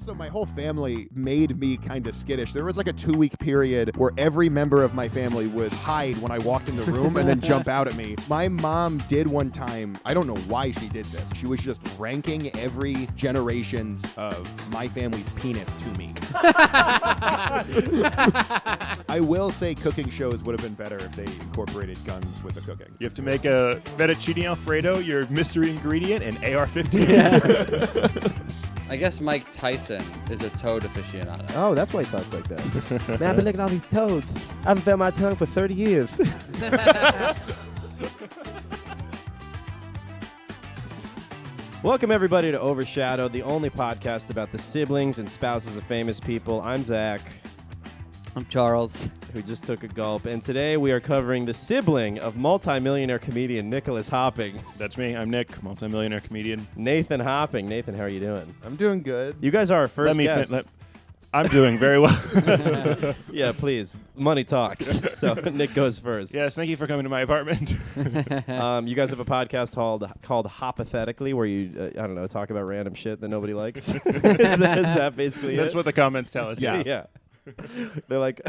Also, my whole family made me kind of skittish. There was like a 2-week period where every member of my family would hide when I walked in the room and then jump out at me. My mom did one time, I don't know why she did this. She was just ranking every generations of my family's penis to me. I will say cooking shows would have been better if they incorporated guns with the cooking. You have to make a fettuccine Alfredo, your mystery ingredient, and AR-15. Yeah. I guess Mike Tyson is a toad aficionado. Oh, that's why he talks like that. Man, I've been licking all these toads. I haven't felt my tongue for 30 years. Welcome, everybody, to Overshadowed, the only podcast about the siblings and spouses of famous people. I'm Zach. I'm Charles. Who just took a gulp. And today we are covering the sibling of multimillionaire comedian Nicholas Hopping. That's me. I'm Nick, multimillionaire comedian. Nathan Hopping. Nathan, how are you doing? I'm doing good. You guys are our first guests. I'm doing very well. Yeah, please. Money talks. So Nick goes first. Yes, thank you for coming to my apartment. You guys have a podcast called Hoppothetically, where you, I don't know, talk about random shit that nobody likes. is that basically That's it? what the comments tell us. Yeah. They're like,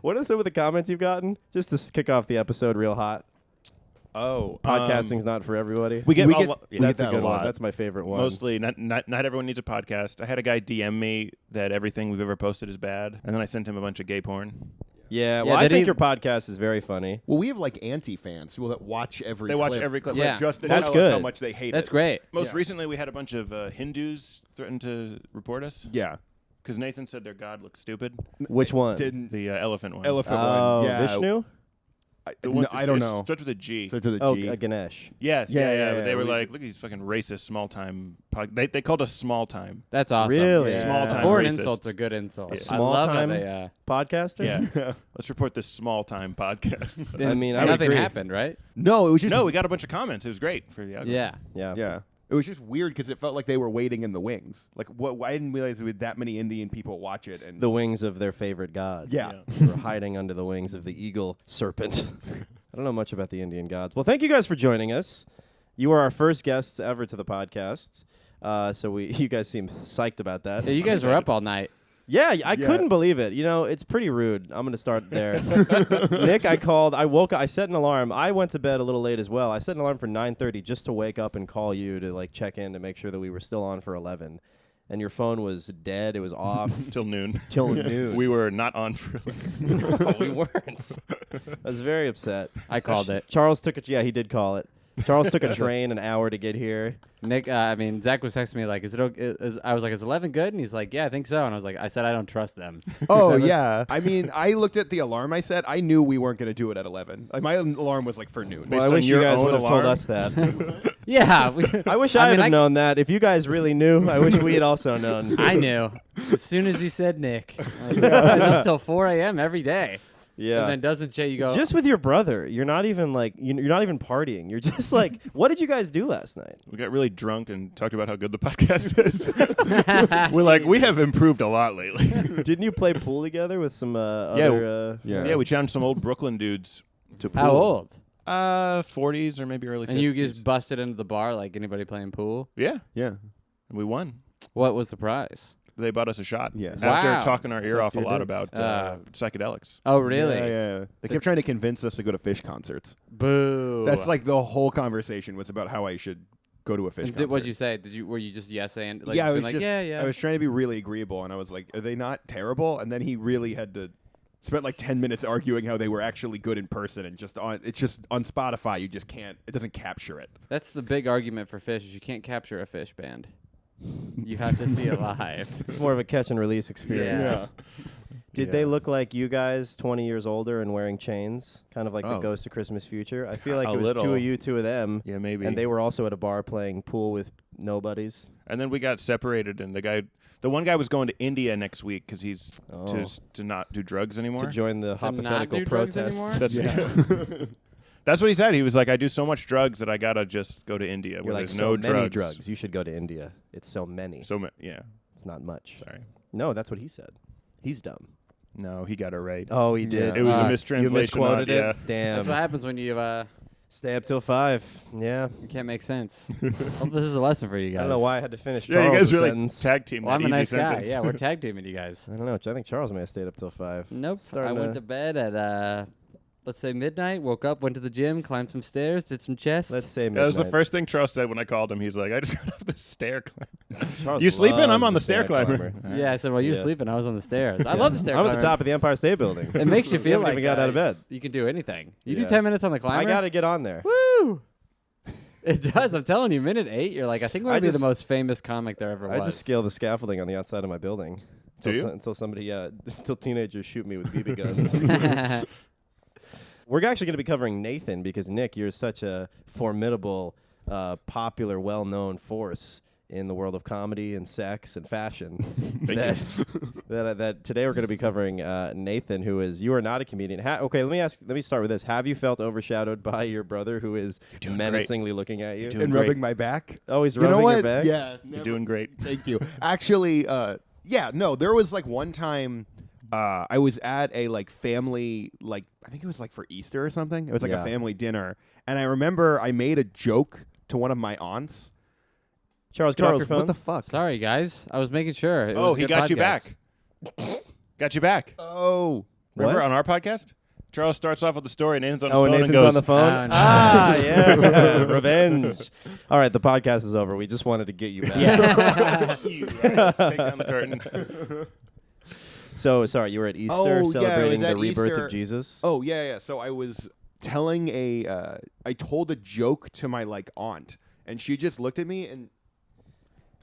what are some of the comments you've gotten? Just to kick off the episode real hot. Oh, Podcasting's not for everybody. we get That's that a good lot. one. That's my favorite one. Mostly, not everyone needs a podcast. I had a guy DM me that everything we've ever posted is bad, and then I sent him a bunch of gay porn. Yeah, well, I think your podcast is very funny. Well, we have like anti-fans, people that watch every clip. Watch every clip. Yeah. Just to That's tell good. us how much they hate That's it. great. Most recently, we had a bunch of Hindus threaten to report us. Yeah. Because Nathan said their god looked stupid. Which one? Didn't The elephant one. elephant Oh, one. Yeah. Vishnu? The one I don't know. Starts with a G. So to the Oh, G. Ganesh. Yes. Yeah, Yeah. yeah, They were we- like, look at these fucking racist small time. They called us small time. That's awesome. Really? Yeah. Small time Foreign racist. insult's a good insult. Yeah. I love Small-time? how they, Podcaster? Yeah. Let's report this small time podcast. I mean, I would nothing agree. happened, right? No, it was just No, we got a bunch of comments. It was great for the algorithm. Yeah. Yeah. Yeah. It was just weird because it felt like they were waiting in the wings. Like, I didn't realize with that many Indian people watch it. And The wings of their favorite god. yeah. We're hiding under the wings of the eagle serpent. I don't know much about the Indian gods. Well, thank you guys for joining us. You are our first guests ever to the podcast. So you guys seem psyched about that. Yeah, you guys were up all night. Yeah, I couldn't believe it. You know, it's pretty rude. I'm going to start there. Nick, I woke up. I set an alarm. I went to bed a little late as well. I set an alarm for 9:30 just to wake up and call you to like check in to make sure that we were still on for 11. And your phone was dead. It was off. Till noon. Till noon. We were not on for No, we weren't. I was very upset. I called it. Charles took it. Yeah, he did call it. Charles took a train an hour to get here. Nick, Zach was texting me like, "Is it okay?" I was like, "Is 11 good?" And he's like, "Yeah, I think so." And I was like, "I said I don't trust them." Oh, yeah. I mean, I looked at the alarm I set. I knew we weren't going to do it at 11. Like, my alarm was like for noon. Well, I on wish you your guys own would have told alarm? us that. Yeah. I wish I mean, would have known that. If you guys really knew, I wish we had also known. I knew. As soon as he said Nick, I was like, "I'm up till 4 a.m. every day." Yeah. And then doesn't Jay, you go, Just with your brother, you're not even like you're not even partying. You're just like, what did you guys do last night? We got really drunk and talked about how good the podcast is. We're like, we have improved a lot lately. Didn't you play pool together with some other? Yeah, we challenged some old Brooklyn dudes to pool. how old? 40s or maybe early 50s. And you just busted into the bar like anybody playing pool? Yeah, Yeah. and we won. What was the prize? They bought us a shot. Yes. After Wow. talking our ear Suck off a your lot dicks. about psychedelics. Oh, really? Yeah. They kept trying to convince us to go to Fish concerts. Boo. That's like the whole conversation was about how I should go to a Fish concert. What'd you say? Were you just yes and like, yeah, I just was being just, like, yeah. I was trying to be really agreeable, and I was like, "Are they not terrible?" And then he really had to spend like 10 minutes arguing how they were actually good in person, and it's just on Spotify you just can't. It doesn't capture it. That's the big argument for Fish is you can't capture a Fish band. You have to see it live. It's more of a catch and release experience. Yeah. Did they look like you guys 20 years older and wearing chains? Kind of like the Oh. Ghost of Christmas Future? I feel like A it was little. two of you, two of them. Yeah, maybe. And they were also at a bar playing pool with nobodies. And then we got separated, and the one guy was going to India next week because he's to not do drugs anymore. To join the To not hypothetical do drugs protests. anymore? That's what he said. He was like, I do so much drugs that I gotta just go to India You're where like, there's so no many drugs. drugs. You should go to India. It's so many. Yeah. It's not much. Sorry. No, that's what he said. He's dumb. No, he got it right. Oh, he did. It was a You mistranslation. You misquoted it? Yeah. Damn. That's what happens when you Stay up till 5. Yeah. You can't make sense. Well, this is a lesson for you guys. I don't know why I had to finish Yeah, you Charles' guys really sentence. tag team Well, that I'm a easy nice sentence. guy. Yeah, we're tag teaming you guys. I don't know. I think Charles may have stayed up till 5. Nope. Starting I went to bed at let's say midnight. Woke up, went to the gym, climbed some stairs, did some chest. Let's say midnight. That was the first thing Charles said when I called him. He's like, I just got off the stair climber. Charles You sleeping? loves I'm on the stair climber. Yeah, I said, well, you were Yeah. sleeping. I was on the stairs. I love the stair I'm climber. at the top of the Empire State Building. It makes you feel haven't like even got out of bed. you can do anything. You do Yeah. 10 minutes on the climber. I got to get on there. Woo! It does. I'm telling you, minute 8, you're like, I think we're I going to be the just- most famous comic there ever was. I just scale the scaffolding on the outside of my building. Do you? Until somebody, until teenagers shoot me with BB guns. We're actually going to be covering Nathan because, Nick, you're such a formidable, popular, well-known force in the world of comedy and sex and fashion that today we're going to be covering Nathan, who is, you are not a comedian. Okay, let me start with this. Have you felt overshadowed by your brother who is great. menacingly looking at you? doing And great. rubbing my back. Oh, he's You rubbing know what? your back? Yeah. You're doing great. Thank you. Actually, yeah, no, there was like one time I was at a like family, like I think it was like for Easter or something. It was like Yeah. a family dinner. And I remember I made a joke to one of my aunts. Charles, get off your Charles, phone. what the fuck? Sorry, guys. I was making sure. It Oh, was a he good got you podcast. back. Got you back. Oh. Remember What? on our podcast? Charles starts off with the story and ends on his Oh, phone Nathan's and goes, on the phone? Oh, no. Ah, yeah. Revenge. All right, the podcast is over. We just wanted to get you back. Yeah. "You, let's take down the curtain." So, sorry, you were at Easter Oh, yeah, it celebrating was the at rebirth Easter. of Jesus? Oh, yeah. So I was telling I told a joke to my like aunt, and she just looked at me and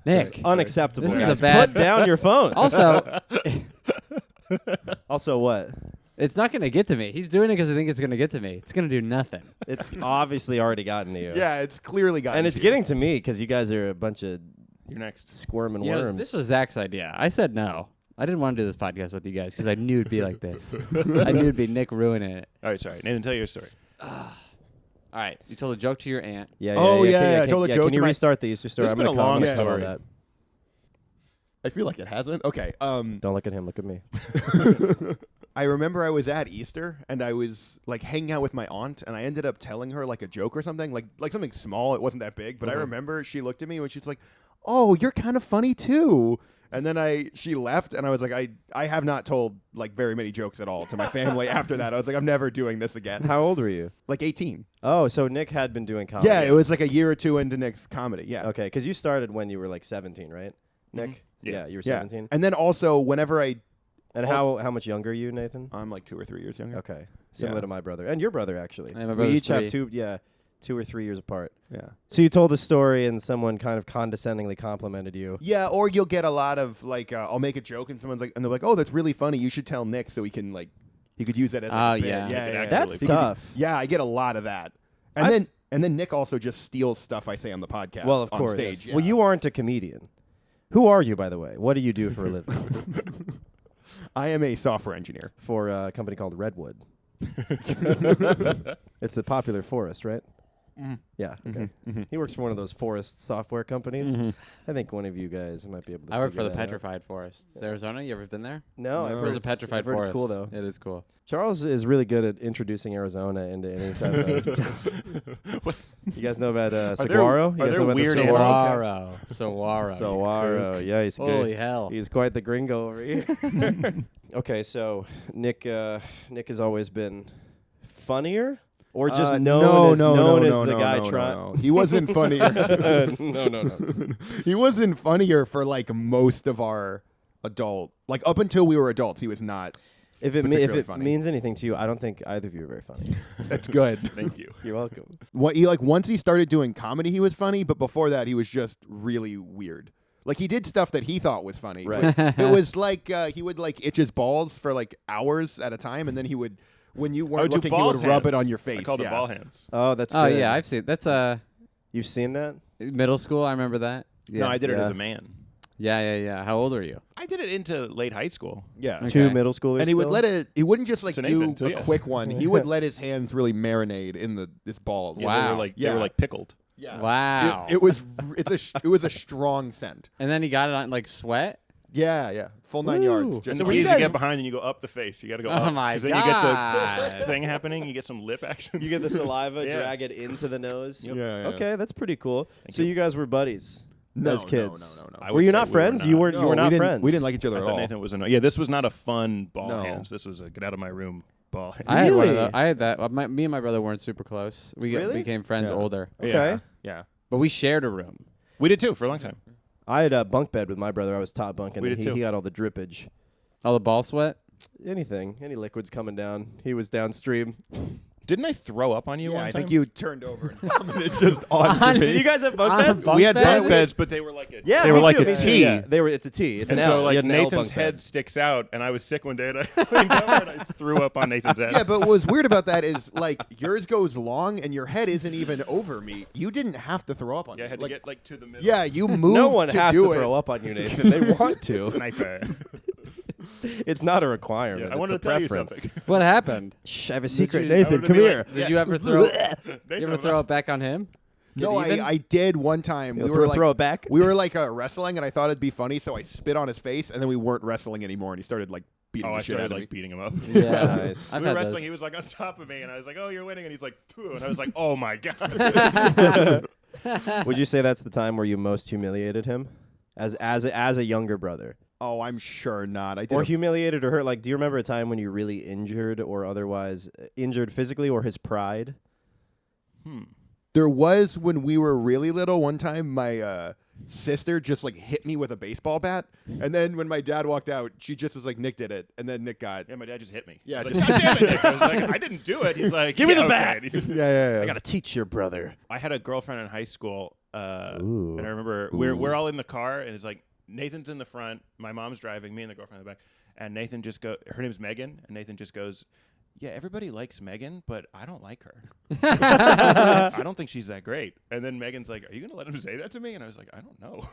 Nick. Unacceptable, This is guys. a bad- Put down your phone. Also, Also, what? it's not going to get to me. He's doing it because I think it's going to get to me. It's going to do nothing. It's obviously already gotten to you. yeah, it's clearly got And it's getting to me because you guys are a bunch of You're next. squirming You know, worms. this was Zach's idea. I said no. I didn't want to do this podcast with you guys because I knew it'd be like this. I knew it'd be Nick ruining it. All right, sorry. Nathan, tell your story. All right. You told a joke to your aunt. yeah, Oh, yeah, Can- I told a can joke you to my- restart the Easter story? It's I'm been gonna a long comment on all story. that. I feel like it hasn't. Okay. Don't look at him. Look at me. I remember I was at Easter and I was like hanging out with my aunt and I ended up telling her like a joke or something, like something small. It wasn't that big, but I remember she looked at me and she's like, "Oh, you're kind of funny too." And then she left and I was like, I have not told like very many jokes at all to my family after that. I was like, I'm never doing this again. How old were you? Like 18. Oh, so Nick had been doing comedy. Yeah, it was like a year or two into Nick's comedy. Yeah. Okay, because you started when you were like 17, right, Nick? Yeah. You were Yeah. 17. And then also whenever And how much younger are you, Nathan? I'm like 2 or 3 years younger. Okay, similar Yeah. to my brother and your brother actually. Yeah, my we brother's each have 3. 2 or 3 years apart. Yeah. So you told the story and someone kind of condescendingly complimented you. Yeah, or you'll get a lot of like I'll make a joke and someone's like, and they're like, "Oh, that's really funny. You should tell Nick so he can like he could use that as like, Oh, a bit." yeah. Make it yeah. actually That's funny. tough. Yeah, I get a lot of that. And I've- then Nick also just steals stuff I say on the podcast. Well, of on course. stage. Well, you aren't a comedian. Who are you, by the way? What do you do for a living? I am a software engineer. For a company called Redwood. It's a popular forest, right? Yeah. Okay. He works for one of those forest software companies. I think one of you guys might be able to. I work for figure the that out. Petrified Forests. Arizona, you ever been there? No, I've No. heard There's a it's- petrified I've heard forest. It's cool though. It is cool. Charles is really good at introducing Arizona into any type of. You guys know about saguaro? You are guys there know about weird the animals? Saguaro. Saguaro. Yeah, he's Holy good. hell. He's quite the gringo over here. Okay, so Nick has always been funnier, or just known as the guy trying. No. He wasn't funnier. No. He wasn't funnier for like most of our adult, like up until we were adults. He was not. If it Particularly funny. means anything to you, I don't think either of you are very funny. That's good. Thank you. You're welcome. What he like once he started doing comedy, he was funny, but before that, he was just really weird. Like he did stuff that he thought was funny. Right. But it was like he would like itch his balls for like hours at a time, and then he would, when you I weren't would do looking, he would balls rub it hands. on your face. I called yeah. it ball hands. Oh, that's Oh good. yeah, I've seen that's You've seen that? middle school. I remember that. Yeah. No, I did it Yeah. as a man. Yeah. How old are you? I did it into late high school. Yeah. Okay. 2 middle schoolers. And he would still? let it. He wouldn't just like So do Nathan, so a yes. quick one. He would let his hands really marinate in his balls. Yeah, Wow. They were like, Yeah. they were like pickled. Yeah. Wow. It was a strong scent. And then he got it on like sweat. Yeah. Full 9 Woo. yards. And Just the were key you is you guys- get behind and you go up the face. You got to go Oh up. my 'cause then you get God. the thing happening. You get some lip action. You get the saliva, Yeah. drag it into the nose. Yep. Yeah. Okay, that's pretty cool. Thank So you. you guys were buddies No, as kids. No. I Were would you say not we friends? not. You were No, not we didn't, friends. We didn't like each other I at thought all. Nathan was yeah, this was not a fun ball No. hands. This was a get out of my room ball hands. I had one of Really? those. I had that. Me and my brother weren't super close. We Really? became friends Yeah. older, Okay. Yeah. but we shared a room. We did too for a long time. I had a bunk bed with my brother. I was top bunk, and We then did too. he got all the drippage. All the ball sweat. Anything, any liquids coming down. He was downstream. Didn't I throw up on you Yeah, one I time? think you turned over and vomited just onto Did you me. guys have bunk On a beds? bunk we had bed? bunk beds, but they were like a Yeah, they me were like too, a me too, T. yeah. It's a T. It's And an so L. like You had an L Nathan's bunk head bed. sticks out, and I was sick one day, and I leaned over and I threw up on Nathan's head. Yeah, but what was weird about that is like yours goes long and your head isn't even over me. You didn't have to throw up on Yeah, I me. had Like, to get like to the middle. yeah, you moved No one to has do to it. throw up on you, Nathan. They want to. Sniper. It's not a requirement. Yeah, I wanted it's to a tell you preference. something. What happened? Shh, I have a you- secret, I Nathan. wanted to Come be here. like- Did you ever throw? Nathan, you ever throw it back on him? No, Get even? I did one time. You'll We were like throw it back. we were like wrestling, and I thought it'd be funny, so I spit on his face, and then we weren't wrestling anymore, and he started like beating Oh, I the shit out started of like me. beating him up. Yeah, Nice. I've We were had wrestling. those. He was like on top of me, and I was like, "Oh, you're winning," and he's like, "Phew," and I was like, "Oh my god." Would you say that's the time where you most humiliated him, as a younger brother, Oh, I'm sure not. I did. or a- humiliated or hurt? Like, do you remember a time when you really injured or otherwise injured physically or his pride? There was when we were really little. One time, my sister just like hit me with a baseball bat, and then when my dad walked out, she just was like, "Nick did it," and then Nick got. Yeah, my dad just hit me. Yeah, I was just- like, "God damn it, Nick." I was like, "I didn't do it." He's like, Give me "Yeah, the okay." bat. And he just- Yeah. I gotta teach your brother. I had a girlfriend in high school, Ooh. and I remember we're all in the car, and it's like Nathan's in the front, my mom's driving, me and the girlfriend in the back, and Nathan just her name's Megan, and Nathan just goes, "Yeah, everybody likes Megan, but I don't like her. I don't think she's that great." And then Megan's like, "Are you gonna let him say that to me?" And I was like, "I don't know.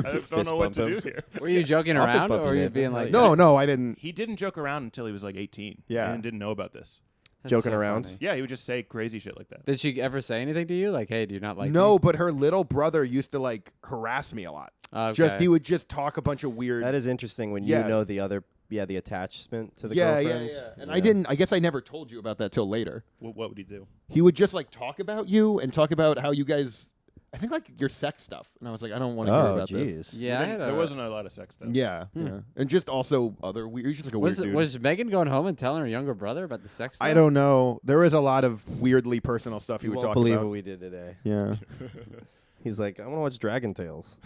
I don't Fist know what to bump do him. here." Were you joking I'll fist around, bump or you, were you Nathan. being Hell like, yeah. No, I didn't. He didn't joke around until he was like 18. Yeah. and didn't know about this. That's Joking so around? funny. Yeah, he would just say crazy shit like that. Did she ever say anything to you? Like, hey, do you not like No, me? but her little brother used to like harass me a lot. Okay. Just he would just talk a bunch of weird. That is interesting when Yeah. you know the other, the attachment to the yeah. girlfriends. And I didn't. I guess I never told you about that till later. What would he do? He would just like talk about you and talk about how you guys. I think like your sex stuff, and I was like, I don't want to hear Oh, about this. jeez. Yeah, I had there wasn't a lot of sex stuff. Yeah, yeah, and just also other weird. He's just like a Was weird dude. was Megan going home and telling her younger brother about the sex? I stuff? don't know. There was a lot of weirdly personal stuff he You would won't talk believe about. what we did today. Yeah. He's like, I want to watch Dragon Tales.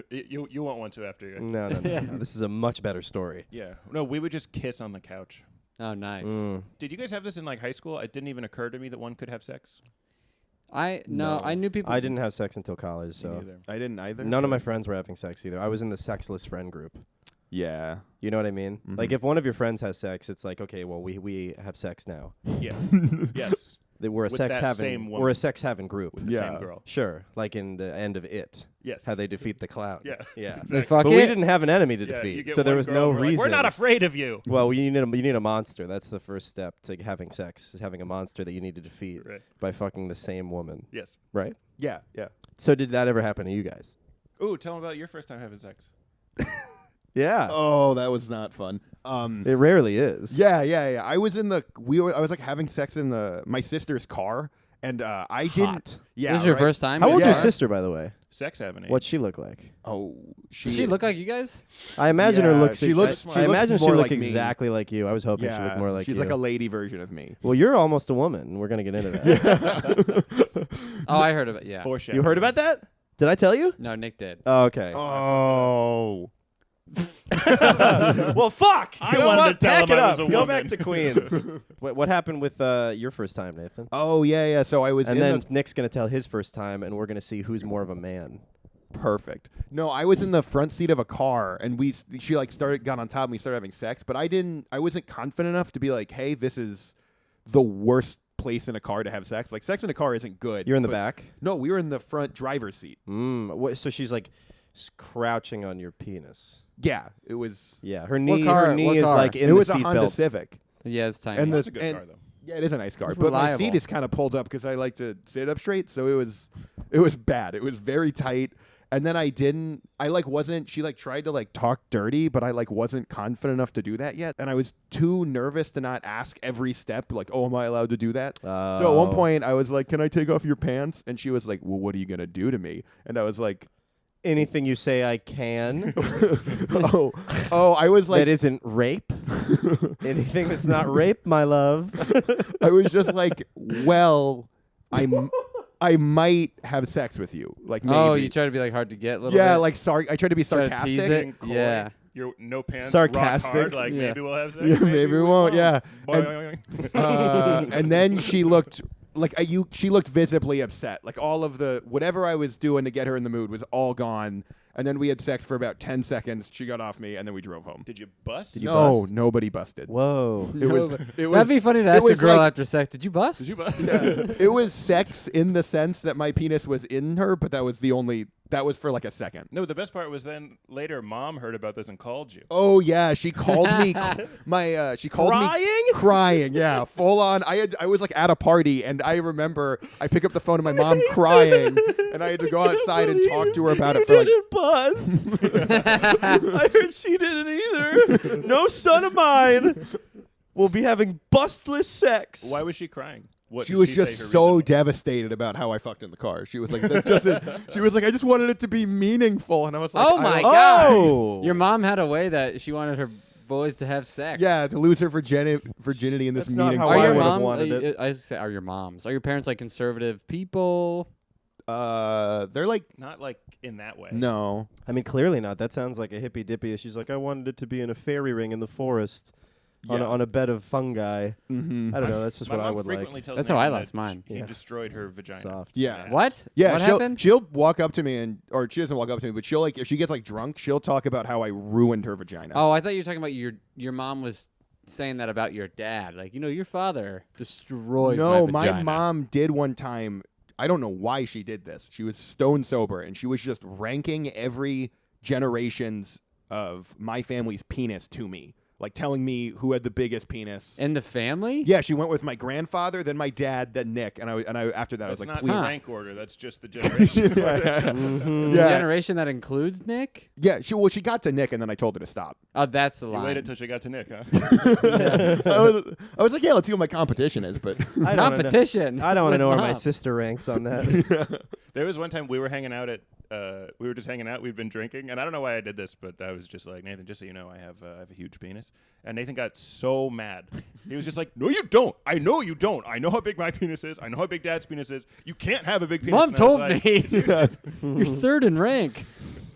You want one too after you. No. This is a much better story. Yeah. No, we would just kiss on the couch. Oh, nice. Mm. Did you guys have this in like high school? It didn't even occur to me that one could have sex. I knew people. I didn't have sex until college, Me so neither. I didn't either. none of my friends were having sex either. I was in the sexless friend group. Yeah. You know what I mean? Mhm. Like if one of your friends has sex, it's like, okay, well we have sex now. Yeah. Yes. We're a With sex that having same we're woman. a sex having group. With the Yeah. same girl. Sure, like in the end of It, Yes. how they defeat the clown. Yeah. yeah. They Exactly. fuck But it. we didn't have an enemy to Yeah, you defeat, get so there one was girl no and we're like, reason. We're not afraid of you. Well, you need a monster. That's the first step to having sex. Is having a monster that you need to defeat Right. by fucking the same woman, Yes. right? Yeah. Yeah. So did that ever happen to you guys? Ooh, tell them about your first time having sex. Yeah, Oh, that was not fun. it rarely is. Yeah. I was in the. I was like having sex in my sister's car, and I didn't. Hot. Yeah. This is your right? first time. How in old's a your car? sister, by the way? Sex having age. What'd she look like? Oh, Does she look like you guys? I imagine her Yeah, looks. she looks- I she looks imagine she more looked like me. exactly like you. I was hoping she looked more like she's you. like a lady version of me. Well, you're almost a woman. We're gonna get into that. Oh, I heard of it. Yeah. Foreshadowing. You heard about that? Did I tell you? No, Nick did. Oh, okay. Oh. Well, fuck. I You know wanted what? to tell Pack him it I up. was a Go woman. back to Queens. What happened with your first time, Nathan? Oh yeah. So I was And in then the Nick's gonna tell his first time, and we're gonna see who's more of a man. perfect. No, I was in the front seat of a car, and she like got on top of me, started having sex, but I wasn't confident enough to be like, hey, this is the worst place in a car to have sex. Like sex in a car isn't good. You're in the but- back. No, we were in the front driver's seat. So she's like crouching on your penis. Yeah, it was. Yeah, her knee. car? Her knee What is car? like in it the was a seat Honda belt. Civic. Yeah, it's tiny. And That's a the- good and- car, though. Yeah, it is a nice car, It's but my reliable. seat is kind of pulled up because I like to sit up straight. So it was bad. It was very tight. And then I didn't. I like wasn't. She like tried to like talk dirty, but I like wasn't confident enough to do that yet. And I was too nervous to not ask every step. Like, oh, am I allowed to do that? So at one point, I was like, "Can I take off your pants?" And she was like, "Well, what are you gonna do to me?" And I was like, Anything you say I can. I was like, that isn't rape. Anything that's not rape, my love. I was just like, well, I might have sex with you. Like, maybe. Oh, you try to be like hard to get a little bit? Yeah, like sorry. I tried to be Try to tease sarcastic. it. Coy, Yeah. Your no pants Sarcastic. rock hard, like Yeah. maybe we'll have sex. Yeah, maybe we won't. Yeah. Boing. And then she looked she looked visibly upset. Like all of the whatever I was doing to get her in the mood was all gone. And then we had sex for about 10 seconds. She got off me, and then we drove home. Did you bust? No, nobody busted. Whoa. It was. That'd be funny to ask a was girl like- after sex. Did you bust? Did you bust? It was sex in the sense that my penis was in her, but that was the only. That was for like a second. No, the best part was then later Mom heard about this and called you. Oh yeah, she called me. She called me crying. Yeah, full on. I was like at a party, and I remember I pick up the phone and my mom crying, and I had to go outside and talk to her about it for like. Didn't bust. I heard she didn't either. No son of mine will be having bustless sex. Why was she crying? What She did was say just her so reason was? devastated about how I fucked in the car. She was like, "That doesn't." She was like, "I just wanted it to be meaningful," and I was like, Oh I my don't- God. Oh. Your mom had a way that she wanted her boys to have sex. Yeah, to lose her virginity in this That's not meaningful. how Are I your would've moms? wanted it. I say, are your moms? Are your parents like conservative people? They're like, Not like in that way. no. I mean, clearly not. That sounds like a hippy dippy. She's like, I wanted it to be in a fairy ring in the forest on a bed of fungi. Mm-hmm. I don't know. That's just My what I mom would frequently like. tells That's how I Nathan lost that mine. He Yeah. destroyed her vagina. Soft. Yeah. What? Yeah, What she'll happened? she'll walk up to me or she doesn't walk up to me, but she'll like if she gets like drunk, she'll talk about how I ruined her vagina. Oh, I thought you were talking about your mom was saying that about your dad. Like, your father destroys no, my vagina. mom did one time. I don't know why she did this. She was stone sober and she was just ranking every generations of my family's penis to me. Like telling me who had the biggest penis. In the family? Yeah, she went with my grandfather, then my dad, then Nick, and I after that I That's was like, not please. the rank order. That's just the generation. The Yeah. generation that includes Nick? Yeah, she got to Nick, and then I told her to stop. Oh, that's the You line. waited till she got to Nick, huh? I was like, yeah, let's see what my competition is, but I don't wanna know- Competition. I don't want to with know where my mom. sister ranks on that. There was one time we were hanging out at. We were just hanging out. We'd been drinking, and I don't know why I did this, but I was just like, Nathan, just so you know, I have a huge penis. And Nathan got so mad. He was just like, "No, you don't. I know you don't. I know how big my penis is. I know how big Dad's penis is. You can't have a big penis." Mom And I was told like, me. You're third in rank.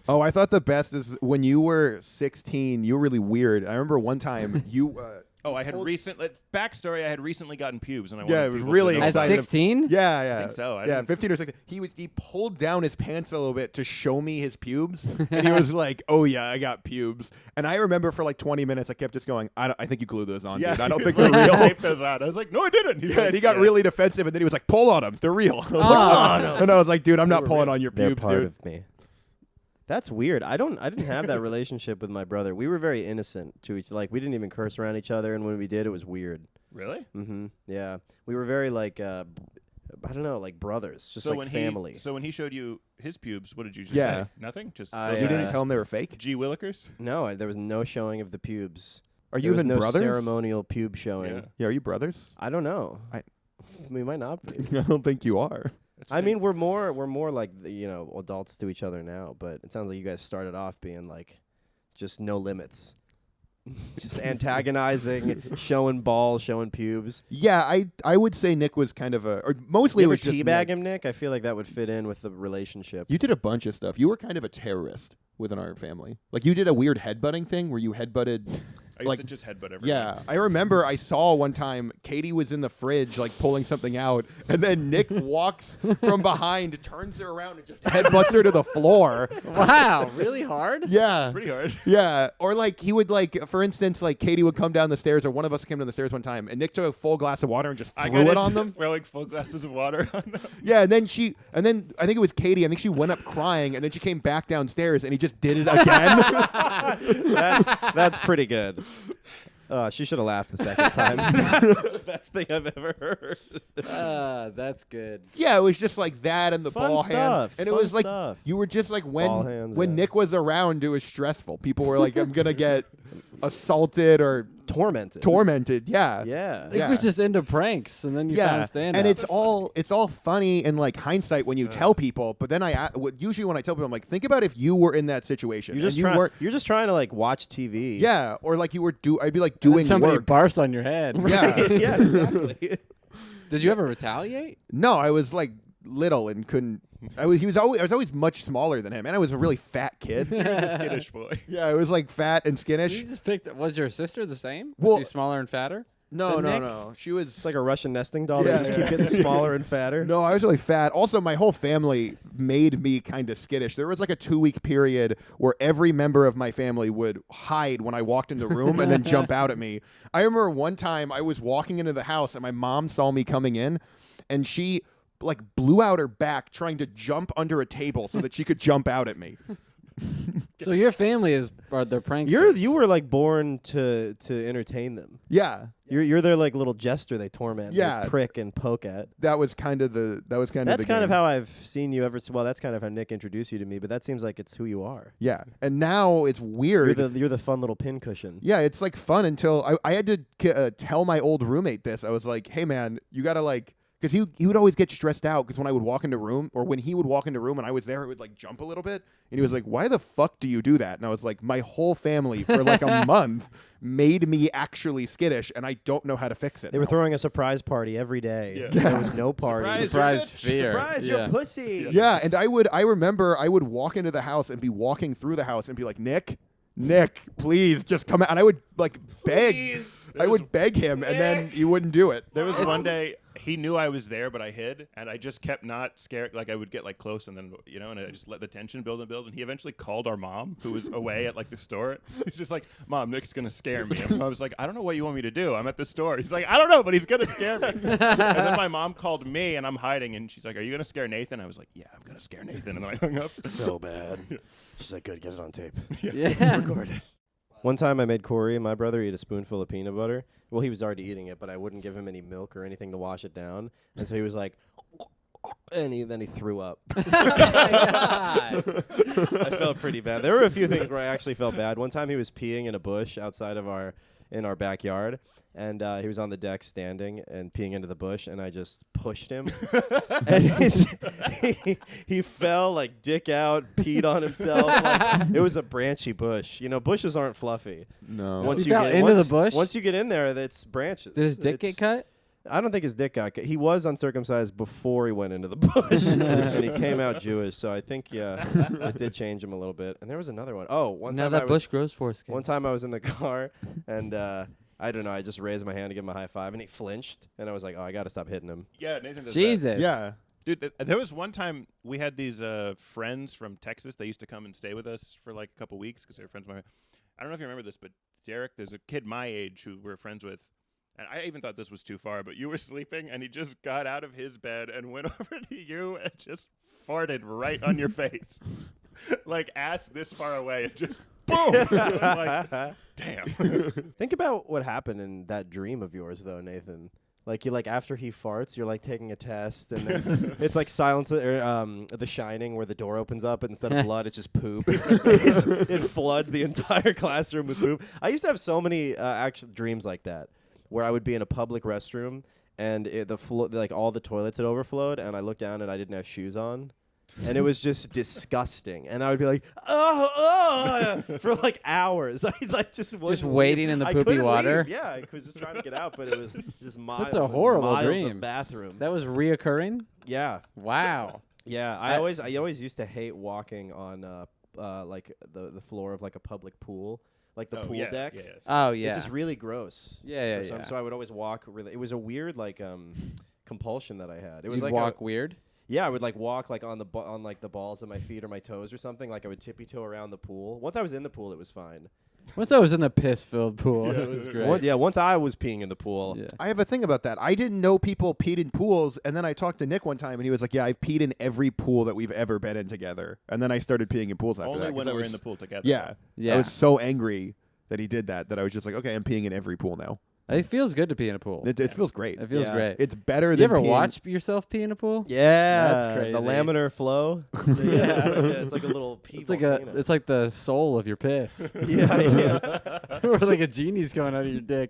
oh, I thought the best is when you were 16, you were really weird. I remember one time you. Oh, I had backstory. I had recently gotten pubes, and I Yeah, wanted it was people really to know At about it. excited. 16? Yeah, yeah. I think so. I Yeah, didn't- 15 or 16. He pulled down his pants a little bit to show me his pubes, and he was like, "Oh yeah, I got pubes." And I remember for like 20 minutes, I kept just going, "I think you glued those on, Yeah, dude. I don't he think was they're like, real." "Tape those on." I was like, "No, I didn't." He's Yeah, like, and he got really defensive, and then he was like, "Pull on them. They're real." I was like, Oh, And I was like, "Dude, I'm not were pulling real. on your They're pubes, part dude." of me. That's weird. I didn't have that relationship with my brother. We were very innocent to each. Like we didn't even curse around each other, and when we did, it was weird. Really? Mm-hmm. Yeah, we were very like I don't know, like brothers, just So like when family. So when he showed you his pubes, what did you just Yeah. say? Nothing. Just I, those You are didn't nice. tell him they were fake. G Willikers. No, there was no showing of the pubes. Are There you was even no brothers? ceremonial pube showing. Yeah. Yeah, are you brothers? I don't know. I- We might not be. I don't think you are. That's I the- mean, we're more like adults to each other now. But it sounds like you guys started off being like just no limits, just antagonizing, showing balls, showing pubes. Yeah, I would say Nick was kind of or mostly You it ever was just teabag Nick. him, Nick? I feel like that would fit in with the relationship. You did a bunch of stuff. You were kind of a terrorist within our family. Like you did a weird headbutting thing where you headbutted. I used like- to just headbutt everything. Yeah, I remember I saw one time Katie was in the fridge like pulling something out, and then Nick walks from behind, turns her around, and just headbutts her to the floor. Wow, really hard? Yeah, Pretty hard. yeah. Or like he would like, for instance, like Katie would come down the stairs, or one of us came down the stairs one time, and Nick took a full glass of water and just I threw got it on into them. throwing full glasses of water on them. Yeah, and then I think it was Katie. I think she went up crying, and then she came back downstairs, and he just did it again. That's pretty good. She should have laughed the second time. That's the best thing I've ever heard. That's good. Yeah, it was just like that and the Fun ball stuff. hands. And it Fun was like, stuff. you were just like, Ball hands, when yeah. Nick was around, it was stressful. People were like, I'm going to get assaulted or Tormented. Yeah. Yeah. Nick was just into pranks, and then you found stand-up. And it's all funny in like hindsight when you tell people. But then usually when I tell people, I'm like, think about if you were in that situation. You're just trying to like watch TV. Yeah, or like you were I'd be like And then doing somebody work. barfs on your head. Yeah. Yeah, exactly. Did you ever retaliate? No, I was like little and couldn't. I was always much smaller than him, and I was a really fat kid. He was a skittish boy. Yeah, I was like fat and You skittish. just picked. Was your sister the same? Well- Was she smaller and fatter? No, Nick? no. She was It's like a Russian nesting doll. Yeah, They just keep getting smaller and fatter. No, I was really fat. Also, my whole family made me kind of skittish. There was like a 2-week period where every member of my family would hide when I walked in the room and then jump out at me. I remember one time I was walking into the house and my mom saw me coming in, and she like blew out her back trying to jump under a table so that she could jump out at me. So your family are the pranksters. You were like born to entertain them. Yeah. You're their like little jester they torment, Yeah. they prick and poke at. That was kind of the That's kind of how I've seen you ever. Well, that's kind of how Nick introduced you to me. But that seems like it's who you are. Yeah. And now it's weird. You're the fun little pincushion. Yeah, it's like fun until I had to tell my old roommate this. I was like, hey, man, you got to like, because he would always get stressed out because when I would walk into room or when he would walk into room and I was there, it would like jump a little bit. And he was like, why the fuck do you do that? And I was like, my whole family for like a month made me actually skittish and I don't know how to fix it. They were now. throwing a surprise party every day. Yeah. There was no party. Surprise fear. Surprise, Yeah. you're a pussy. Yeah, and I remember I would walk into the house and be walking through the house and be like, Nick, please just come out. And I would like beg. I would beg him, and then he wouldn't do it. There was one day he knew I was there, but I hid, and I just kept not scared. Like I would get like close, and then and I just let the tension build and build. And he eventually called our mom, who was away at like the store. He's just like, "Mom, Nick's gonna scare me." And I was like, "I don't know what you want me to do. I'm at the store." He's like, "I don't know, but he's gonna scare me." And then my mom called me, and I'm hiding, and she's like, "Are you gonna scare Nathan?" I was like, "Yeah, I'm gonna scare Nathan," and then I hung up. So bad. She's like, good, get it on tape. Yeah. Record it. One time I made Corey, my brother, eat a spoonful of peanut butter. Well, he was already eating it, but I wouldn't give him any milk or anything to wash it down. And so he was like, and then he threw up. I felt pretty bad. There were a few things where I actually felt bad. One time he was peeing in a bush outside of in our backyard, and he was on the deck standing and peeing into the bush, and I just pushed him. And he fell like dick out, peed on himself. Like, it was a branchy bush. Bushes aren't fluffy. No. Once He you fell get into the bush? Once you get in there, it's branches. Did his dick get cut? I don't think his dick got cut. He was uncircumcised before he went into the bush, and he came out Jewish. So I think, it did change him a little bit. And there was another one. Oh, one Now time that bush grows foreskin. One time I was in the car, and I don't know. I just raised my hand to give him a high five, and he flinched. And I was like, oh, I got to stop hitting him. Yeah, Nathan does Jesus. Yeah. Dude, there was one time we had these friends from Texas. They used to come and stay with us for like a couple weeks because they were friends of mine. I don't know if you remember this, but Derek, there's a kid my age who we're friends with. And I even thought this was too far, but you were sleeping, and he just got out of his bed and went over to you and just farted right on your face. Like ass this far away and just boom. I was like, damn. Think about what happened in that dream of yours, though, Nathan. Like after he farts, you're like taking a test, and then it's like Silence or The Shining, where the door opens up, and instead of blood, it's just poop. It floods the entire classroom with poop. I used to have so many actual dreams like that, where I would be in a public restroom, and all the toilets had overflowed, and I looked down and I didn't have shoes on. And it was just disgusting. And I would be like, for like hours. I like just waiting in the I poopy couldn't water? leave. Yeah, I was just trying to get out, but it was just miles. That's a horrible miles dream. Of bathroom. That was reoccurring? Yeah, Wow. yeah. I always used to hate walking on like the floor of like a public pool, like the pool deck. Yeah. Oh, yeah. It's just really gross. Yeah. So I would always walk really. It was a weird like compulsion that I had. It was You'd like walk weird? Yeah, I would like walk like on like the balls of my feet or my toes or something. Like I would tippy toe around the pool. Once I was in the pool, it was fine. Once I was in the piss-filled pool, it was great. Once I was peeing in the pool. Yeah. I have a thing about that. I didn't know people peed in pools, and then I talked to Nick one time, and he was like, yeah, I've peed in every pool that we've ever been in together. And then I started peeing in pools after Only that. when 'cause we're in the pool together. Yeah. Yeah. I was so angry that he did that I was just like, okay, I'm peeing in every pool now. It feels good to pee in a pool. It feels great. It feels Yeah. great. It's better You than ever peeing. watch yourself pee in a pool? Yeah, That's crazy. The laminar flow. It's like a little pee volcano. It's like the soul of your piss. yeah. Or like a genie's coming out of your dick.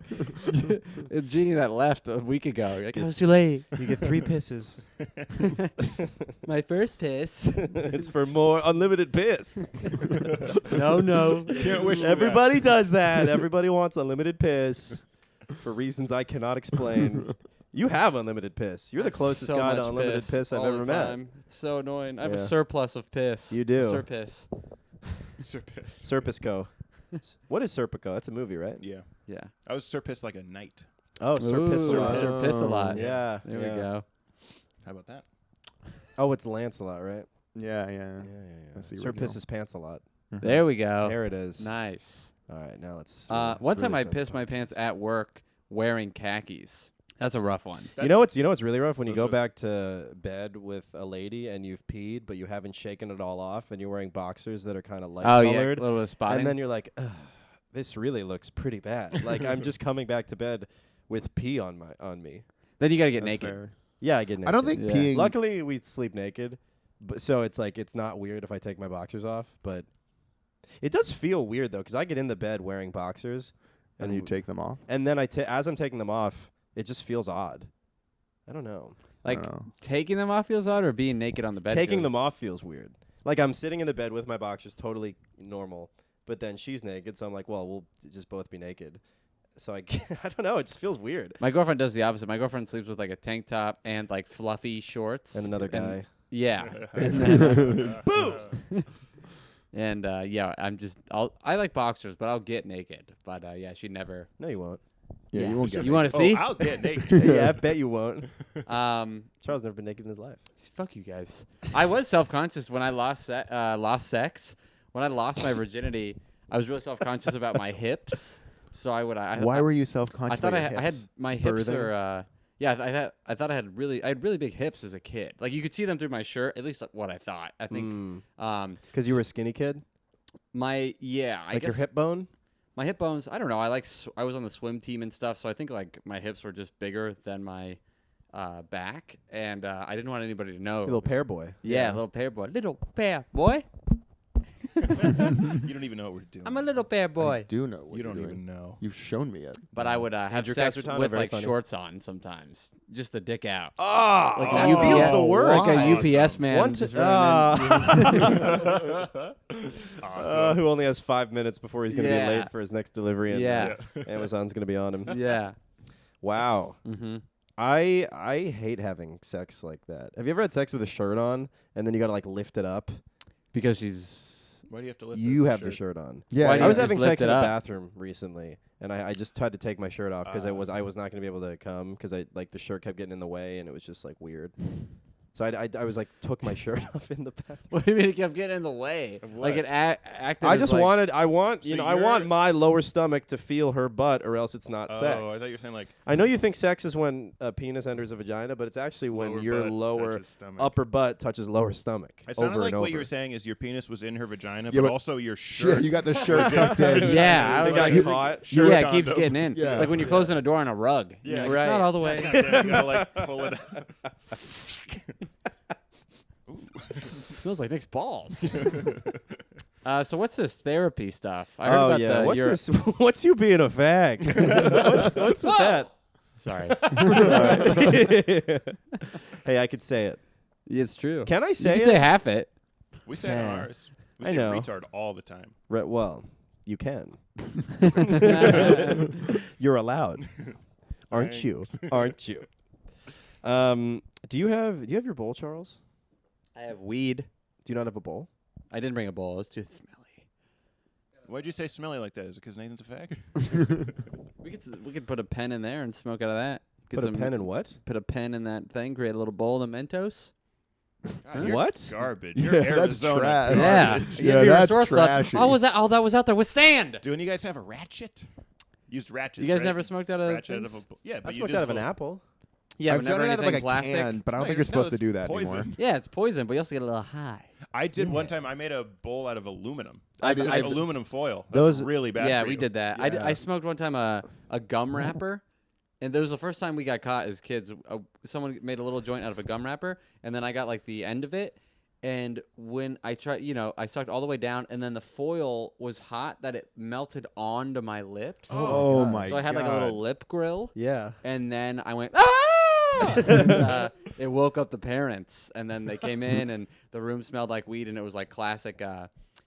A genie that left a week ago. You're like, I was too late. You get 3 pisses. My first piss. It's for more unlimited piss. No. Can't wish for that. Everybody does that. Everybody wants unlimited piss for reasons I cannot explain. You have unlimited piss. You're the closest So guy to much unlimited piss I've all ever the met. time. It's so annoying. I have a Yeah. surplus of piss. You do. Surpiss. Serpisco. What is Serpico? That's a movie, right? Yeah. Yeah. I was surpissed like a knight. Oh, Serpis. Ooh, surpiss a lot. Yeah. There yeah. we go. How about that? Oh, it's Lancelot, right? Yeah. Yeah. That's the Sir original. pisses pants a lot. There we go. There it is. Nice. All right, now let's. One time I really start pissed the my podcast. pants at work wearing khakis. That's a rough one. You know what's really rough when you those go are- back to bed with a lady and you've peed but you haven't shaken it all off and you're wearing boxers that are kind of light Oh yeah, a colored little bit of spotting. and then you're like, ugh, this really looks pretty bad. Like I'm just coming back to bed with pee on me. Then you gotta get That's naked. fair. Yeah, I get naked. I don't think Yeah. peeing. Luckily, we sleep naked, but so it's like it's not weird if I take my boxers off. But it does feel weird though, because I get in the bed wearing boxers, and you take them off. and then as I'm taking them off, it just feels odd. I don't know. I Like don't know. taking them off feels odd, or being naked on the bed. Taking feels- them off feels weird. Like I'm sitting in the bed with my boxers, totally normal, but then she's naked, so I'm like, well, we'll just both be naked. So I don't know. It just feels weird. My girlfriend does the opposite. My girlfriend sleeps with like a tank top and like fluffy shorts. And another guy. Yeah. Boom. And yeah, I like boxers, but I'll get naked. But yeah, she never. No, you won't. Yeah, you won't get. You want to Oh, see? I'll get naked. Yeah, I bet you won't. Um, Charles never been naked in his life. fuck you guys. I was self-conscious when I lost sex. When I lost my virginity, I was really self-conscious about my hips. So I would. Why were you self-conscious? I thought about I had hips? my hips Birthing? are. Yeah, I thought I had really big hips as a kid. Like you could see them through my shirt. At least what I thought. I think. Because you were a skinny kid? I Like guess your hip bone? my hip bones. I don't know. I was on the swim team and stuff, so I think like my hips were just bigger than my back, and I didn't want anybody to know. Your little pear boy. Yeah, little pear boy. Little pear boy. You don't even know what we're doing. I'm a little pear I boy. do know. What You don't you're doing. even know. You've shown me it. But I would have Andrew sex Castertano, with very like funny. shorts on sometimes, just the dick out. Oh, Like that a feels UPS the worst. Like a Awesome. UPS man. One just to- running Awesome. who only has 5 minutes before he's going to Yeah. be late for his next delivery, and Yeah. Amazon's going to be on him. in. Yeah. Wow. Mm-hmm. I hate having sex like that. Have you ever had sex with a shirt on and then you got to like lift it up? Because she's. Why do you have to lift You the have the shirt? shirt on. Yeah, Why do I you was just having lift sex it in a up? bathroom recently, and I just tried to take my shirt off because I was not going to be able to come because the shirt kept getting in the way and it was just like weird. So I was like took my shirt off in the bathroom. What do you mean it kept getting in the way? Of Like what? it acted. I as just like, I want So I want you're- my lower stomach to feel her butt, or else it's not Oh, sex. I thought you were saying like I know you think sex is when a penis enters a vagina, but it's actually when lower your butt lower touches stomach. upper butt touches lower stomach. It sounded over like and what you over. were saying is your penis was in her vagina, Yeah, but but- also your Sure, shirt. you got the shirt tucked in. Yeah, I They was got like, caught. Shirt yeah, it keeps condom. getting in. Yeah. Like when you're closing a door on a rug. Yeah, Like, right. It's not all the way. Yeah, you gotta like pull it out. It smells like Nick's balls. So what's this therapy stuff? I heard Oh about yeah, the. what's your- this? What's you being a fag? what's with that? Sorry, Sorry. Hey, I could say it. it's true. Can I You say can it? say half it. We say it Yeah. on ours. We I say know. retard all the time. Well, you can. You're allowed, aren't you? Aren't you? Do you have your bowl, Charles? I have weed. Do you not have a bowl? I didn't bring a bowl. It was too smelly. Why'd you say smelly like that? Is it because Nathan's a fag? We could put a pen in there and smoke out of that. Get Put a some- pen in what? Put a pen in that thing. Create a little bowl of Mentos. God, you're What? Garbage. You're Yeah, that's Arizona trash. garbage. Yeah, Be that's resourceful. trashy. Oh, that was out there with sand. Do any of you guys have a ratchet? Used ratchets. You guys right? never smoked out of ratchet things? of a yeah, I but you smoked just out of an little- apple. Yeah, I've but done never it out of like anything a plastic. can, but I don't think No, you're supposed to it's do that poison. anymore. Yeah, it's poison, but you also get a little high. I did one time. I made a bowl out of aluminum. I Just did- aluminum foil. That's Those- really bad. Yeah, for we you. did that. Yeah. I smoked one time a gum wrapper, and that was the first time we got caught as kids. Someone made a little joint out of a gum wrapper, and then I got like the end of it. And when I tried, I sucked all the way down, and then the foil was hot that it melted onto my lips. Oh my god! So I had like a little lip grill, Yeah. and then I went, ah! And, it woke up the parents, and then they came in, and the room smelled like weed, and it was like classic,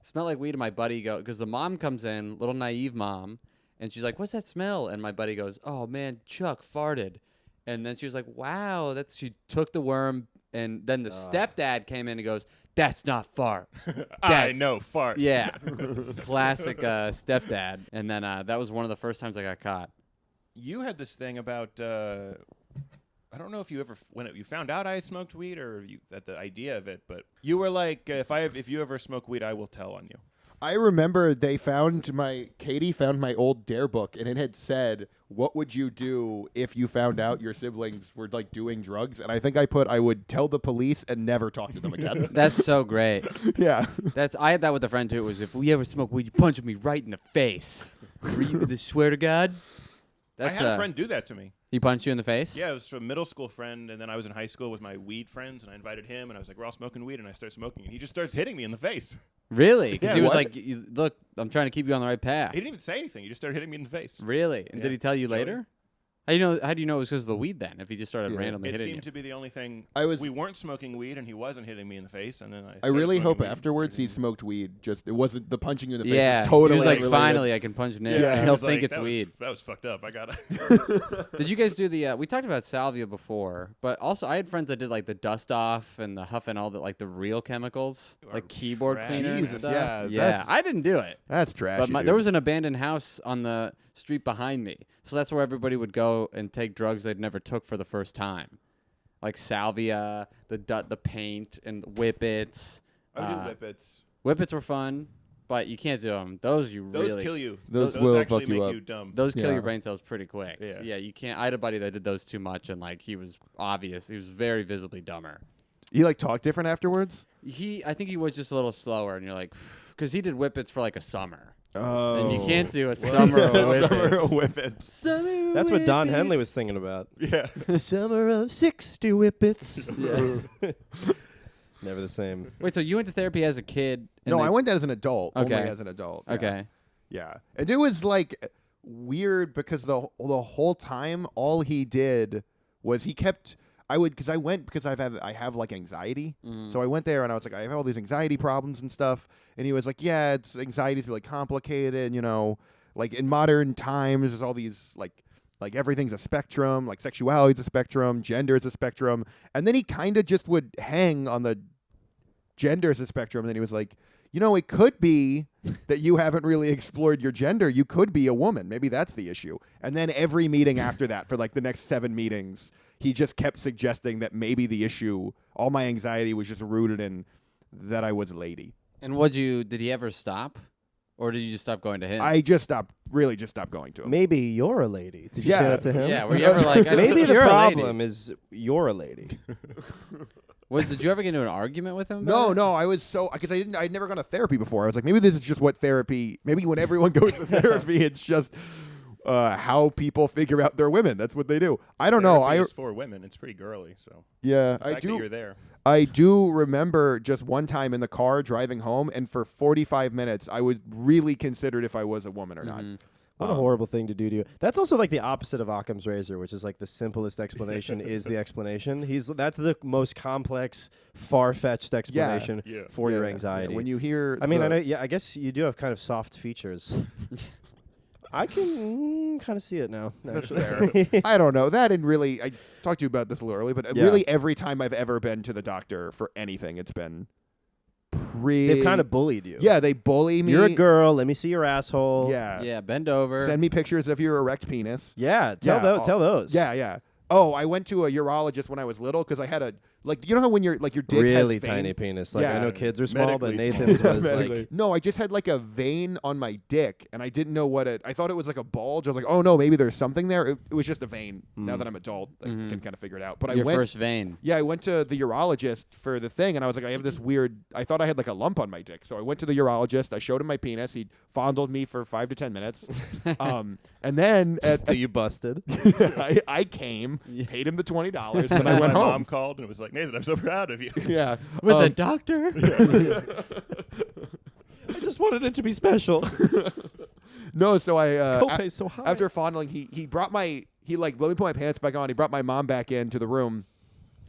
smelled like weed. And my buddy because the mom comes in, little naive mom, and she's like, "What's that smell?" And my buddy goes, "Oh man, Chuck farted." And then she was like, "Wow, she took the worm." And then the stepdad came in and goes, "That's not fart." I know fart. Yeah, classic stepdad. And then that was one of the first times I got caught. You had this thing about. I don't know if you ever when you found out I smoked weed or at the idea of it, but you were like, if you ever smoke weed, I will tell on you. I remember Katie found my old dare book, and it had said, "What would you do if you found out your siblings were like doing drugs?" And I think I would tell the police and never talk to them again. That's so great. Yeah. I had that with a friend too. It was if we ever smoke weed, you punch me right in the face. Swear to God. I had a friend do that to me. He punched you in the face? Yeah, it was a middle school friend, and then I was in high school with my weed friends, and I invited him, and I was like, we're all smoking weed, and I start smoking, and he just starts hitting me in the face. Really? Because Yeah, he was what? like, look, I'm trying to keep you on the right path. He didn't even say anything. He just started hitting me in the face. Really? And Yeah. did he tell you Jody. later? How do you know it was because of the weed then? If he just started Yeah. randomly It hitting seemed you? to be the only thing. we weren't smoking weed, and he wasn't hitting me in the face, and then I started really smoking hope weed. afterwards he smoked weed. Just it wasn't the punching you in the face. Yeah, was totally he was like, related. finally, I can punch Nick. Yeah, and I he'll was think like, it's that weed. that was fucked up. I gotta. Did you guys do the? We talked about salvia before, but also I had friends that did like the dust off and the huff and all that, like the real chemicals, You are like keyboard trash. cleaner. and Jesus, stuff. yeah, yeah. that's- I didn't do it, That's trashy. but there was an abandoned house on the street behind me, so that's where everybody would go and take drugs they'd never took for the first time, like salvia, the paint, and whippets. I do whippets. Whippets were fun, but you can't do them. Those really Kill you. Those will actually fuck you make up. you dumb. Those kill Yeah. your brain cells pretty quick. Yeah. You can't. I had a buddy that did those too much, and like he was obvious. He was very visibly dumber. You like talk different afterwards? I think he was just a little slower, and you're like, because he did whippets for like a summer, Oh. and you can't do a summer of whippets. Summer of whippets. Summer That's what Don whippets. Henley was thinking about. Yeah. Summer of 60 whippets. Yeah. Never the same. Wait, so you went to therapy as a kid? and No, then- I went as an adult. Okay. Only as an adult. Yeah. Okay. Yeah. And it was like weird because the whole time all he did was he kept I have like anxiety. So I went there and I was like, I have all these anxiety problems and stuff. And he was like, yeah, anxiety's really complicated, like in modern times there's all these like everything's a spectrum, like sexuality's a spectrum, gender is a spectrum. And then he kind of just would hang on the gender is a spectrum. And then he was like, it could be that you haven't really explored your gender. You could be a woman. Maybe that's the issue. And then every meeting after that, for like the next 7 meetings, he just kept suggesting that maybe the issue, all my anxiety was just rooted in that I was a lady. And did he ever stop? Or did you just stop going to him? I just stopped going to him. Maybe you're a lady. Did you Yeah. say that to him? Yeah, were you ever like, Maybe the you're a lady. problem is you're a lady. Did you ever get into an argument with him about it? No, I was because I'd never gone to therapy before. I was like, maybe this is just what therapy, maybe when everyone goes to therapy, it's just how people figure out their women. That's what they do. I don't know. Therapy is for women. It's pretty girly. So Yeah, the fact that you're there. I do remember just one time in the car driving home, and for 45 minutes, I was really considered if I was a woman or not. What a horrible thing to do to you. That's also like the opposite of Occam's razor, which is like the simplest explanation is the explanation. That's the most complex, far-fetched explanation Yeah. for your Yeah, anxiety. yeah. When you hear, I mean, I know. Yeah, I guess you do have kind of soft features. I can kind of see it now. That's Actually. fair. I don't know. I talked to you about this a little early, but Yeah. really every time I've ever been to the doctor for anything, it's been pretty. They've kind of bullied you. Yeah, they bully me. You're a girl. Let me see your asshole. Yeah. Yeah, bend over. Send me pictures of your erect penis. Yeah. Yeah, Tell those. Yeah, yeah. Oh, I went to a urologist when I was little because I had Like, you know how when your dick really has tiny vein? penis. Like Yeah. I know kids are small, but Medically small. Nathan's was Medically. like No, I just had like a vein on my dick, and I didn't know what it. I thought it was like a bulge. I was like, oh no, maybe there's something there. It was just a vein. Now that I'm adult, I can kind of figure it out. But Your I went. first vein. Yeah, I went to the urologist for the thing, and I was like, I have this weird. I thought I had like a lump on my dick, so I went to the urologist. I showed him my penis. He fondled me for 5 to 10 minutes, and then so you busted. I came, paid him the $20, and I went My home. mom called and was like, Nathan, I'm so proud of you. Yeah, With a doctor? I just wanted it to be special. no. So I Copay's so high. after fondling, he brought my let me put my pants back on. He brought my mom back into the room.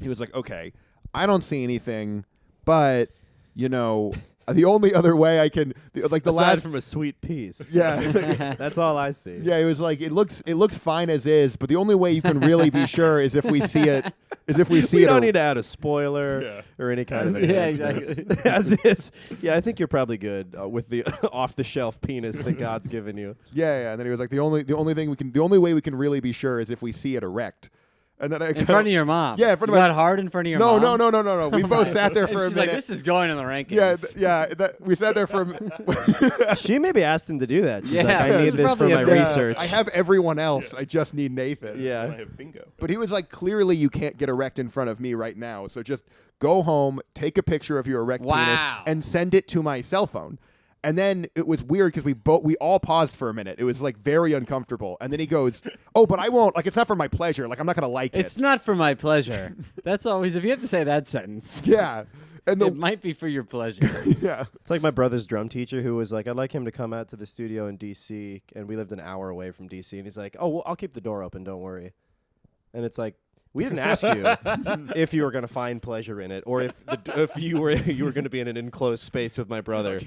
He was like, okay, I don't see anything, but the only other way I can like the aside last from a sweet piece. yeah. That's all I see. Yeah, it was like it looks fine as is, but the only way you can really be sure is if we see it. We don't need to add a spoiler Yeah. or any kind of Yeah, enhancements. exactly. As is. Yeah, I think you're probably good with the off-the-shelf penis that God's given you. Yeah. And then he was like, the only way we can really be sure is if we see it erect. And then In front of your mom. Yeah, in front of you my- got hard in front of your No, mom. no. We both sat there for a She's minute. like, this is going in the rankings. We sat there for. She maybe asked him to do that. She's Yeah, like, I it's need this for probably my a big- research. I have everyone else. I just need Nathan. I Yeah. have bingo. But he was like, clearly you can't get erect in front of me right now. So just go home, take a picture of your erect penis, Wow. and send it to my cell phone. And then it was weird because we all paused for a minute. It was like very uncomfortable. And then he goes, "Oh, but I won't. Like, it's not for my pleasure. Like, I'm not gonna like It's it." not for my pleasure. That's always, if you have to say that sentence, Yeah. And it might be for your pleasure. yeah. It's like my brother's drum teacher who was like, I'd like him to come out to the studio in D.C. And we lived an hour away from D.C. And he's like, oh, well, I'll keep the door open. Don't worry. And it's like, we didn't ask you if you were going to find pleasure in it, or if you were going to be in an enclosed space with my brother.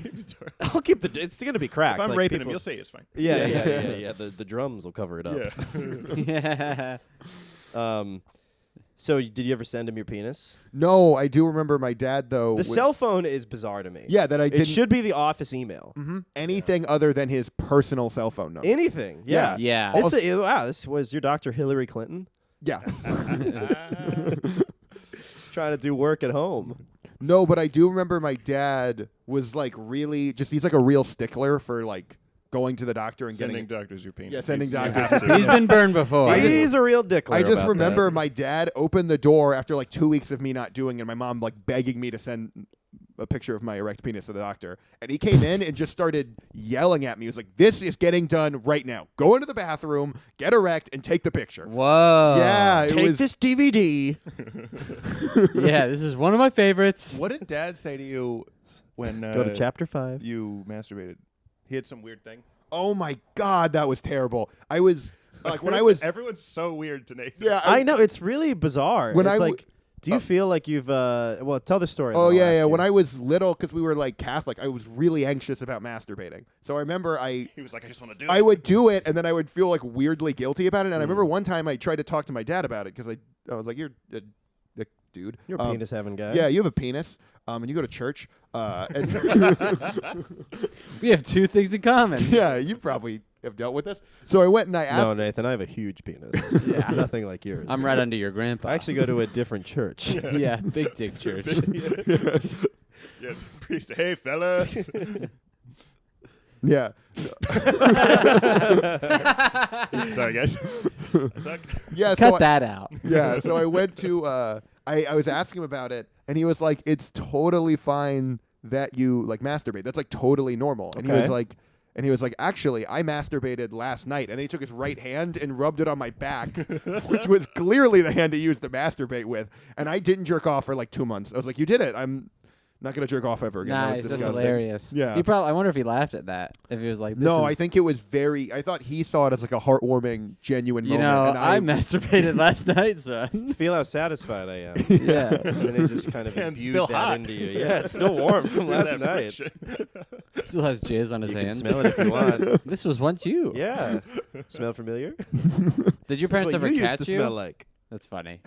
I'll keep the. It's going to be cracked. If I'm Like, raping him, people- you'll say it's fine. Yeah. The drums will cover it up. Yeah. Yeah. So did you ever send him your penis? No, I do remember my dad though. The cell phone is bizarre to me. Yeah, that I It didn't. should be the office email. Anything other than his personal cell phone number. Anything. Yeah. Yeah. Wow. This was your Dr. Hillary Clinton Yeah. trying to do work at home. No, but I do remember my dad was like really just. He's like a real stickler for like going to the doctor and Sending getting. doctors your penis. Yeah, sending You doctors have your to. He's been burned before. He's a real dickler. I just about remember that. my dad opened the door after like 2 weeks of me not doing it, and my mom like begging me to send a picture of my erect penis to the doctor. And he came in and just started yelling at me. He was like, "This is getting done right now. Go into the bathroom, get erect, and take the picture." Whoa. Yeah, it Take was. this DVD. Yeah, this is one of my favorites. What did Dad say to you when Go to chapter 5. you masturbated? He had some weird thing. Oh my God, that was terrible. I was like when I was. Everyone's so weird to Nathan. Yeah, I know, it's really bizarre. When It's I like, do you feel like you've well, tell the story. Oh and then I'll yeah. ask When you. I was little, because we were like Catholic, I was really anxious about masturbating. So I remember He was like, I just want to do I it. would do it, and then I would feel like weirdly guilty about it. And I remember one time I tried to talk to my dad about it because I was like, "You're a dick dude. You're a penis having guy. Yeah, you have a penis, and you go to church. And We have two things in common. yeah, you probably have dealt with this. So I went and I asked. No, Nathan, I have a huge penis. It's nothing like yours. I'm right under your grandpa. I actually go to a different church. Yeah, big dick church. Yeah, priest. Hey, fellas. Yeah. Sorry, guys. I suck. Yeah. Cut that out. Yeah. So I went to. I was asking him about it, and he was like, "It's totally fine that you like masturbate. That's like totally normal." And Okay. he was like, actually, I masturbated last night. And then he took his right hand and rubbed it on my back, which was clearly the hand he used to masturbate with. And I didn't jerk off for like 2 months. I was like, you did it. I'm not going to jerk off ever again. Nice, That that's was disgusting. hilarious. Yeah. He probably. I wonder if he laughed at that. If he was like, this No, is, I think it was I thought he saw it as like a heartwarming, genuine you moment. know, and I masturbated last night, son. Feel how satisfied I am. Yeah. And then they just kind of And imbued still that hot. into you. Yeah, it's still warm from Feel last that night. friction. Still has jizz on his You can hands. smell it if you want. This was once you. Yeah. Smell familiar? Did your This is parents what ever you catch used to you? smell like. That's funny.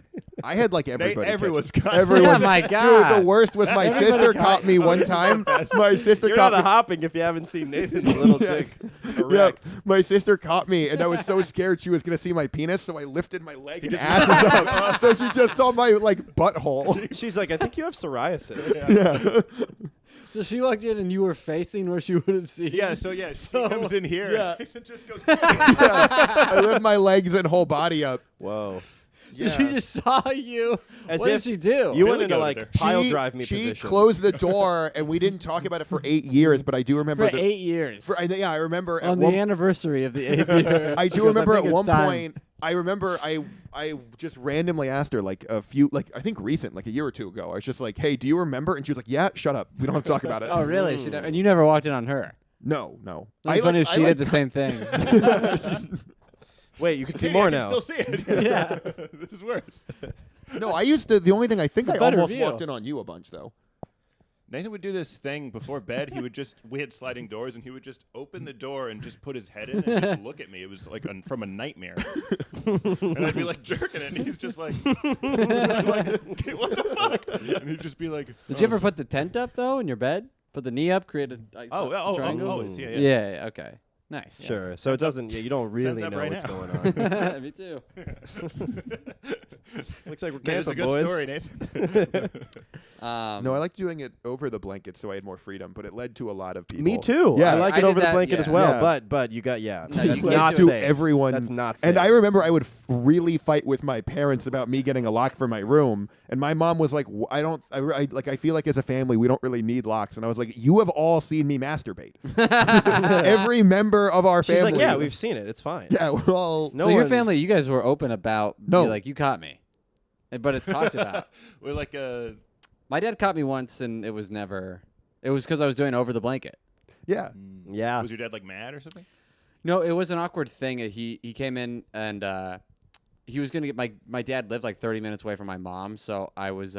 I had like everybody. Everyone's catch- got everyone. Oh my God. Dude, the worst was my sister caught me one time. My sister You're caught not me. hopping if you haven't seen Nathan's little Yeah. dick Yeah, erect. my sister caught me, and I was so scared she was gonna see my penis, so I lifted my leg and ass up, so she just saw my like butthole. She's like, I think you have psoriasis. Yeah. So she walked in and you were facing where she would have seen. Yeah, so yeah, she comes in here. Yeah. And it just goes. I lift my legs and whole body up. Whoa. Yeah. She just saw you. As what did if she do? You Really went into go like there. pile drive me she position. closed the door, and we didn't talk about it for 8 years. But I do remember for 8 years. I remember at on the one. anniversary of the 8th year. I do Because remember think at it's one time. point. I remember I just randomly asked her like a few I think recent like a year or two ago. I was just like, hey, do you remember? And she was like, yeah. Shut up. We don't have to talk about it. Oh, really? She and you never walked in on her. No. It's funny if she did the same thing. Wait, you can see Hey, more I can now. still see it. Yeah. This is worse. No, I used to. The only thing I think I better almost view. walked in on you a bunch though. Nathan would do this thing before bed. He would we had sliding doors, and he would just open the door and just put his head in and just look at me. It was like from a nightmare. And I'd be like jerking it, and he's just like, I'm like, "Okay, what the fuck? And he'd just be like, Did you ever put the tent up though in your bed? Put the knee up, create a triangle. always, yeah. Yeah. Okay. Nice. Sure. So it doesn't. Yeah, you don't really up know right what's now. going on. Me too. Looks like we're Man, it's a camping, good boys. story, Nathan. No, I liked doing it over the blanket so I had more freedom, but it led to a lot of people. Me too. Yeah. I like I it did over the that, blanket as yeah. well. Yeah. But you got No, that's you can't not to safe. everyone. That's not safe. And I remember I would really fight with my parents about me getting a lock for my room, and my mom was like, I feel like as a family we don't really need locks, and I was like, you have all seen me masturbate. Every member of our She's family. like, yeah, we've seen it. It's fine. Yeah, well, No so your one's- family, you guys were open about. No. Like you caught me, but it's talked about. We're like, My dad caught me once, and it was never. It was because I was doing over the blanket. yeah. Yeah. was your dad like mad or something? No, it was an awkward thing. He came in and he was gonna get my dad lived like 30 minutes away from my mom, so I would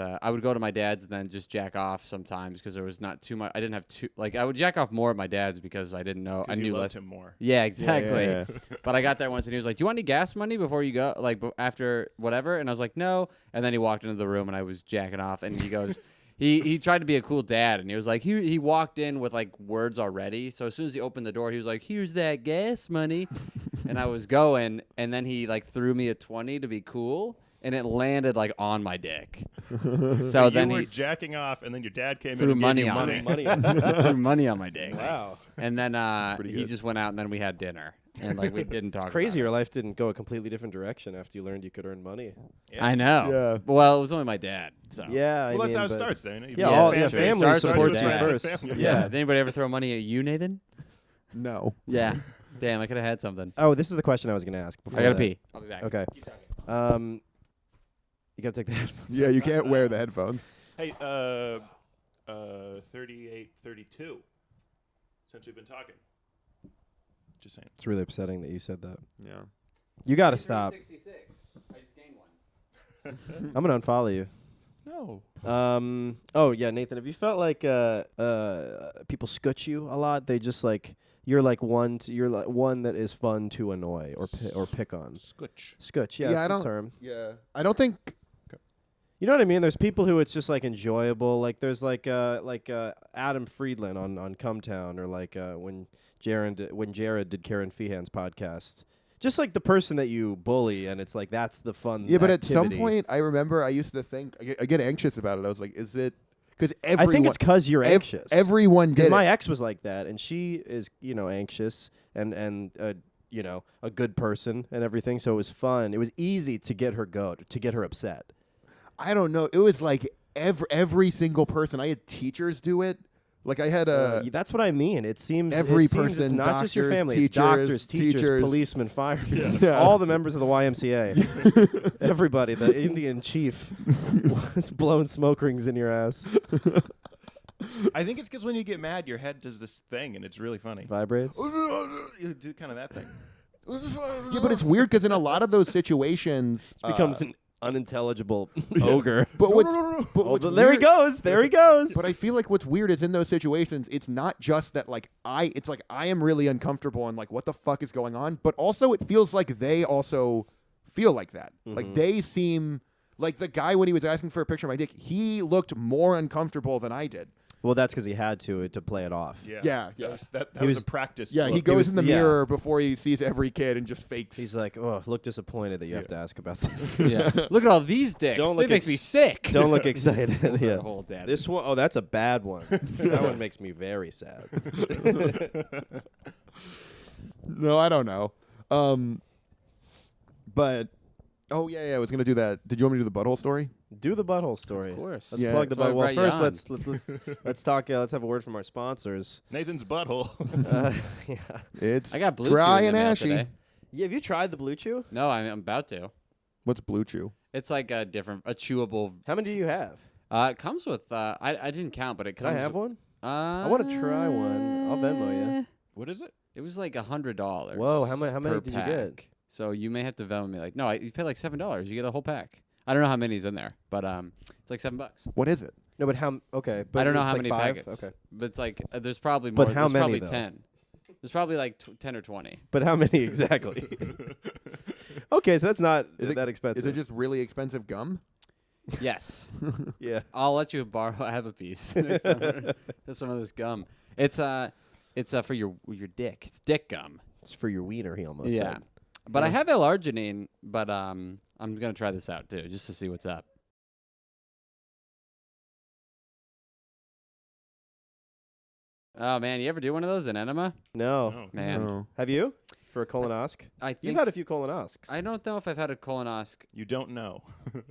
go to my dad's and then just jack off sometimes because there was not too much. I didn't have too I would jack off more at my dad's because I didn't know. I You knew loved less. him more. Yeah, exactly. Yeah. But I got there once and he was like, "Do you want any gas money before you go? Like after whatever?" And I was like, "No." And then he walked into the room and I was jacking off and he goes. He tried to be a cool dad, and he was like, he walked in with, like, words already. So as soon as he opened the door, he was like, "Here's that gas money." And I was going, and then he, like, threw me a 20 to be cool, and it landed, like, on my dick. So then you were he jacking off, and then your dad came threw in and money gave you on money. me. Threw money on my dick. Wow. And then pretty he good. just went out, and then we had dinner. And, like, we didn't talk It's crazy. Your about life didn't go a completely different direction after you learned you could earn money. it. I know. Yeah. Well, it was only my dad, so. Yeah. Well, I that's mean, how it but- starts, though. You know? You Yeah, build all- a yeah, fan base. family Starts supports with you friends and first. family. Yeah. Did anybody ever throw money at you, Nathan? No. Yeah. Damn, I could have had something. Oh, this is the question I was going to ask. Before I gotta that. pee. I'll be back. Okay. Keep talking. You gotta take the headphones. Yeah, you can't wear the headphones. Hey, 38, 32. Since we've been talking. Just saying. It's really upsetting that you said that. Yeah. You gotta stop. 66. I just gained one. I'm gonna unfollow you. No. Oh yeah, Nathan. Have you felt like people scutch you a lot? They just like you're like one that is fun to annoy or pick on. Scutch. Scutch. Yeah, Yeah, it's I the don't- term. Yeah. I don't think. You know what I mean? There's people who it's just like enjoyable. Like there's like Adam Friedland on Cumtown, or like when Jared did Karen Feehan's podcast. Just like the person that you bully, and it's like that's the fun. Yeah, but at some activity. point, I remember I used to think. I get anxious about it. I was like, is it? Because I everyone. think it's because you're anxious. Everyone Because did my it. ex was like that, and she is, anxious and a good person and everything. So it was fun. It was easy to get her upset. I don't know. It was like every single person. I had teachers do it. Like I had a. That's what I mean. It seems Every it's person, not just your doctors, family. teachers, It's doctors, teachers, teachers. policemen, firemen, Yeah. all the members of the YMCA. Everybody. The Indian chief was blowing smoke rings in your ass. I think it's because when you get mad, your head does this thing, and it's really funny. Vibrates. You do kind of that thing. Yeah, but it's weird because in a lot of those situations, Becomes an unintelligible ogre. But what's, but Oh, what's there he weird- goes. There he goes. But I feel like what's weird is in those situations, it's not just that it's like I am really uncomfortable and like what the fuck is going on, but also it feels like they also feel like that. Like they seem Like the guy when he was asking for a picture of my dick, he looked more uncomfortable than I did. Well, that's because he had to play it off. Yeah. That He was was- a practice. Yeah, look. he goes in the yeah. mirror before he sees every kid and just fakes. He's like, oh, look disappointed that you have to ask about this. Yeah. Look at all these dicks. Don't They look make me sick. Don't look excited. yeah. Whole dad. This one, oh, that's a bad one. That one makes me very sad. No, I don't know. But oh yeah, I was gonna do that. Did you want me to do the butthole story? Do the butthole story. Of course. Let's Yeah. plug the That's why I butthole. Well, brought you first, let's talk. Let's have a word from our sponsors. Nathan's butthole. Yeah. It's I got blue dry chew in and the mail ashy. today. Yeah. Have you tried the Blue Chew? No, I'm about to. What's Blue Chew? It's like a chewable. How many do you have? It comes with. I didn't count, but it Can comes. I have one? I wanna try one. I'll Venmo ya. What is it? It was like $100. Whoa, how many per did you get? pack. So you may have to Venmo me. Like, no, you pay like $7. You get a whole pack. I don't know how many's in there, but it's like $7. What is it? No, but how? Okay, but I don't know it's how like many 5? packets. Okay, But it's like there's probably more. But how there's many, probably though? 10. There's probably like 10 or 20. but how many exactly? Okay, so that's not Is it- that expensive. Is it just really expensive gum? Yes. Yeah. I'll let you borrow. I have a piece. There's some of this gum. It's for your dick. It's dick gum. It's for your wiener. He almost Yeah. said. But I have L-arginine. But I'm gonna try this out too, just to see what's up. Oh man, you ever do one of those, an enema? No. No. Man, No. Have you? For a colonosc? I think You've had a few colonoscs. I don't know if I've had a colonosc. You don't know.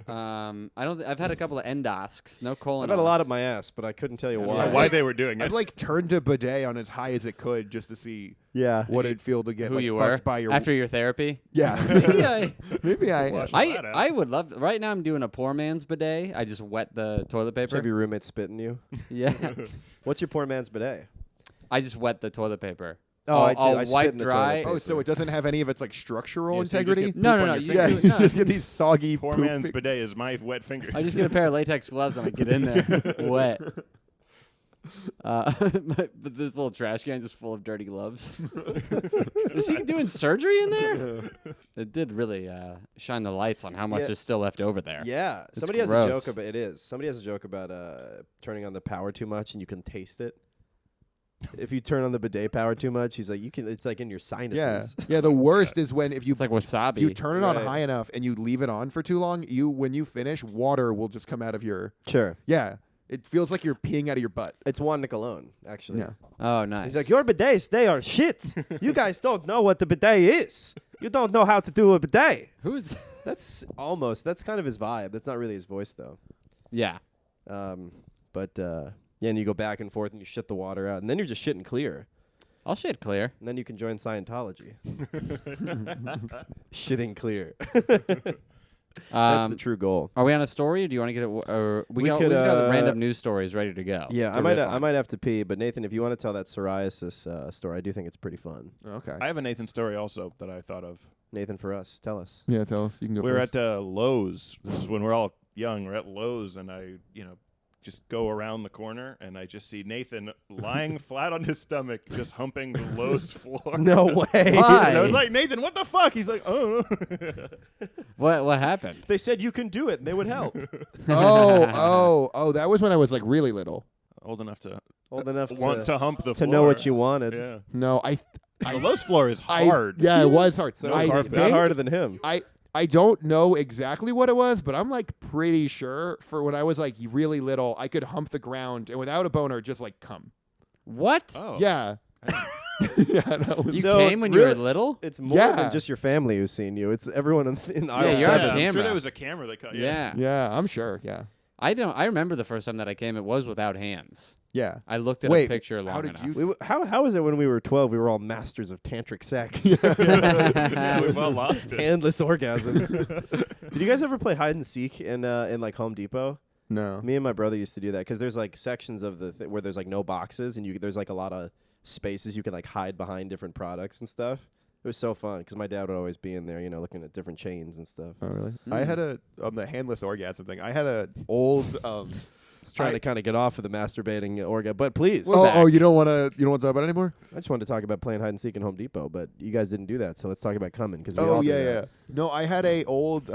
I don't. I've had a couple of endoscs. No colonosc. I've had a lot of my ass, but I couldn't tell you Yeah. why. Why they were doing it. I've like turned a bidet on as high as it could just to see Yeah. what it'd feel to get Who like, you fucked were by your after your therapy. yeah. Yeah. Maybe I Wash I that out. I would love. Right now, I'm doing a poor man's bidet. I just wet the toilet Have paper. your roommate spitting you? Yeah. What's your poor man's bidet? I just wet the toilet paper. Oh, I'll spit wipe in the dry. toilet Oh, so it doesn't have any of its like structural Yeah, so you just integrity? get No, poop no, on no. your You Yeah, just you do, no. just get these soggy Poor poop man's fi- bidet is my wet fingers. I just get a pair of latex gloves and I get in there wet. But this little trash can just full of dirty gloves. Is he doing surgery in there? It did really shine the lights on how much Yeah. is still left over there. Yeah. It's Somebody has a gross. joke about it. Is somebody has a joke about turning on the power too much and you can taste it. If you turn on the bidet power too much, he's like, you can. It's like in your Yeah. sinuses. Yeah, the worst is when if you It's like wasabi. if you turn it on Right. high enough and you leave it on for too long, when you finish, water will just come out of your Sure. yeah. It feels like you're peeing out of your butt. It's Juan Nicolone, actually. Yeah. Oh, nice. He's like, your bidets, they are shit. You guys don't know what the bidet is. You don't know how to do a bidet. Who's? That's kind of his vibe. That's not really his voice, though. Yeah. Yeah, and you go back and forth and you shit the water out. And then you're just shitting clear. I'll shit clear. And then you can join Scientology. Shitting clear. That's the true goal. Are we on a story? Or do you want to get it? Or we We got could, the random news stories ready to go. Yeah, to I riff on. might have to pee, but Nathan, if you want to tell that psoriasis story, I do think it's pretty fun. Okay. I have a Nathan story also that I thought of. Nathan, for us, tell us. Yeah, tell us. You can go We were first. at Lowe's. This is when we're all young. We're at Lowe's, and I, just go around the corner, and I just see Nathan lying flat on his stomach, just humping the Lowe's floor. No way. Why? And I was like, Nathan, what the fuck? He's like, oh. What happened? They said you can do it, and they would help. oh, that was when I was like really little. Old enough to Old enough want to hump the to floor. know what you wanted. Yeah. No, The Lowe's floor is hard. Yeah, it was hard. So I it's carpet. not think- harder than him. I don't know exactly what it was, but I'm like pretty sure for when I was like really little, I could hump the ground and without a boner just like come. What? Oh. Yeah. Yeah, that was You So, came when you were really- little? It's more Yeah. than just your family who's seen you. It's everyone in aisle you're on 7. I'm sure camera. there was a camera that caught. Yeah. Yeah, I'm sure. Yeah. I remember the first time that I came. It was without hands. Yeah. I looked at Wait, a picture long how did enough. you How was it when we were 12? We were all masters of tantric sex. Yeah, we've all lost it. Endless orgasms. Did you guys ever play hide and seek in like Home Depot? No. Me and my brother used to do that because there's like sections of the where there's like no boxes and there's like a lot of spaces you can like hide behind different products and stuff. It was so fun because my dad would always be in there, looking at different chains and stuff. Oh really? I had the handless orgasm thing. I had a old Just trying to kind of get off of the masturbating orgasm, but please. Oh, you don't want to talk about it anymore? I just wanted to talk about playing hide and seek in Home Depot, but you guys didn't do that, so let's talk about coming because we Oh all yeah, did yeah. that. No, I had a old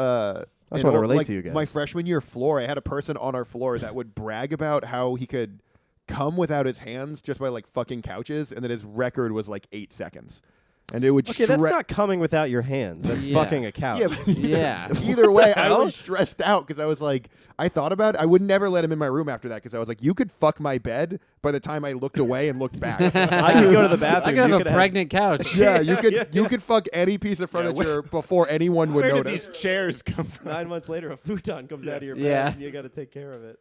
I just want to relate to you guys. My freshman year floor, I had a person on our floor that would brag about how he could come without his hands just by like fucking couches, and that his record was like 8 seconds. And it would Okay, that's not coming without your hands. That's fucking a couch. Yeah, but Yeah. either way, I was stressed out because I was like, I thought about it. I would never let him in my room after that because I was like, you could fuck my bed by the time I looked away and looked back. I could go to the bathroom. I could you have a pregnant couch. Yeah, you could fuck any piece of furniture before anyone would Where did notice. these chairs come from? 9 months later, a futon comes out of your bed, Yeah. and you got to take care of it.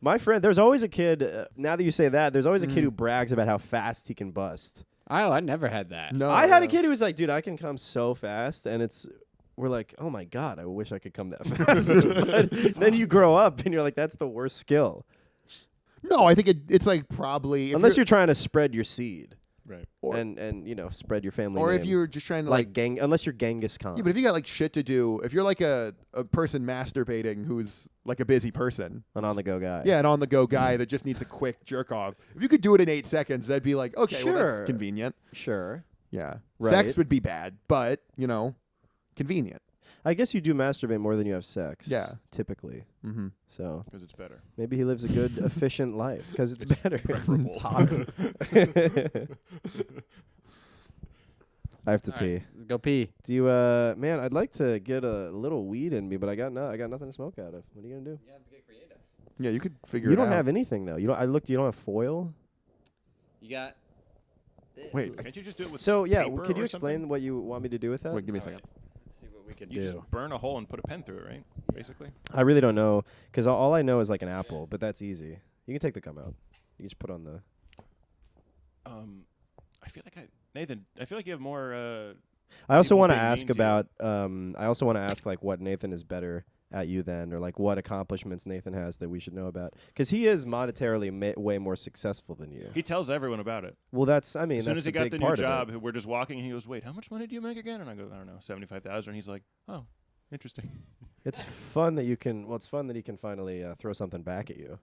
My friend, there's always a kid. Now that you say that, there's always a kid who brags about how fast he can bust. Oh, I never had that. No, I had a kid who was like, dude, I can come so fast, and we're like, oh my God, I wish I could come that fast. But then you grow up, and you're like, that's the worst skill. No, I think it's like probably Unless you're trying to spread your seed. Right. Or- and spread your family or name. if you're just trying to like unless you're Genghis Khan. Yeah, but if you got like shit to do, if you're like a person masturbating who's like a busy person, an on-the-go guy. yeah, an on-the-go guy that just needs a quick jerk off, if you could do it in 8 seconds, that'd be like, okay, well, Sure. that's convenient. Sure. Yeah, Right. sex would be bad, but convenient. I guess you do masturbate more than you have sex. Yeah. Typically. Mm-hmm. So Because it's better. maybe he lives a good, efficient life because it's better. preferable. It's hot. I have to All pee. right, let's go pee. Do you, man? I'd like to get a little weed in me, but I got nothing to smoke out of. What are you gonna do? You have to get creative. Yeah, you could figure You it don't out. have anything though. You don't. I looked. You don't have foil. You got this. Wait, Can't you just do it with So yeah, paper could you or explain something? what you want me to do with that? Wait, give me a All second. right. Let's see what we can You do. just burn a hole and put a pen through it, right? Basically. I really don't know because all I know is like an apple, but that's easy. You can take the gum out. You can just put on the. I feel like Nathan, I feel like you have more. I also people want to being ask mean to you. about. I also want to ask like what Nathan is better at you than, or like what accomplishments Nathan has that we should know about, because he is monetarily way more successful than you. He tells everyone about it. Well, that's. I mean, As soon that's as he a got big the new part of job, it. we're just walking, and he goes, "Wait, how much money do you make again?" And I go, "I don't know, 75,000." And he's like, "Oh, interesting." It's fun that you can. Well, it's fun that he can finally throw something back at you.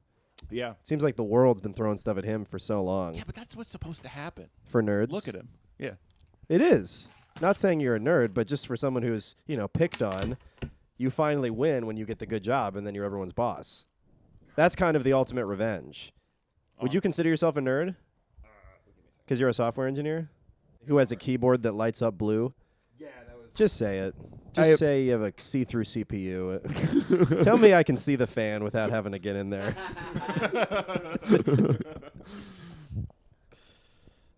Yeah. Seems like the world's been throwing stuff at him for so long. Yeah, but that's what's supposed to happen. For nerds, Look at him. Yeah. It is. Not saying you're a nerd, but just for someone who's, picked on, you finally win when you get the good job and then you're everyone's boss. That's kind of the ultimate revenge. Would you consider yourself a nerd? Because you're a software engineer who has a keyboard that lights up blue? Yeah, that was. Just say it. Just say you have a see-through CPU. Tell me I can see the fan without having to get in there.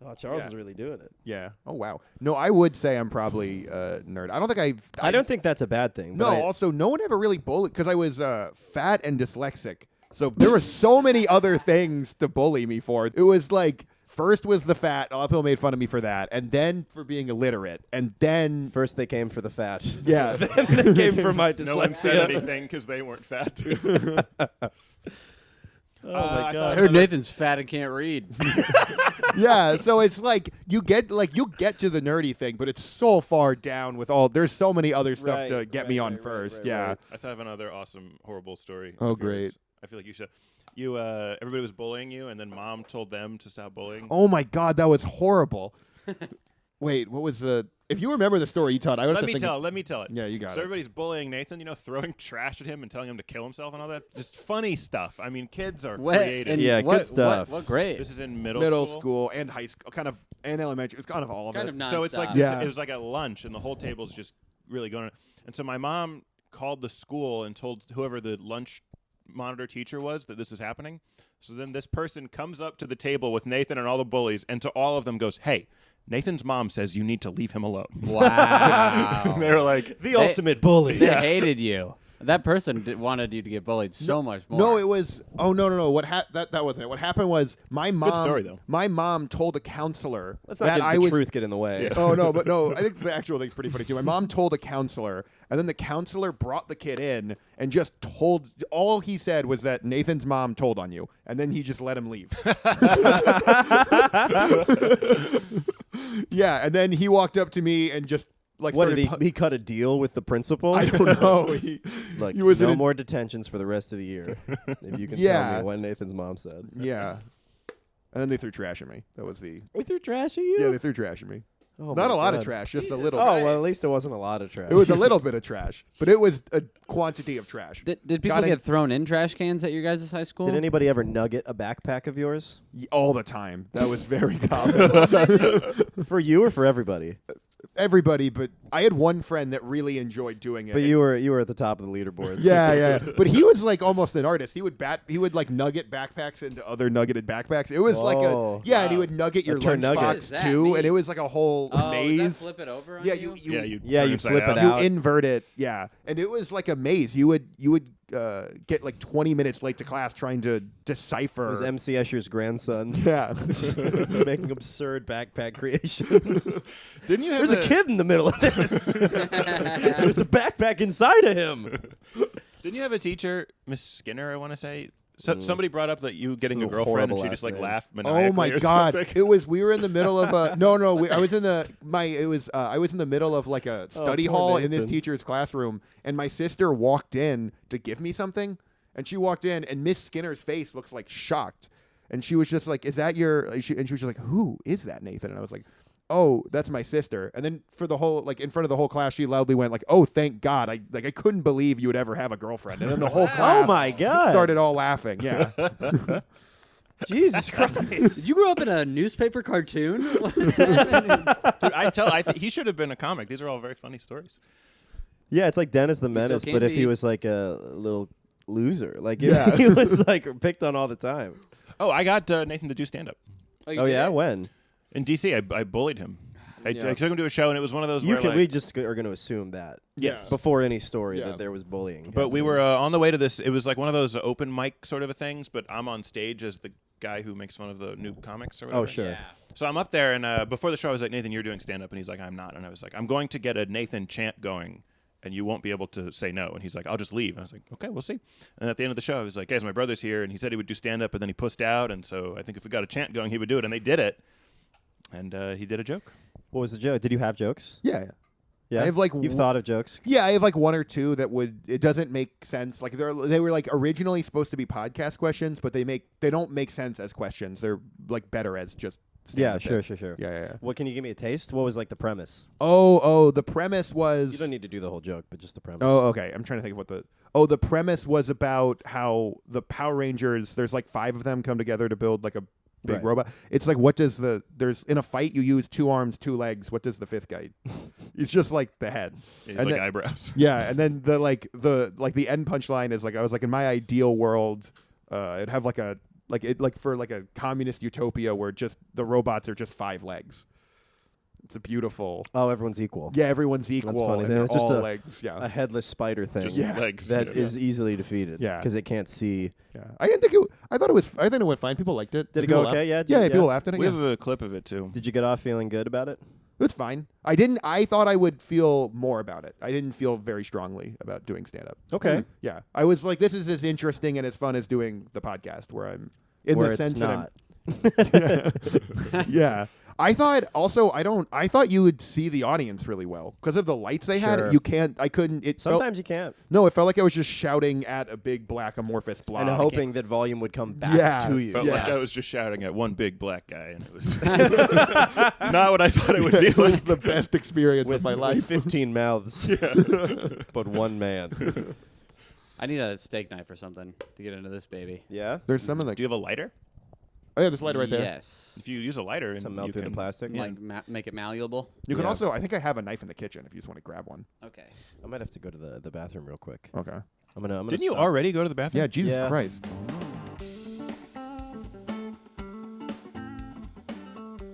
Oh, Charles is really doing it. Yeah. Oh wow. No, I would say I'm probably a nerd. I don't think I don't think that's a bad thing. No, but also no one ever really bullied because I was fat and dyslexic. So there were so many other things to bully me for. It was like first was the fat. A lot of people made fun of me for that, and then for being illiterate, and then first they came for the fat. yeah, Then they came for my dyslexia. No one said anything because they weren't fat. Oh my God. I heard Nathan's fat and can't read. yeah. So it's like you get to the nerdy thing, but it's so far down with all. There's so many other stuff to get me on first. Yeah. I thought I have another awesome, horrible story. Oh, of yours. great. I feel like you should. You, everybody was bullying you, and then mom told them to stop bullying. Oh my God, that was horrible. Wait, what was the? If you remember the story you told, I would have Let to me think. tell it. Yeah, you got so it. everybody's bullying Nathan, throwing trash at him and telling him to kill himself and all that. Just funny stuff. I mean, kids are creative. Yeah, good stuff. What grade? This is in Middle school and high school, kind of, and elementary. It's kind of all of Kind it. of So it's like nonstop. this, Yeah. it was like at lunch, and the whole table's just really going. And so my mom called the school and told whoever the lunch monitor teacher was that this is happening. So then this person comes up to the table with Nathan and all the bullies, and to all of them goes, "Hey, Nathan's mom says you need to leave him alone." Wow. They were like, The ultimate bully. They hated you. That person wanted you to get bullied so much more. No, it was. Oh no. What that wasn't it. What happened was my mom. story, though. My mom told a counselor Let's not that get I the was. truth get in the way. Oh no, but no. I think the actual thing's pretty funny too. My mom told a counselor, and then the counselor brought the kid in and just told. All he said was that Nathan's mom told on you, and then he just let him leave. Yeah, and then he walked up to me and just like. What started did he cut a deal with the principal? I don't know. Like, he was no in a- more detentions for the rest of the year. If you can tell Yeah. me what Nathan's mom said. Yeah, and then they threw trash at me. That was the. We threw trash at you? Yeah, they threw trash at me. Oh Not my a lot of God. trash, just a Jesus little. Oh, bit. well, at least it wasn't a lot of trash. It was a little bit of trash, but it was a quantity of trash. Did people Gotta- get thrown in trash cans at your guys' high school? Did anybody ever nugget a backpack of yours? All the time. That was very common. For you or for everybody? Everybody, but I had one friend that really enjoyed doing it. But you were at the top of the leaderboards. Yeah. But he was like almost an artist. He would like nugget backpacks into other nuggeted backpacks. It was like Whoa. and he would nugget your turn nugget. What does lunchbox that too, mean? and it was like a whole Oh, does maze. that flip it over on Yeah, you? you Yeah, turn you inside flip it out. out. You invert it, yeah, and it was like a maze. You would get like 20 minutes late to class trying to decipher. It was MC Escher's grandson. Yeah. He's making absurd backpack creations. Didn't you have There's a kid in the middle of this. There's a backpack inside of him. Didn't you have a teacher, Miss Skinner, I want to say? Somebody brought up that you getting So a girlfriend, and horrible she last just like name. laughed maniacally. Oh my or God! something. It was we were in the middle of a I was in I was in the middle of like a study poor hall in this Nathan. teacher's classroom, and my sister walked in to give me something, and she walked in, and Miss Skinner's face looks like shocked, and she was just like, "Is that your?" And she was just like, "Who is that, Nathan?" And I was like, "Oh, that's my sister." And then for the whole in front of the whole class, she loudly went like, "Oh, thank God! I couldn't believe you would ever have a girlfriend." And then the whole class Oh my God! started all laughing. Yeah. Jesus Christ! Did you grow up in a newspaper cartoon? Dude, he should have been a comic. These are all very funny stories. Yeah, it's like Dennis the still Menace, can but if be. he was like a little loser, like Yeah. he was like picked on all the time. Oh, I got Nathan to do stand-up. Oh yeah, when? In D.C., I bullied him. I Yeah. took him to a show, and it was one of those You where can, like, we just are going to assume that. Yes. Before any story Yeah. that there was bullying. But we happening. were on the way to this. It was like one of those open mic sort of a things, but I'm on stage as the guy who makes fun of the new comics or whatever. Oh sure. Yeah. So I'm up there, and before the show, I was like, Nathan, you're doing stand-up. And he's like, I'm not. And I was like, I'm going to get a Nathan chant going, and you won't be able to say no. And he's like, I'll just leave. And I was like, okay, we'll see. And at the end of the show, I was like, guys, my brother's here, and he said he would do stand-up, but then he pussed out. And so I think if we got a chant going, he would do it. And they did it. And he did a joke. What was the joke? Did you have jokes? Yeah. Yeah. I have, like, You've thought of jokes. Yeah, I have like one or two that it doesn't make sense. Like they were like originally supposed to be podcast questions, but they don't make sense as questions. They're like better as just Yeah, stand-up sure. bits. Yeah. What can you give me a taste? What was like the premise? Oh, the premise was You don't need to do the whole joke, but just the premise. Oh, okay. I'm trying to think of what the premise was about how the Power Rangers, there's like 5 of them come together to build like a big Right. robot. It's like there's in a fight you use 2 arms, 2 legs. What does the 5th guy? It's just like the head. He's And like then- eyebrows. Yeah, and then the end punchline is like I was like in my ideal world, it'd have like a for like a communist utopia where just the robots are just 5 legs. It's a beautiful. Oh, everyone's equal. Yeah, everyone's equal. funny. And Then they're it's just all a- legs. Yeah, A headless spider thing. Just Yeah. legs. That Yeah. is easily defeated. Yeah. Because it can't see. yeah. I didn't think it. I thought it went fine. People liked it. Did it People go okay? laughed. Yeah. Yeah, people laughed at it. We Yeah. have a clip of it, too. Did you get off feeling good about it? It was fine. I thought I would feel more about it. I didn't feel very strongly about doing stand up. Okay. Yeah. I was like, this is as interesting and as fun as doing the podcast where I'm in Where the it's sense not. that I'm yeah. I thought you would see the audience really well because of the lights they Sure. had. I couldn't. It Sometimes you can't. it felt like I was just shouting at a big black amorphous blob. And hoping that volume would come back Yeah. to you. Felt Yeah. like I was just shouting at one big black guy, and it was not what I thought it would be It was like. the best experience With of my with life. 15 mouths. But one man. I need a steak knife or something to get into this baby. Yeah? There's some of the. Do you have a lighter? Oh yeah, there's a lighter right there. Yes. If you use a lighter, To and melt you through can, the plastic. Like make it malleable. You can Yeah. also. I think I have a knife in the kitchen if you just want to grab one. Okay. I might have to go to the bathroom real quick. Okay. I'm gonna Didn't you stop. already go to the bathroom? Yeah, Jesus Yeah. Christ.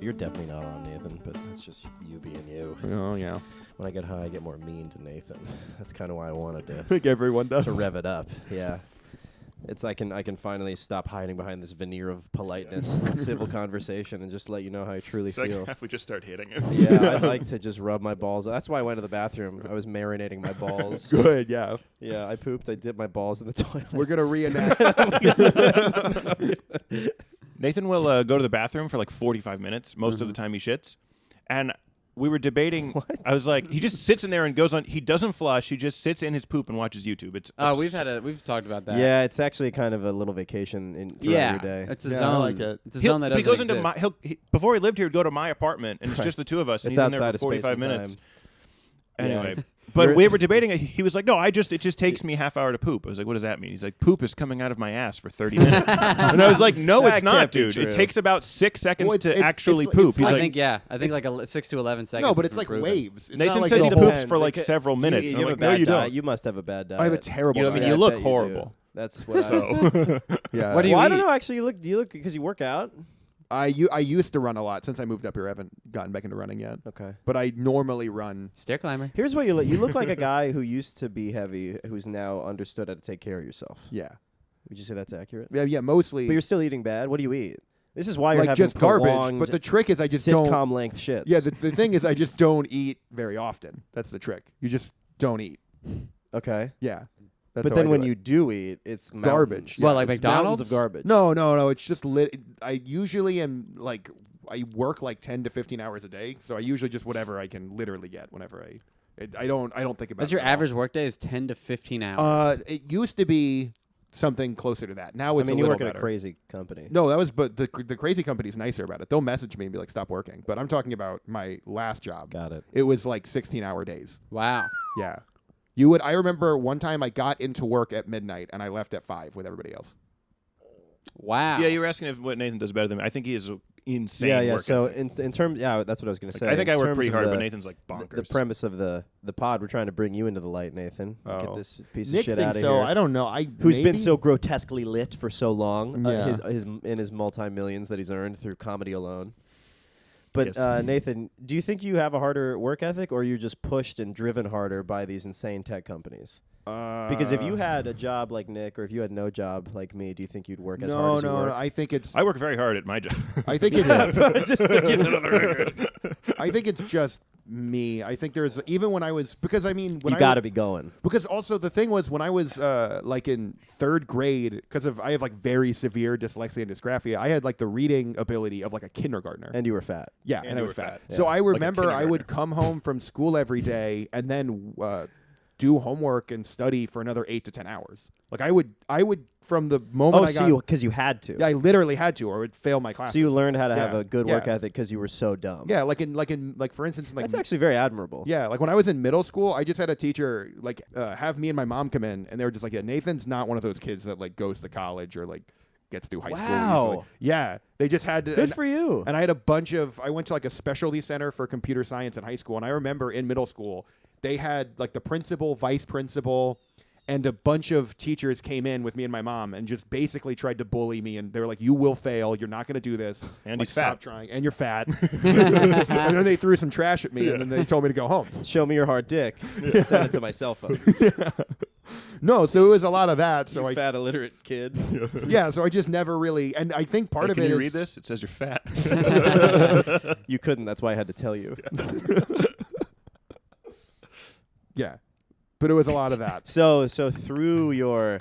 You're definitely not on, Nathan, but that's just you being you. Oh yeah. When I get high, I get more mean to Nathan. That's kind of why I wanted I think everyone does. to rev it up. Yeah. It's I can finally stop hiding behind this veneer of politeness and civil conversation and just let you know how I truly It's like feel. if we just start hitting him. Yeah, I like to just rub my balls. That's why I went to the bathroom. I was marinating my balls. Good. Yeah. Yeah, I pooped. I dipped my balls in the toilet. We're gonna reenact. Nathan will go to the bathroom for like 45 minutes. Most of the time he shits. And we were debating. I was like, he just sits in there and goes on. He doesn't flush. He just sits in his poop and watches YouTube. It's we've talked about that. Yeah, it's actually kind of a little vacation throughout your day. It's a Yeah, zone. I like it. It's a zone that he doesn't goes exist. into before he lived here, he'd go to my apartment and it's just the two of us, and It's he's in there outside for of space 45 and minutes. time. Anyway. Yeah. But we were debating it. He was like, "No, it just takes me half hour to poop." I was like, "What does that mean?" He's like, "Poop is coming out of my ass for 30 minutes." And I was like, "No, That it's not, can't be dude. true. It takes about 6 seconds Well, to it's actually it's poop." He's I like, think like 6 to 11 seconds. No, but is it's like proven. waves. It's Nathan not like says the he whole- poops for like several minutes. You I'm have like, a "No, bad you diet. don't." You must have a bad diet. I have a terrible I mean, diet. you look bet horrible. do. That's what So Yeah. What do you I eat? don't know. Actually, you look because you work out. I used to run a lot. Since I moved up here, I haven't gotten back into running yet. Okay. But I normally run. Stair climber. Here's what you look. You look like a guy who used to be heavy, who's now understood how to take care of yourself. Yeah. Would you say that's accurate? Yeah, mostly. But you're still eating bad. What do you eat? This is why you're like having just garbage. prolonged But the trick is I just sitcom don't. length shits. Yeah, the thing is I just don't eat very often. That's the trick. You just don't eat. okay. Yeah. That's But how then I when do it. you do eat, it's Garbage. mountains. What, like It's mountains McDonald's? of garbage. No. It's just lit. I usually am like I work like 10 to 15 hours a day, so I usually just whatever I can literally get whenever I don't think about. That's it your at all. average workday is 10 to 15 hours. It used to be something closer to that. Now I it's mean, a you little work at better. a crazy company. No, that was but the crazy company's nicer about it. They'll message me and be like, "Stop working." But I'm talking about my last job. Got it. It was like 16-hour days. Wow. Yeah. I remember one time I got into work at midnight and I left at 5 with everybody else. Wow. yeah, you were asking if what Nathan does better than me. I think he is insane. Yeah. work So ethic. in terms, yeah, that's what I was going to say. I think In I work terms pretty of hard, the- but Nathan's like bonkers. The premise of the pod, we're trying to bring you into the light, Nathan. Oh. Get this piece Nick of shit thinks out of so. here. I don't know. Who's been maybe? so grotesquely lit for so long? Yeah. His multi-millions that he's earned through comedy alone. But Yes. Nathan, do you think you have a harder work ethic, or you're just pushed and driven harder by these insane tech companies? Because if you had a job like Nick, or if you had no job like me, do you think you'd work as hard as you work? No. I think it's. I work very hard at my job. I think it. Just to get that on the record. I think it's just me. I think there's even when I was because I mean when You I got to be going. because also the thing was when I was like in 3rd grade because I have like very severe dyslexia and dysgraphia. I had like the reading ability of like a kindergartner. And you were fat. Yeah, And and I you was were fat. fat. So Yeah. I Like a remember I would kindergartner. come home from school every day and then do homework and study for another 8 to 10 hours. Like I would from the moment I got because you had to. yeah, I literally had to or I would fail my classes. So you learned how to have Yeah. a good Yeah. work ethic because you were so dumb. Yeah, like for instance like That's actually very admirable. yeah, like when I was in middle school, I just had a teacher like have me and my mom come in, and they were just like, "Yeah, Nathan's not one of those kids that like goes to college or like gets through high school." Wow. Usually. Yeah, they just had to. Good and, for you. and I had a bunch of. I went to like a specialty center for computer science in high school, and I remember in middle school they had like the principal, vice principal, and a bunch of teachers came in with me and my mom and just basically tried to bully me. And they were like, "You will fail. You're not going to do this. And like, he's fat. Stop trying. And you're fat." And then they threw some trash at me, and then they told me to go home. Show me your hard dick. Send it to my cell phone. No, so it was a lot of that. So you I fat illiterate kid. yeah, so I just never really, and I think part Hey, of can it you is read this? It says you're fat. You couldn't. That's why I had to tell you. yeah, but it was a lot of that. So through your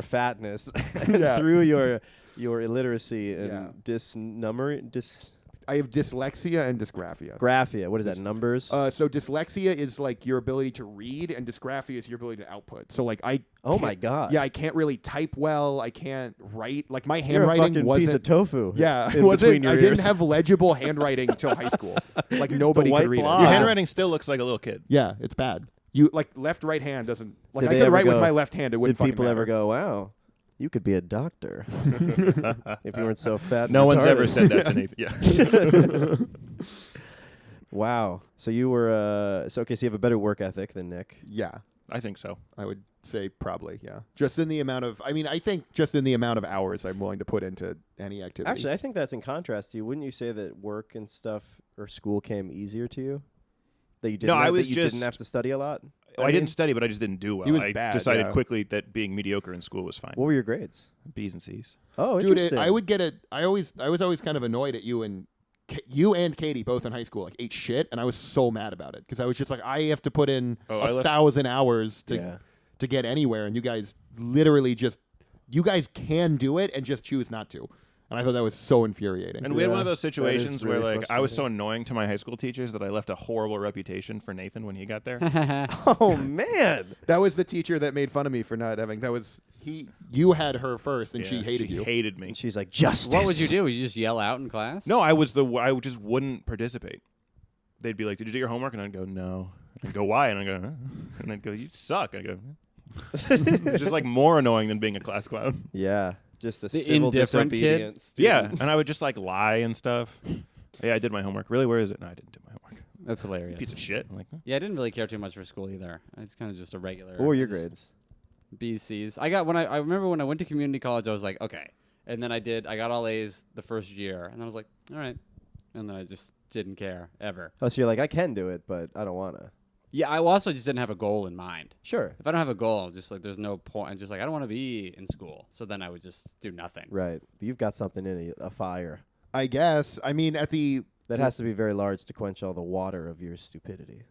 fatness, Yeah. through your illiteracy and Yeah. dysgraphia. I have dyslexia and dysgraphia. What is that? Numbers? So dyslexia is like your ability to read, and dysgraphia is your ability to output. So like I. Oh can't- my God. Yeah, I can't really type well. I can't write. Like my You're a handwriting fucking wasn't. piece of tofu. yeah, in wasn't. between your I didn't ears. have legible handwriting until high school. Like You're just nobody a white could read blob. it. Your Yeah. handwriting still looks like a little kid. Yeah, it's bad. You like left right hand doesn't like Did I they could ever write with go- my left hand. It Did wouldn't fucking people ever matter. go, wow, you could be a doctor if you weren't so fat? and No one's ever retarded." said that to Nathan. Yeah. Wow. So you were so you have a better work ethic than Nick. Yeah. I think so. I would say probably, yeah. Just in the amount of, I mean, I think just in the amount of hours I'm willing to put into any activity. Actually, I think that's in contrast to you. Wouldn't you say that work and stuff or school came easier to you? That you didn't. No, I have, was that you didn't just- have to study a lot. I didn't study, but I just didn't do well. He was I bad, decided yeah. quickly that being mediocre in school was fine. What were your grades? B's and C's. Oh, dude, interesting. I would get it. I was always kind of annoyed at you and Katie both in high school like ate shit, and I was so mad about it because I was just like, I have to put in Oh, I left- 1,000 hours to Yeah. get anywhere, and you guys literally just, you guys can do it and just choose not to. And I thought that was so infuriating. And we had one of those that is situations where really like I was so frustrating. annoying to my high school teachers that I left a horrible reputation for Nathan when he got there. Oh man. That was the teacher that made fun of me for not having. That was he. You had her first, and she hated you. Hated me. And she's like, justice. What would you do? Would you just yell out in class? No, I just wouldn't participate. They'd be like, "Did you do your homework?" And I'd go, "No." And I'd go, "Why?" And I'd go, "Huh?" And they'd go, "You suck." And I'd go, it's just like more annoying than being a class clown. Yeah. Just a The civil indifferent kid? disobedience. Yeah, and I would just like lie and stuff. Yeah, I did my homework. Really, where is it? No, I didn't do my homework. That's hilarious. Piece of shit. I'm like, huh? Yeah, I didn't really care too much for school either. It's kind of just a regular. What were your grades? B's, C's. I remember when I went to community college, I was like, okay. And then I got all A's the first year, and then I was like, all right. And then I just didn't care ever. Oh, so you're like, I can do it, but I don't want to. Yeah, I also just didn't have a goal in mind. Sure. If I don't have a goal, just like there's no point. I'm just like I don't want to be in school. So then I would just do nothing. Right. But you've got something in you, a fire. I guess. I mean, at the That has to be very large to quench all the water of your stupidity.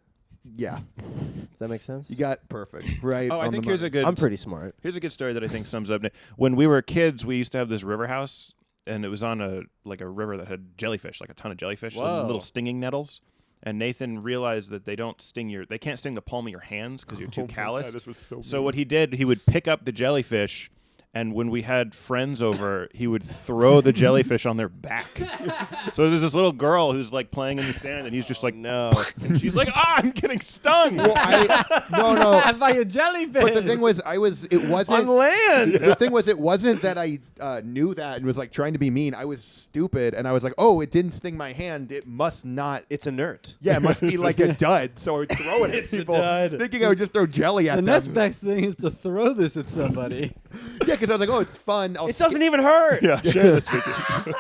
yeah, Does that make sense? you got perfect right. Oh, I on think the here's a money. good. I'm pretty smart. Here's a good story that I think sums up. When we were kids, we used to have this river house, and it was on a river that had jellyfish, like a ton of jellyfish, Whoa. little stinging nettles. And Nathan realized that they can't sting the palm of your hands because you're too calloused. this was so. So what he did, he would pick up the jellyfish, and when we had friends over, he would throw the jellyfish on their back. So there's this little girl who's like playing in the sand, and he's just like, No. and she's like, I'm getting stung. Well, no. By a jellyfish. But the thing was, it wasn't. On land. The thing was, it wasn't that I knew that and was like trying to be mean. I was stupid, and I was like, "Oh, it didn't sting my hand. It must not." It's inert. Yeah, it must be like a dud. So I would throw it at It's a people, dud. thinking I would just throw jelly at the them. next best thing is to throw this at somebody. Yeah, because I was like, "Oh, it's fun." It doesn't even hurt. Yeah, share this with you.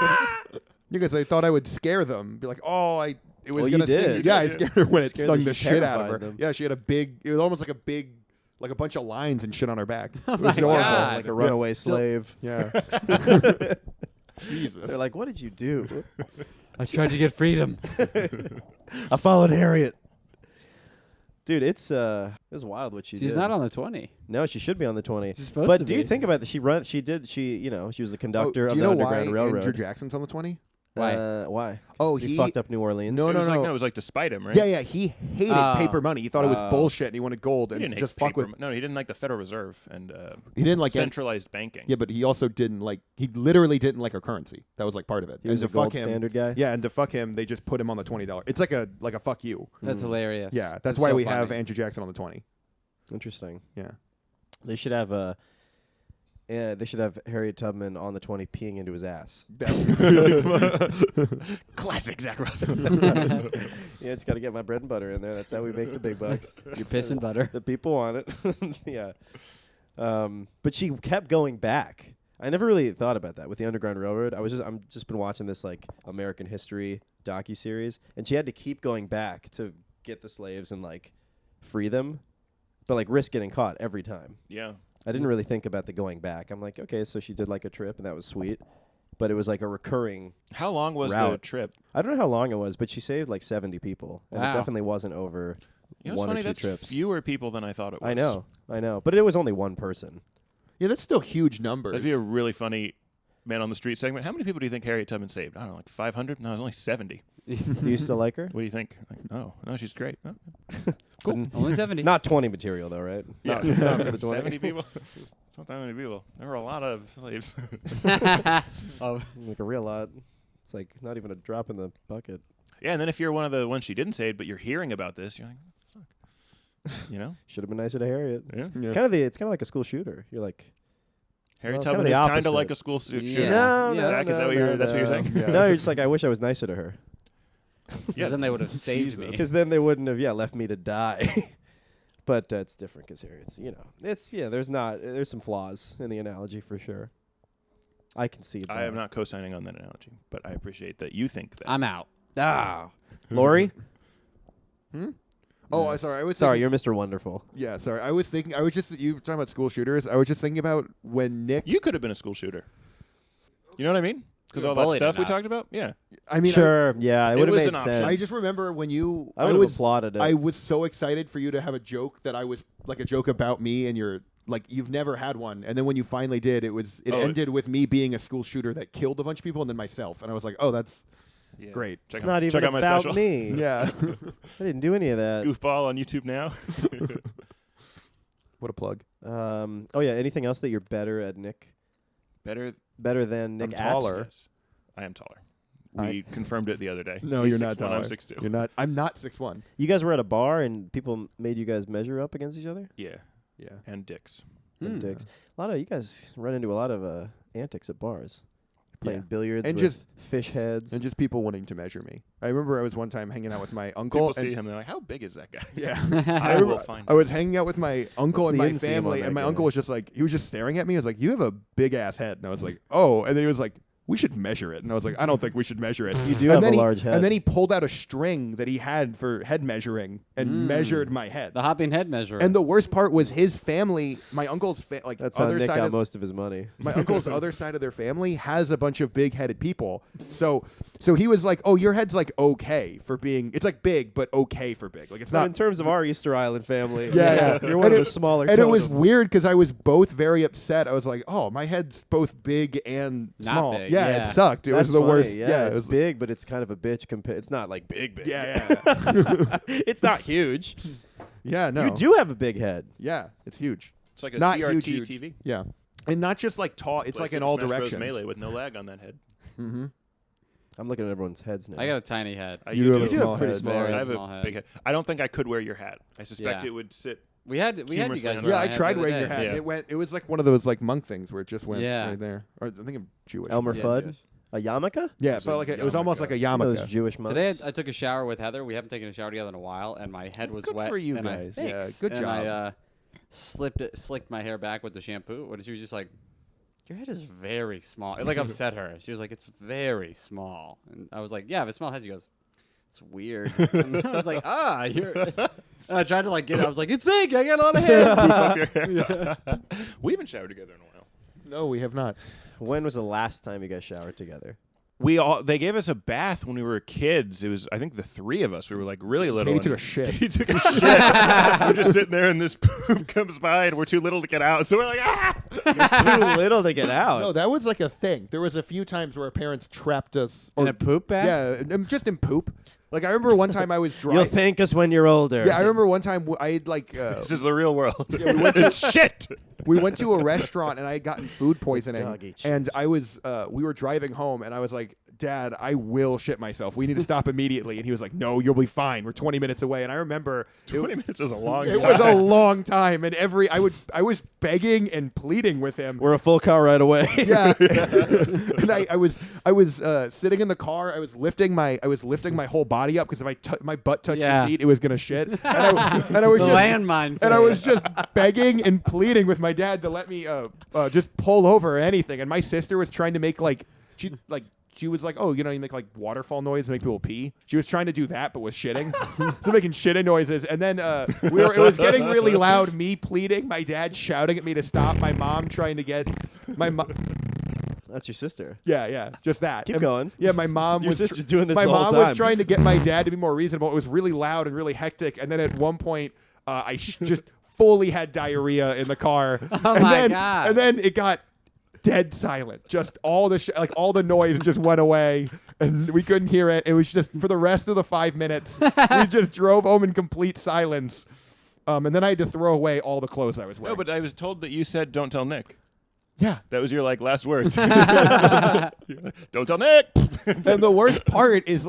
Because I thought I would scare them, be like, "Oh, it was Well, you gonna sting did. you." Yeah, I scared her when it Scared stung that the you shit out of her. terrified them. Yeah, she had it was almost like a bunch of lines and shit on her back. It my was horrible. God. Like a runaway slave. Yeah. Jesus. They're like, what did you do? I tried to get freedom. I followed Harriet. Dude, it was wild what she did. She's not on the 20. No, she should be on the 20. She's supposed but to do be. you think about that? She was the conductor do of you the know why Underground Railroad. Andrew Jackson's on the 20? Why? Why? Oh, he he fucked up New Orleans. No, It was no. like, it was like to spite him, right? Yeah, he hated paper money. He thought it was Oh. bullshit, and he wanted gold, He and didn't to just hate fuck with. paper- No, he didn't like the Federal Reserve and He didn't like. centralized banking. Yeah, but he also didn't like. He literally didn't like our currency. That was like part of it. He and was to a gold fuck him, standard guy. Yeah, and to fuck him, they just put him on the $20. It's like a fuck you. That's hilarious. Yeah, that's That's why so we funny. have Andrew Jackson on the 20. Interesting. Yeah. They should have they should have Harriet Tubman on the 20 peeing into his ass. Classic Zach Ross. Yeah, just got to get my bread and butter in there. That's how we make the big bucks. Your piss and butter. The people want it. Yeah. But she kept going back. I never really thought about that with the Underground Railroad. I'm just been watching this like American history docuseries, and she had to keep going back to get the slaves and like free them, but like risk getting caught every time. Yeah. I didn't really think about the going back. I'm like, okay, so she did like a trip, and that was sweet. But it was like a recurring. How long was the route. trip? I don't know how long it was, but she saved like 70 people, and it Wow. definitely wasn't over You know, it's one funny. or two That's trips. fewer people than I thought it was. I know, but it was only one person. Yeah, that's still huge numbers. That'd be a really funny man on the street segment. How many people do you think Harriet Tubman saved? I don't know, like 500? No, it was only 70. Do you still like her? What do you think? Like, oh, no, she's great. Oh, Cool. Only 70. Not 20 material though, right? yeah, Not for the 20. 70 people. It's not that many people. There were a lot of slaves. Oh, Like a real lot. It's like not even a drop in the bucket. Yeah, and then if you're one of the ones she didn't save, but you're hearing about this, you're like, what the fuck? You know? Should have been nicer to Harriet. Yeah. It's kind of like a school shooter. You're like, Harriet Well, Tubman kinda is the kind of opposite. like a school shooter. Yeah. no, Zach, is that what you're- that's what you're saying? Yeah. No, you're just like, I wish I was nicer to her. Yeah. then they would have saved me. Because then they wouldn't have, left me to die. But it's different because Harriet's, there's some flaws in the analogy for sure. I concede. I am not co-signing on that analogy, but I appreciate that you think that. I'm out. Lori? Oh, sorry. I was Sorry, thinking- you're Mr. Wonderful. Yeah, sorry. I was just you were talking about school shooters. I was just thinking about when Nick. You could have been a school shooter. You know what I mean? Because You were all that bullied stuff we enough. talked about? Yeah. I mean, Sure, yeah, it It would have was made an option. sense. I just remember when I would have applauded it. I was so excited for you to have a joke that I was like a joke about me and your like you've never had one, and then when you finally did, it ended with me being a school shooter that killed a bunch of people, and then myself, and I was like, oh, that's great. It's not even check out my about special. me. Yeah. I didn't do any of that. Goofball on YouTube now. What a plug. Oh yeah. Anything else that you're better at, Nick? Better than Nick? I'm taller. Yes. I am taller. We confirmed it the other day. No, He's you're not 6'1", taller. I'm 6'2". You're not. I'm not 6'1". You guys were at a bar and people made you guys measure up against each other. Yeah, Yeah. and dicks. And dicks. A lot of you guys run into a lot of antics at bars. Playing Yeah. billiards And with just- fish heads. And just people wanting to measure me. I remember I was one time hanging out with my uncle. People and see him, they're like, "How big is that guy?" Yeah. I will find. I was hanging out with my uncle What's and the my inseam on family, that and my guy? uncle was just like, he was just staring at me. I was like, you have a big ass head. And I was like, oh. And then he was like, we should measure it. And I was like, I don't think we should measure it. You do and have then a large head. And then he pulled out a string that he had for head measuring and measured my head. The hopping head measure. And the worst part was his family, my uncle's That's how other Nick side got of most of his money. my uncle's other side of their family has a bunch of big-headed people. So he was like, "Oh, your head's like okay for being. It's like big, but okay for big. Like it's But not." in terms of our Easter Island family, Yeah. you're one And of it- the smaller. And it was totems. weird because I was both very upset. I was like, "Oh, my head's both big and Not small." big, Yeah, yeah. it sucked. It That's was the funny, worst. Yeah, it it's was, big, but it's kind of a bitch. It's not like big. Yeah, It's not huge. yeah. No, You do have a big head. Yeah, it's huge. It's like a Not CRT huge. TV. Yeah, and not just like tall. It's like in all Smash Bros. directions. Melee with no lag on that head. Mm-hmm. I'm looking at everyone's heads now. I got a tiny head. You have a do have small pretty head. small Very I have small a head. big head. I don't think I could wear your hat. I suspect Yeah. it would sit. We had you Humorously guys. on wear Yeah, my I hat the tried other wearing your day. hat. Yeah. It was like one of those like monk things where it just went Yeah. right there. Or I think I'm Jewish. Elmer Yeah, Fudd, Jewish. a yarmulke. Yeah, it felt like it was almost like a yarmulke. Those Jewish monks. Today I took a shower with Heather. We haven't taken a shower together in a while, and my head was Good wet. for you and guys. Yeah, Thanks. good and job. I slicked my hair back with the shampoo. She was just like, "Your head is very small." It like upset her. She was like, "It's very small," and I was like, "Yeah, I have a small head." She goes, "It's weird." And I was like, you're. And I tried to like get it. I was like, "It's big. I got a lot of hair." Beef up your hair. We haven't showered together in a while. No, we have not. When was the last time you guys showered together? They gave us a bath when we were kids. It was, I think, the three of us. We were like really little. Katie and took a shit. Katie took a shit. We're just sitting there, and this poop comes by, and we're too little to get out. So we're like, ah! Too little to get out. No, that was like a thing. There was a few times where our parents trapped us. In a poop bag? Yeah, just in poop. Like I remember one time I was You'll driving. thank us when you're older. Yeah, I remember one time I had like This is the real world. we went to shit. we went to a restaurant and I had gotten food poisoning, doggy and I was we were driving home and I was like, Dad, I will shit myself. We need to stop immediately. And he was like, no, you'll be fine. We're 20 minutes away. And I remember 20 minutes is a long it time. was a long time. And I was begging and pleading with him. We're a full car right away. Yeah. And I was sitting in the car. I was lifting my whole body up because if my butt touched the seat, it was gonna shit. And I was The just landmine. and I was just begging and pleading with my dad to let me just pull over or anything. And my sister was trying to make she was like, oh, you make like waterfall noise to make people pee. She was trying to do that, but with shitting. So making shitting noises. And then it was getting really loud, me pleading, my dad shouting at me to stop, my mom trying to get my mom. That's your sister. Yeah, just that. Keep going. Yeah, my mom Your was sister's doing this my the whole mom time. was trying to get my dad to be more reasonable. It was really loud and really hectic. And then at one point, I just fully had diarrhea in the car. Oh my God. And then it got dead silent. Just all the all the noise just went away, and we couldn't hear it. It was just for the rest of the 5 minutes. We just drove home in complete silence. And then I had to throw away all the clothes I was wearing. No, but I was told that you said don't tell Nick. yeah. That was your last words. Don't tell Nick. And the worst part is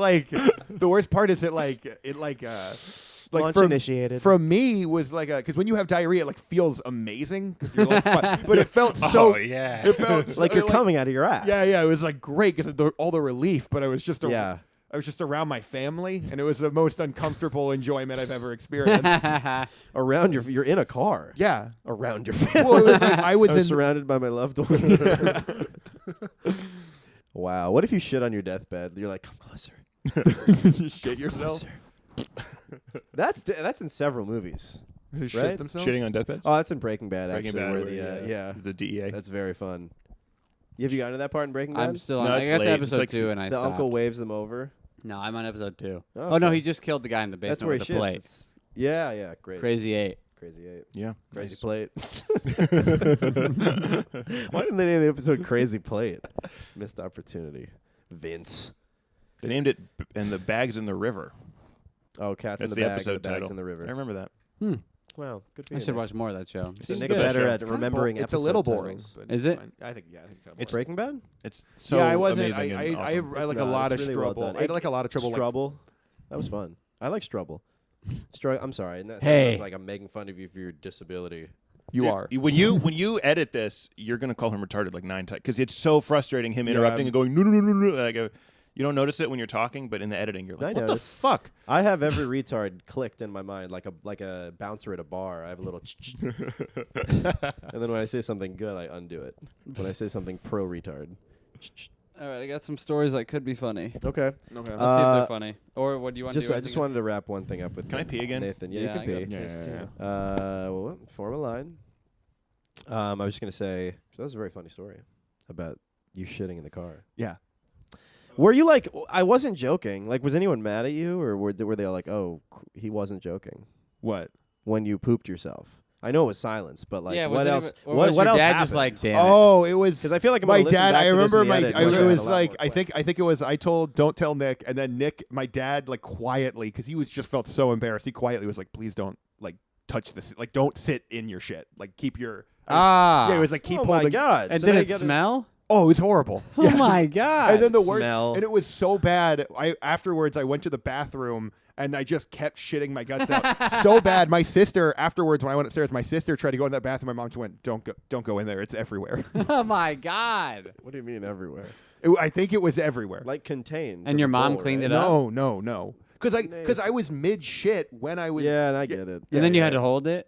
Launch from, initiated. from me was like because when you have diarrhea, it feels amazing. 'Cause you're like, but it felt so. Oh, yeah. It felt like so, you're coming out of your ass. Yeah. It was like great because all the relief, but I was just Yeah. I was just around my family, and it was the most uncomfortable enjoyment I've ever experienced. Around you're in a car. Yeah. Around your family. Well, it was like I was in. surrounded by my loved ones. Wow. What if you shit on your deathbed? You're like, come closer. Shit yourself. That's in several movies. Shit Right? themselves. Shitting on deathbeds? Oh, that's in Breaking Bad, Breaking actually. Bad, where where the the DEA. that's very fun. Have you gotten to that part in Breaking Bad? I'm still No, on. I it's got to late. episode It's like 2 and I the stopped. uncle waves them over. No, I'm on episode 2. Oh, Oh no, okay. he just killed the guy in the That's basement where he with the shits. plate. Yeah, great. Crazy 8. Crazy 8. Yeah. Crazy Nice. Plate. Why didn't they name the episode Crazy Plate? Missed opportunity. Vince. They named it "And the Bags in the River." Oh, Cats in That's the the Bag, episode and the Bags title. in the I River. remember that. Wow, good for I you. should Nick. watch more of that show. So It's Nick's the best better show. at remembering It's a episode little boring. titles. But Is it's it? fine. I think so. It's Breaking Bad? It's so I wasn't. amazing and awesome. I like It's a not. lot It's of really well struggle. done. I had like a lot of trouble. Like, Strubble. That was fun. I like Strubble. I'm sorry. That Hey. sounds like I'm making fun of you for your disability. you Dude, are. when you edit this, you're gonna call him retarded like 9 times because it's so frustrating him interrupting Yeah. and going no. Like, you don't notice it when you're talking, but in the editing, you're I like, what notice. the fuck? I have every retard clicked in my mind like a bouncer at a bar. I have a little and then when I say something good, I undo it. When I say something pro retard. All right, I got some stories that could be funny. Okay. Okay. Let's see if they're Uh, funny. Or what do you want to do? I just wanted to wrap one thing up with. Can I pee again? Nathan? Yeah, Yeah, you I can got pee. this too. Well, form a line. I was just gonna say that was a very funny story about you shitting in the car. Yeah. Were you like? I wasn't joking. Like, was anyone mad at you, or were they all like, "Oh, he wasn't joking"? What? When you pooped yourself, I know it was silence, but like, yeah, what else? Or What was your else dad happened? just like, damn Oh, it was. Because I feel like I'm my gonna listen dad. back I to this remember in the my. edit, I, and it learn a was lot like. more I think it was. I told don't tell Nick, and then Nick, my dad, like quietly, because he was just felt so embarrassed. He quietly was like, "Please don't like touch this. Like, don't sit in your shit. Like, keep your." Ah. Yeah, it was like keep Oh my holding. god! And So did now it you gotta- smell? Oh, it was horrible. Oh Yeah. my god! And then the worst, Smell. and it was so bad. Afterwards I went to the bathroom and I just kept shitting my guts out so bad. My sister afterwards, when I went upstairs, my sister tried to go in that bathroom. My mom just went, "Don't go in there. It's everywhere." oh my god! What do you mean everywhere? I think it was everywhere. Like contained. And to your the mom bowl, cleaned right? it up? No. Because I was mid shit when I was. Yeah, and I get it. And then you had to hold it.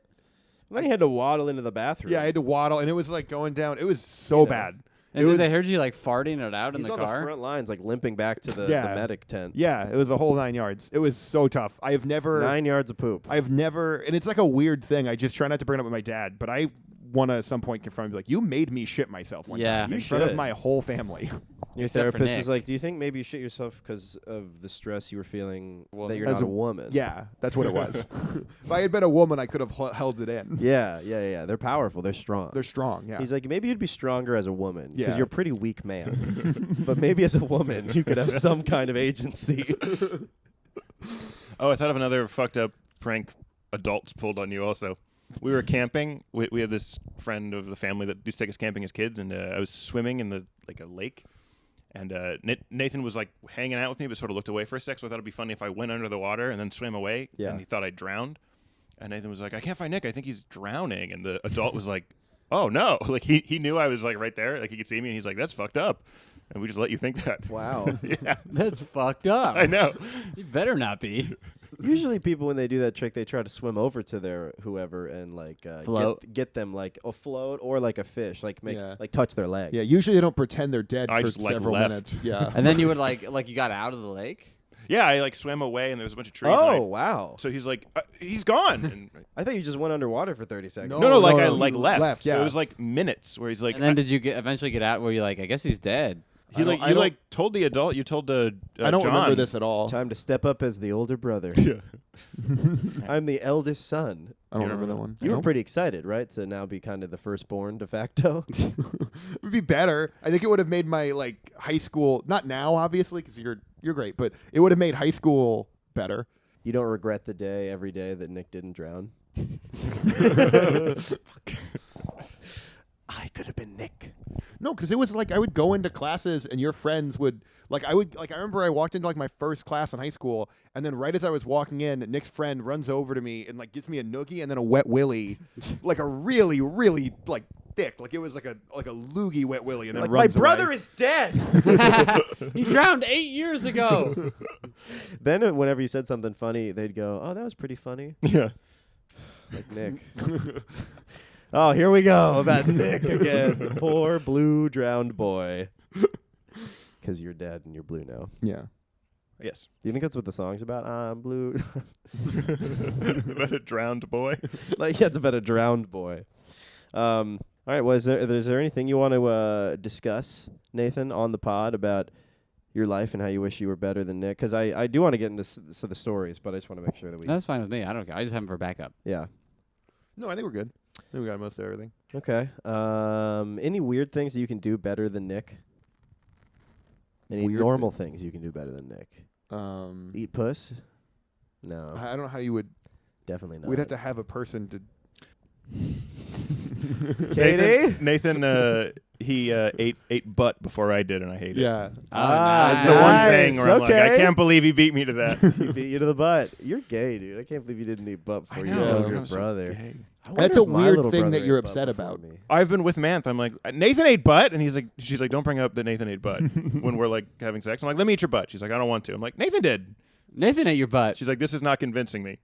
Then you had to waddle into the bathroom. Yeah, I had to waddle, and it was like going down. It was so bad. And It then they was- heard you like farting it out in He's the on car. the front lines, like limping back to the Yeah. medic tent. Yeah, it was the whole 9 yards. It was so tough. I have never. 9 yards of poop. I've never, and it's like a weird thing. I just try not to bring it up with my dad, but I want to at some point confront him, be like, "You made me shit myself one Yeah. time You in front of should. my whole family." Your Except for therapist is Nick. like, "Do you think maybe you shit yourself because of the stress you were feeling that you're As not a- a woman?" Yeah, that's what it was. If I had been a woman, I could have held it in. Yeah. They're powerful. They're strong. They're strong. Yeah. He's like, maybe you'd be stronger as a woman because Yeah. you're a pretty weak man. But maybe as a woman, you could have some kind of agency. Oh, I thought of another fucked up prank adults pulled on you also. We were camping. We had this friend of the family that used to take us camping as kids, and I was swimming in a lake. And Nathan was like hanging out with me, but sort of looked away for a sec. So I thought it'd be funny if I went under the water and then swam away. Yeah. And he thought I drowned. And Nathan was like, "I can't find Nick. I think he's drowning." And the adult was like, "Oh no!" Like he knew I was like right there, like he could see me, and he's like, "That's fucked up." And we just let you think that. Wow. Yeah, That's fucked up. I know. You better not be. Usually people, when they do that trick, they try to swim over to their whoever and like Float. get them like a float or like a fish, like make Yeah. like touch their leg. yeah. Usually they don't pretend they're dead I for just, like, several left. minutes. Yeah. And then you would like you got out of the lake. Yeah, I like swam away, and there was a bunch of trees. Oh and wow! so he's like, "He's gone." And I thought you just went underwater for 30 seconds. no, like I no, like you left. yeah. So it was like minutes where he's like, And then did you eventually get out where you're like, I guess he's dead. he like I you don't- like told the adult, you told the I don't John. remember this at all. Time to step up as the older brother. Yeah. I'm the eldest son. I don't You remember that remember one. You were Nope. pretty excited, right? To now be kind of the firstborn de facto. It would be better. I think it would have made my like high school. Not now, obviously, because you're great, but it would have made high school better. You don't regret the day every day that Nick didn't drown. I could have been Nick. No, because it was like I would go into classes and your friends would I remember I walked into like my first class in high school, and then right as I was walking in, Nick's friend runs over to me and like gives me a noogie and then a wet willy, like a really really like thick, like it was like a loogie wet willy, and then Like, my runs brother away. is dead. He drowned 8 years ago. Then whenever you said something funny, they'd go, "Oh, that was pretty funny." Yeah. Like Nick. Oh, here we go about Nick again. The poor blue drowned boy. Because you're dead and you're blue now. Yeah. Yes. Do you think that's what the song's about? I'm blue. About a drowned boy. Like, yeah, it's about a drowned boy. All right. Well, is there anything you want to discuss, Nathan, on the pod about your life and how you wish you were better than Nick? Because I do want to get into the stories, but I just want to make sure that we. That's fine with me. I don't care. I just have him for backup. Yeah. No, I think we're good. I think we got most of everything. Okay. Any weird things that you can do better than Nick? Any Weird normal things you can do better than Nick? Eat puss? No, I don't know how you would. definitely not. We'd have to have a person to. Katie? Nathan, he ate butt before I did, and I hate it. Yeah. That's the one thing where I'm like, I can't believe he beat me to that. He beat you to the butt. You're gay, dude. I can't believe you didn't eat butt before your know, older I'm so brother. gay. I wonder That's a if my weird little thing brother that you're ate butt upset before about. me. I've been with Manth. I'm like, Nathan ate butt, and she's like, don't bring up that Nathan ate butt when we're like having sex. I'm like, let me eat your butt. She's like, I don't want to. I'm like, Nathan did. Nathan ate your butt. She's like, this is not convincing me.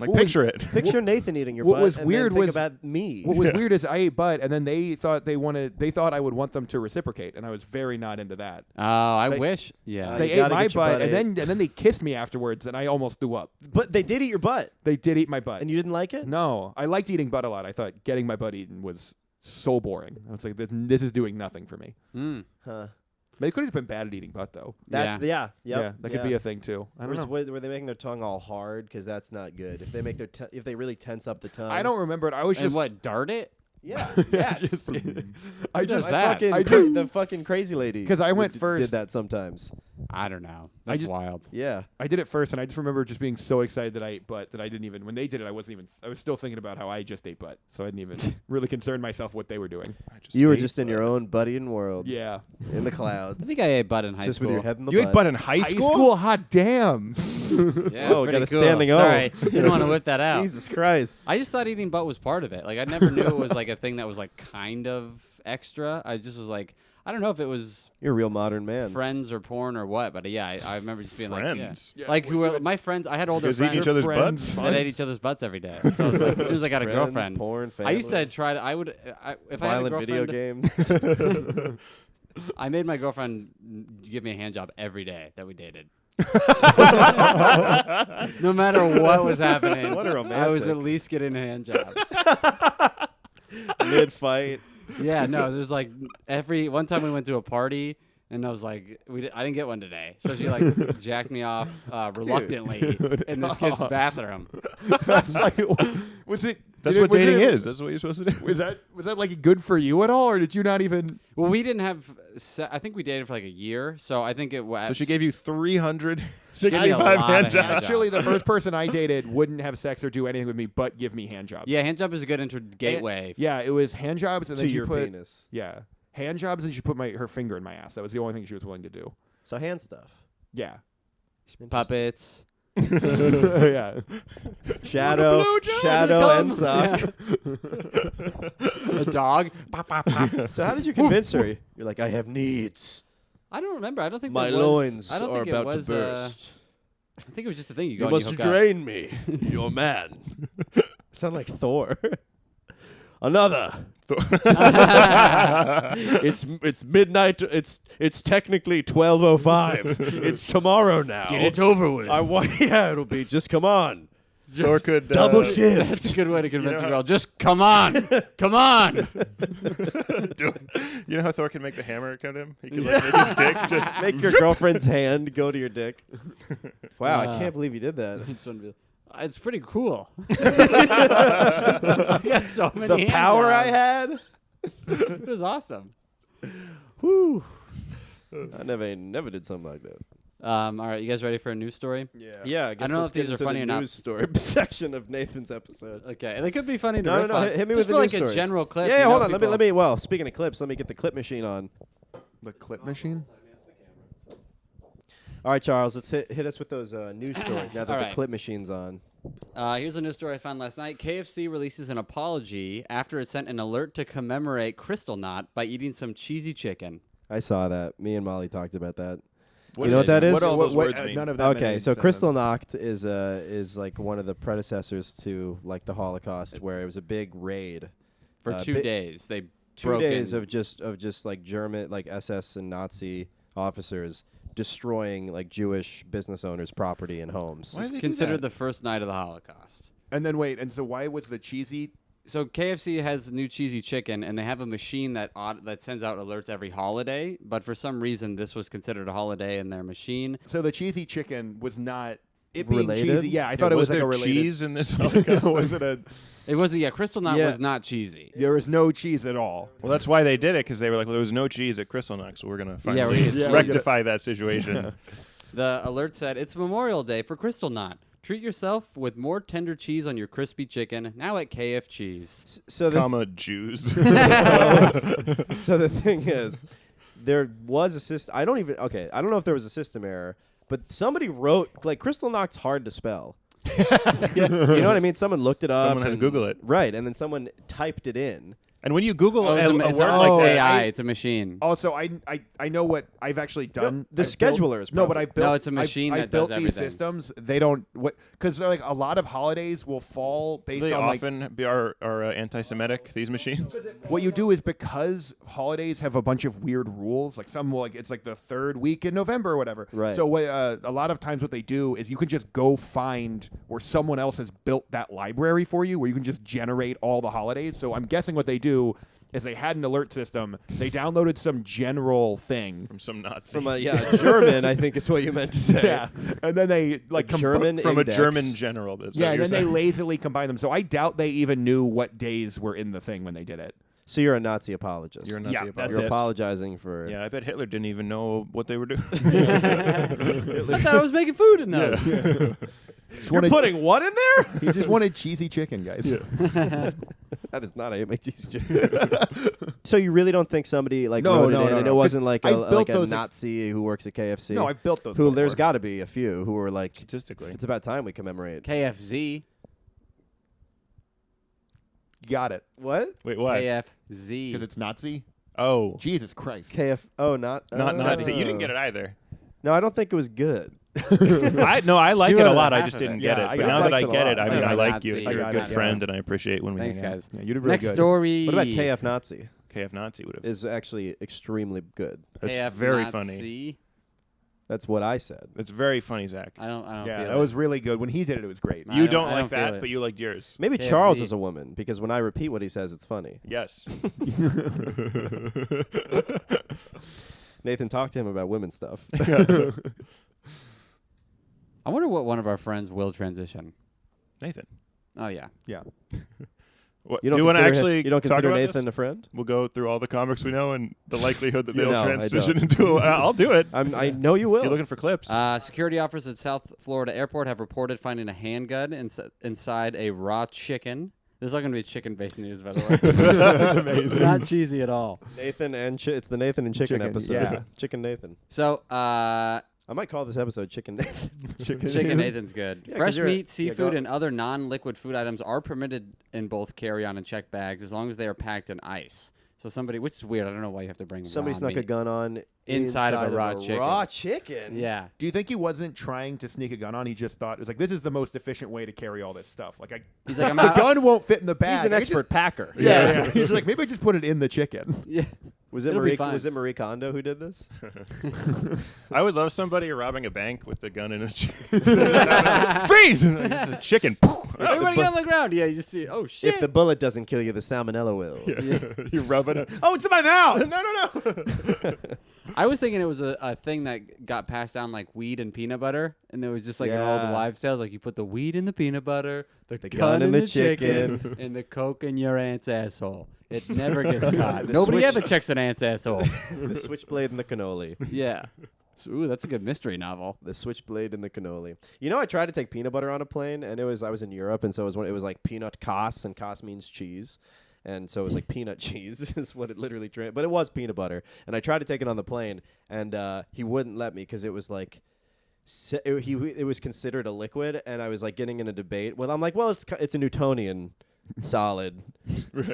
I'm like, What was- picture it. Picture Nathan eating your what butt. was and weird then think was- about me. What was weird is I ate butt, and then they thought I would want them to reciprocate, and I was very not into that. Oh, I They- wish. Yeah. They you ate gotta my get your butt, butt and then they kissed me afterwards, and I almost threw up. But they did eat your butt, They did eat my butt. and you didn't like it? No, I liked eating butt a lot. I thought getting my butt eaten was so boring. I was like, this is doing nothing for me. Mm. Huh. They could have been bad at eating butt, though. That, yeah. Yeah, that could be a thing too. I don't know. Were they making their tongue all hard? Because that's not good. If they make if they really tense up the tongue. I don't remember it. I was And just. what, dart it? Yeah. Yes. I does just. that? The fucking crazy lady. 'Cause I went did first. that sometimes. I don't know. That's wild. Yeah. I did it first, and I just remember just being so excited that I ate butt that I didn't even. When they did it, I was still thinking about how I just ate butt, so I didn't even really concern myself what they were doing. You were just in your own buddy-in world. Yeah. In the I clouds. think I ate butt in high Just school. with your head in the You butt. ate butt in high High school? school, hot damn. Yeah, Oh, pretty got a cool. standing O. Sorry, didn't want to whip that out. Jesus Christ. I just thought eating butt was part of it. Like I never knew it was like a thing that was like kind of extra. I just was like, I don't know if it was You're a real modern man. friends or porn or what, but yeah, I remember just being Friends? like, Yeah, like what who you were would- my friends. I had older You guys eating friends each other's friends, butts? that ate each other's butts every day. So I was like, as soon as I got a Friends, girlfriend, porn, I used to family, try to. I would if I had a violent video girlfriend. games. I made my girlfriend give me a hand job every day that we dated. No matter what was happening, What a I was romantic. at least getting a hand job. Mid-fight. Yeah, no, there's like one time we went to a party and I was like, I didn't get one today, so she like jacked me off reluctantly in this kid's bathroom. That's like, was it? That's did it- what was dating it- is. That's what you're supposed to do. Was that like good for you at all, or did you not even? Well, we didn't have. I think we dated for like a year, so I think it was. So she gave you Gave me a 365 lot of hand hand jobs. jobs. Actually, the first person I dated wouldn't have sex or do anything with me but give me hand jobs. Yeah, hand job is a good gateway. Yeah, it was hand jobs, and To then she your put penis. yeah hand jobs, and she put her finger in my ass. That was the only thing she was willing to do. So hand stuff. Yeah, Puppets. yeah. Shadow, Shadow and Sock. A dog. So how did you convince her? You're like, I have needs. I don't remember. I don't think My there was, loins I don't are think it about was, to burst. I think it was just a thing you go You and must hook up. drain me. You're man. Sound like Thor. Another. It's midnight. It's technically 12:05. It's tomorrow now. Get it over with. Yeah, it'll be. Just come on. Thor could Double shift. That's a good way to convince know a girl. Just come on. Come on. You know how Thor can make the hammer come to him? He can like make his dick just Make your girlfriend's hand go to your dick. Wow, I Uh, can't believe you did that. It's pretty cool. I got so many The hand power I jobs. had. It was awesome. Whew. I never did something like that. All right, you guys ready for a news story? Yeah, I guess don't know let's if these get are into funny the or not. news story section of Nathan's episode. Okay, and they could be funny to No, riff no, on. hit me Just with for the like news a stories. general clip. Yeah, you hold know, on. people- Let me. Well, speaking of clips, let me get the clip machine on. The clip machine. All right, Charles, let's hit us with those news stories now that All the right. clip machine's on. Here's a news story I found last night. KFC releases an apology after it sent an alert to commemorate Crystal Knot by eating some cheesy chicken. I saw that. Me and Molly talked about that. What You know is- what that is? What all those words mean? None of them. Okay, so Crystal Nacht is like one of the predecessors to like the Holocaust, where it was a big raid For 2 bi- days, they 2 broke days in. of just like German like SS and Nazi officers destroying like Jewish business owners' property and homes. Why It's did they do considered that? the first night of the Holocaust. And then wait, and so why was the cheesy? So KFC has new cheesy chicken, and they have a machine that sends out alerts every holiday. But for some reason, this was considered a holiday in their machine. So the cheesy chicken was not it being related? cheesy. Yeah, I thought it was like there a related. cheese in this Holocaust? Was it a? It wasn't. Yeah, Crystal Nut Yeah. was not cheesy. There was no cheese at all. Well, that's why they did it, because they were like, well, there was no cheese at Crystal Nut, so we're going to finally we- rectify that situation. The alert said it's Memorial Day for Crystal Nut. Treat yourself with more tender cheese on your crispy chicken. Now at KF Cheese. So the Comma, Jews. so the thing is, there was a system. I don't know if there was a system error, but somebody wrote like Crystal Nut's hard to spell. You know what I mean? Someone looked it up. Someone had to and- Google it. Right, and then someone typed it in. And when you Google It's a a- word it's like that, AI. It's a machine. Also, I know what I've actually done. the I built- scheduler is No, but probably- I built. No, it's a machine I that built does these everything. systems. They don't because like a lot of holidays will fall based they on like often are anti-Semitic, these machines. what you do is because holidays have a bunch of weird rules. Like some will, like it's like the third week in November or whatever. Right. So a lot of times what they do is you can just go find where someone else has built that library for you, where you can just generate all the holidays. So I'm guessing what they do is they had an alert system. They downloaded some general thing. From some Nazi. From a German, I think is what you meant to say. Yeah, and then they like German from index. a German general. That's Yeah, what and you're then they saying. lazily combine them. So I doubt they even knew what days were in the thing when they did it. So you're a Nazi apologist. You're a Nazi Yeah, apologist. that's You're it. apologizing for. Yeah, I bet Hitler didn't even know what they were doing. I thought I was making food in those. You're putting what in there? He just wanted cheesy chicken, guys. That is not a MHG. So you really don't think somebody like No, wrote no, it in, no, and no. it wasn't like I've a, built like a those Nazi who works at KFC? No, I've built those. Who there's before. got to be a few who were like, Statistically. it's about time we commemorate. KFZ. Got it. What? Wait, what? KFZ. Because it's Nazi. Oh, Jesus Christ. KF? Oh, not not Nazi. You didn't get it either. No, I don't think it was good. I like See it a what lot. I half just of it. didn't get Yeah, it. I But got now it. that I Liked it a get lot. it, I mean, I I like got you. Nazi. You're I a got good it, friend, and I appreciate when we Thanks, hang out. guys. Yeah, you did really Next good. story. What about KF Nazi? KF Nazi would have. Is actually extremely good. It's KF very Nazi. funny. That's what I said. It's very funny, Zach. I don't Yeah, feel that was really good. When he did it, it was great. I You don't- don't I like don't feel that, it. but you liked yours. Maybe KFC. Charles is a woman because when I repeat what he says, it's funny. Yes. Nathan, talk to him about women stuff. I wonder what one of our friends will transition. Nathan. Oh yeah. Yeah. What, You do don't you want to consider actually you don't talk consider about Nathan this? a friend? We'll go through all the comics we know and the likelihood that they'll No, I transition don't. into. I'll do it. I know you If will. you're looking for clips. Security officers at South Florida Airport have reported finding a handgun inside a raw chicken. There's not going to be chicken-based news, by the way. That's amazing. Not cheesy at all. Nathan and it's the Nathan and Chicken, Chicken, episode. yeah. Chicken Nathan. So, I might call this episode Chicken Nathan. Chicken Nathan's good. Yeah, 'cause Fresh you're- meat, yeah, seafood, go- and other non-liquid food items are permitted in both carry-on and checked bags as long as they are packed in ice. So somebody, which is weird, I don't know why you have to bring Somebody raw snuck a meat. gun on Inside of a raw chicken. Raw chicken. Yeah. Do you think he wasn't trying to sneak a gun on? He just thought it was like, this is the most efficient way to carry all this stuff. Like, He's like, I'm the out. gun won't fit in the bag. He's an I could expert packer. Just, yeah. He's like, maybe I just put it in the chicken. Yeah. Was it It'll be Marie? fine. Was it Marie Kondo who did this? I would love somebody robbing a bank with the gun in a chicken. Freeze! And then it's a chicken. Everybody get on the ground. Yeah, you just see, oh, shit. If the bullet doesn't kill you, the salmonella will. You rubbing it. Oh, it's in my mouth. No. I was thinking it was a thing that got passed down like weed and peanut butter, and it was just like in all the Yeah. wives' tales, like you put the weed in the peanut butter, the gun gun in in the the chicken, and the coke in your aunt's asshole. It never gets caught. The Nobody switch- ever checks an aunt's asshole. The switchblade and the cannoli. Yeah. So, ooh, that's a good mystery novel. The switchblade and the cannoli. You know, I tried to take peanut butter on a plane, and I was in Europe, and so it was like peanut Kos, and Kos means cheese. And so it was like peanut cheese is what it literally but it was peanut butter. And I tried to take it on the plane, and he wouldn't let me because it was like it was considered a liquid, and I was like getting in a debate. Well, I'm like, well, it's a Newtonian solid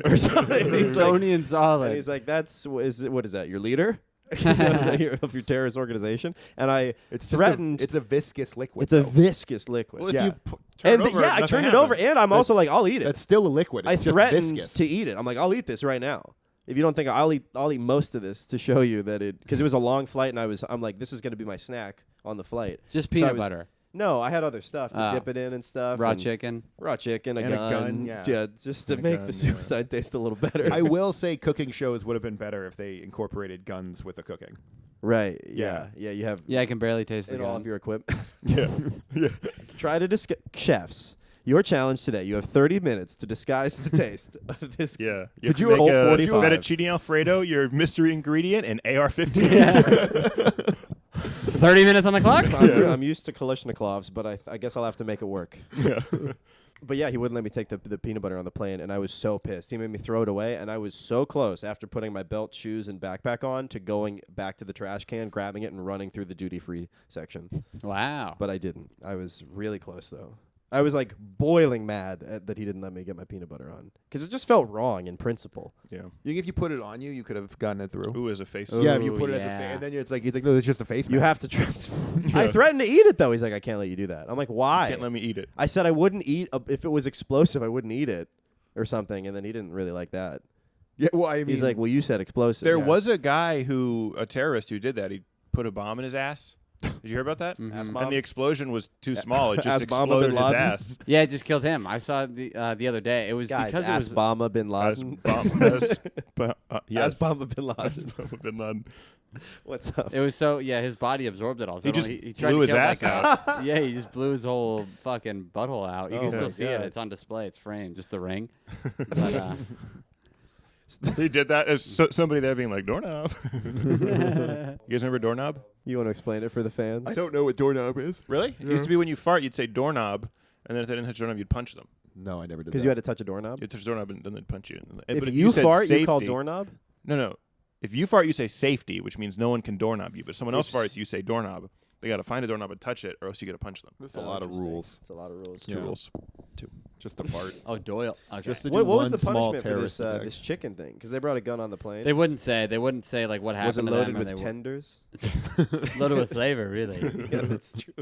or something. And he's like, Tony and Solid. and he's like, what is that? Your leader? Of your terrorist organization? And I It's threatened. It's a viscous liquid. It's a though. viscous liquid. Well, if Yeah. you turn it over, I nothing turned it over, happens. and I'm also like, I'll eat it. That's still a liquid. It's I just threatened viscous. to eat it. I'm like, I'll eat this right now. If you don't think I'll eat most of this to show you that because it was a long flight, and I'm like, this is going to be my snack on the flight. Just So I peanut was- butter. No, I had other stuff to Oh. dip it in and stuff. Raw and chicken. raw chicken, And a gun, yeah. just to And a make gun, the yeah. suicide taste a little better. I will say cooking shows would have been better if they incorporated guns with the cooking. Right. Yeah. You have Yeah, I can barely taste the in all gun. of your equipment. Yeah. Yeah. Try to chefs. Your challenge today. You have 30 minutes to disguise the taste of this. Yeah. Could you make Colt a 45? fettuccine Alfredo your mystery ingredient and AR-15? 30 minutes on the clock? I'm used to Kalashnikovs, but I guess I'll have to make it work. Yeah. But yeah, he wouldn't let me take the peanut butter on the plane, and I was so pissed. He made me throw it away, and I was so close after putting my belt, shoes, and backpack on to going back to the trash can, grabbing it, and running through the duty-free section. Wow. But I didn't. I was really close, though. I was like boiling mad that he didn't let me get my peanut butter on because it just felt wrong in principle. Yeah. You think if you put it on you, you could have gotten it through? Ooh, as a face. Yeah, if you Ooh, put it as a yeah. face, and then he's like, no, it's just a face You mask. have to trust. I threatened to eat it though. He's like, I can't let you do that. I'm like, why? Can't let me eat it. I said I wouldn't eat if it was explosive. I wouldn't eat it or something, and then he didn't really like that. Yeah, well, I mean, He's like, well, you said explosive. There Yeah. was a guy a terrorist who did that. He put a bomb in his ass. Did you hear about that? Ass And bomb? the explosion was too small. It just Ass bomb of exploded bin his Laden? ass. Yeah, it just killed him. I saw it the other day. It was Guys, because it was Obama bin Laden. Yes. Obama bin Laden. Osama bin Laden. What's up? It was so his body absorbed it all. So He just he tried blew to his kill ass out. Yeah, he just blew his whole fucking butthole out. You Oh can my still see it. God. It's on display. It's framed, just the ring. But, He did that as somebody there being like, doorknob. You guys remember doorknob? You want to explain it for the fans? I don't know what doorknob is. Really? It used to be when you fart, you'd say doorknob, and then if they didn't touch doorknob, you'd punch them. No, I never did. Because you had to touch a doorknob. You'd touch doorknob, and then they'd punch you. If But you said fart, you call safety- doorknob. No. If you fart, you say safety, which means no one can doorknob you. But if someone else If- farts, you say doorknob. They got to find a doorknob and touch it, or else you got to punch them. There's a lot of Interesting. rules. It's a lot of rules. Two rules. Just a fart. oh, Doyle. Okay. Just to What do was one the small punishment for terrorist this attack. this chicken thing? Because they brought a gun on the plane. They wouldn't say. They wouldn't say like what happened Was it to loaded them. or with they tenders? loaded with flavor, really. Yeah, that's true.